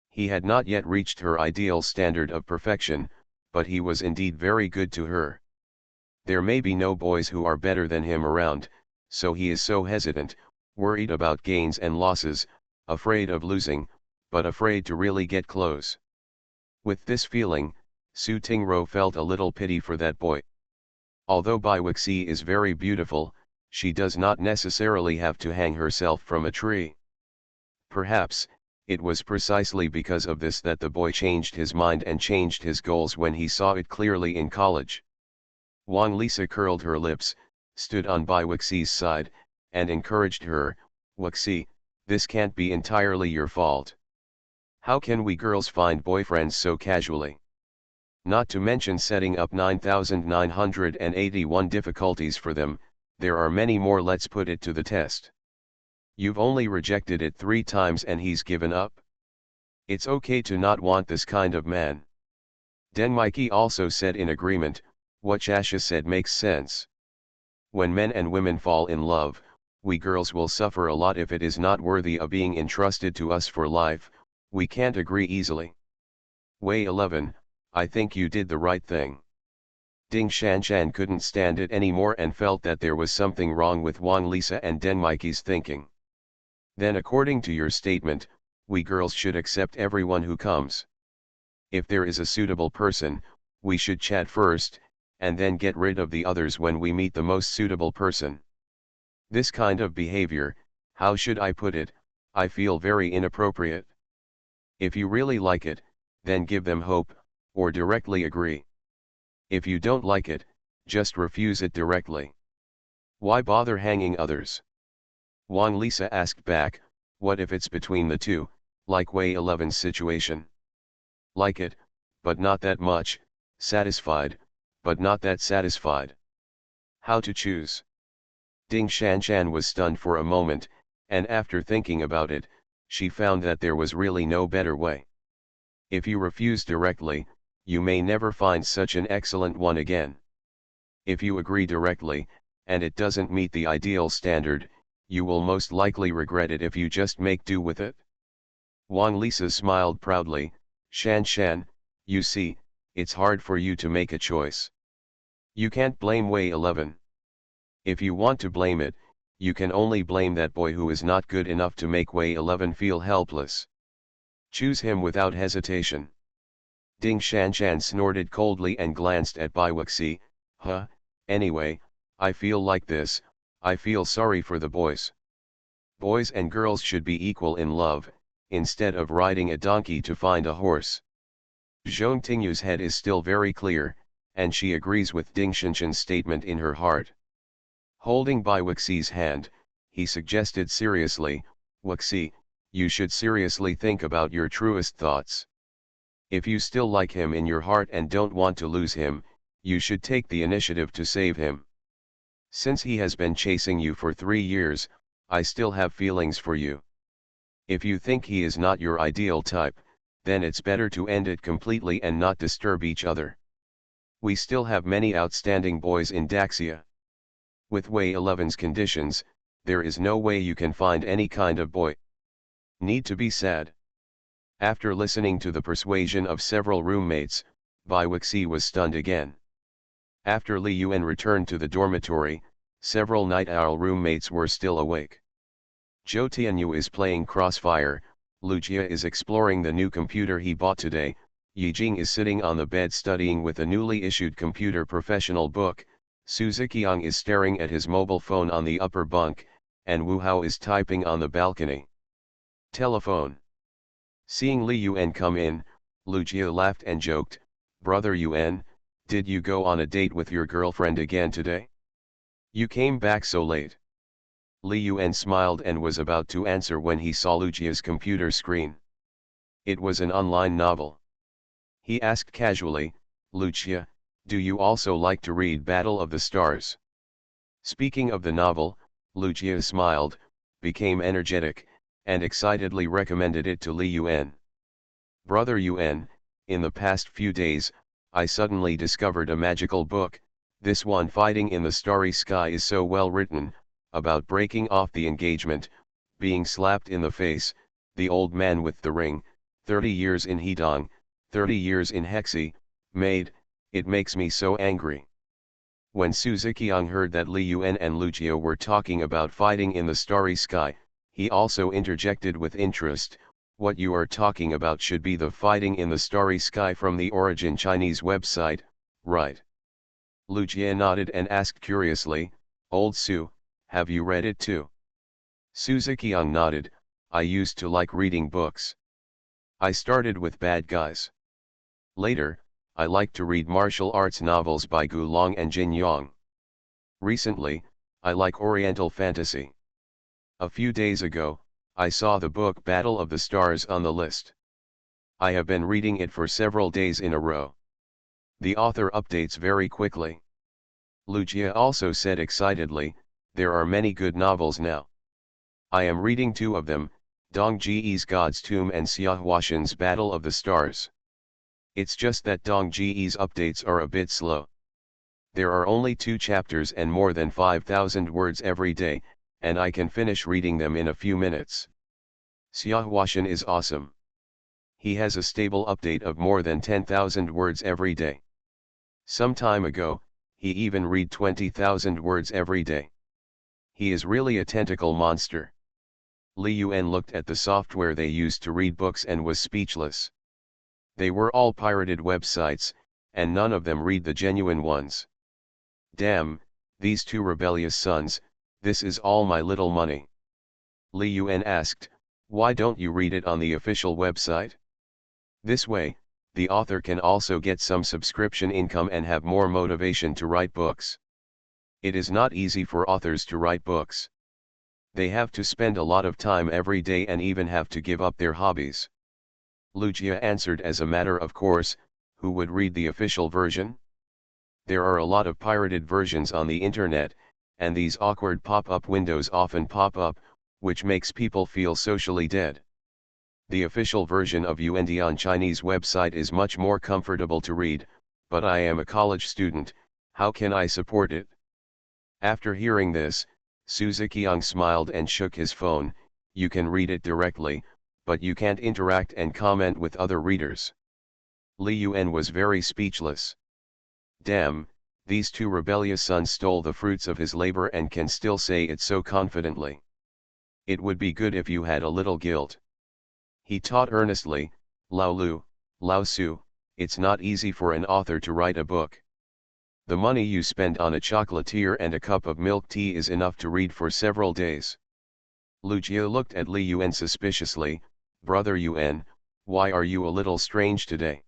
He had not yet reached her ideal standard of perfection, but he was indeed very good to her. There may be no boys who are better than him around, so he is so hesitant, worried about gains and losses, afraid of losing, but afraid to really get close. With this feeling, Su Tingro felt a little pity for that boy. Although Bai Wuxi is very beautiful, she does not necessarily have to hang herself from a tree. Perhaps, it was precisely because of this that the boy changed his mind and changed his goals when he saw it clearly in college. Wang Lisa curled her lips, stood on Bai Wuxi's side, and encouraged her, "Wuxi, this can't be entirely your fault. How can we girls find boyfriends so casually? Not to mention setting up 9,981 difficulties for them, there are many more. Let's put it to the test. You've only rejected it 3 times and he's given up. It's okay to not want this kind of man." Denmiki also said in agreement, "What Shasha said makes sense. When men and women fall in love, we girls will suffer a lot if it is not worthy of being entrusted to us for life. We can't agree easily. Wei 11, I think you did the right thing." Ding Shanshan couldn't stand it anymore and felt that there was something wrong with Wang Lisa and Denmiki's thinking. "Then according to your statement, we girls should accept everyone who comes. If there is a suitable person, we should chat first, and then get rid of the others when we meet the most suitable person. This kind of behavior, how should I put it, I feel very inappropriate. If you really like it, then give them hope, or directly agree. If you don't like it, just refuse it directly. Why bother hanging others?" Wang Lisa asked back, "What if it's between the two, like Wei 11's situation? Like it, but not that much, satisfied, but not that satisfied. How to choose?" Ding Shanshan was stunned for a moment, and after thinking about it, she found that there was really no better way. If you refuse directly, you may never find such an excellent one again. If you agree directly, and it doesn't meet the ideal standard, you will most likely regret it if you just make do with it. Wang Lisa smiled proudly, "Shanshan, you see, it's hard for you to make a choice. You can't blame Wei 11. If you want to blame it, you can only blame that boy who is not good enough to make Wei 11 feel helpless. Choose him without hesitation." Ding Shanshan snorted coldly and glanced at Bai Wuxi. Anyway, I feel like this, I feel sorry for the boys. Boys and girls should be equal in love, instead of riding a donkey to find a horse." Zhong Tingyu's head is still very clear, and she agrees with Ding Shanshan's statement in her heart. Holding Bai Wuxi's hand, he suggested seriously, "Wuxi, you should seriously think about your truest thoughts. If you still like him in your heart and don't want to lose him, you should take the initiative to save him. Since he has been chasing you for 3 years, I still have feelings for you. If you think he is not your ideal type, then it's better to end it completely and not disturb each other. We still have many outstanding boys in Daxia. With Wei 11's conditions, there is no way you can find any kind of boy. Need to be sad." After listening to the persuasion of several roommates, Bai Wuxi was stunned again. After Li Yuan returned to the dormitory, several night owl roommates were still awake. Zhou Tianyu is playing Crossfire, Lu Jia is exploring the new computer he bought today, Yi Jing is sitting on the bed studying with a newly issued computer professional book, Su Ziqiang is staring at his mobile phone on the upper bunk, and Wu Hao is typing on the balcony. Telephone. Seeing Li Yuan come in, Lu Jia laughed and joked, "Brother Yuan, did you go on a date with your girlfriend again today? You came back so late." Li Yuan smiled and was about to answer when he saw Lu Jia's computer screen. It was an online novel. He asked casually, "Lu Jia, do you also like to read Battle of the Stars?" Speaking of the novel, Lu Jia smiled, became energetic, and excitedly recommended it to Li Yuan. "Brother Yuan, in the past few days, I suddenly discovered a magical book. This one, Fighting in the Starry Sky, is so well written, about breaking off the engagement, being slapped in the face, the old man with the ring, 30 years in Hedong, 30 years in Hexi, maid, it makes me so angry." When Su Ziqiang heard that Li Yuan and Lu Jie were talking about fighting in the starry sky, he also interjected with interest, "What you are talking about should be the fighting in the starry sky from the Origin Chinese website, right?" Lu Jie nodded and asked curiously, "Old Su, have you read it too?" Su Ziqiang nodded, "I used to like reading books. I started with bad guys. Later, I liked to read martial arts novels by Gu Long and Jin Yong. Recently, I like Oriental fantasy. A few days ago, I saw the book Battle of the Stars on the list. I have been reading it for several days in a row. The author updates very quickly." Lu Jie also said excitedly, "There are many good novels now. I am reading two of them, Dong Ji's God's Tomb and Xia Huashan's Battle of the Stars. It's just that Dong Ji's updates are a bit slow. There are only 2 chapters and more than 5,000 words every day, and I can finish reading them in a few minutes. Xia Huashan is awesome. He has a stable update of more than 10,000 words every day. Some time ago, he even read 20,000 words every day. He is really a tentacle monster." Li Yuan looked at the software they used to read books and was speechless. They were all pirated websites, and none of them read the genuine ones. "Damn, these 2 rebellious sons, this is all my little money." Li Yuan asked, "Why don't you read it on the official website? This way, the author can also get some subscription income and have more motivation to write books. It is not easy for authors to write books. They have to spend a lot of time every day and even have to give up their hobbies." Lu Jie answered as a matter of course, "Who would read the official version? There are a lot of pirated versions on the internet, and these awkward pop-up windows often pop up, which makes people feel socially dead. The official version of Yuandian Chinese website is much more comfortable to read, but I am a college student, how can I support it?" After hearing this, Su Ziqiang smiled and shook his phone. "You can read it directly, but you can't interact and comment with other readers." Li Yuan was very speechless. Damn, these 2 rebellious sons stole the fruits of his labor and can still say it so confidently. It would be good if you had a little guilt. He taught earnestly, "Lao Lu, Lao Su, it's not easy for an author to write a book. The money you spend on a chocolatier and a cup of milk tea is enough to read for several days." Lu Jie looked at Li Yuan suspiciously, "Brother Yuan, why are you a little strange today?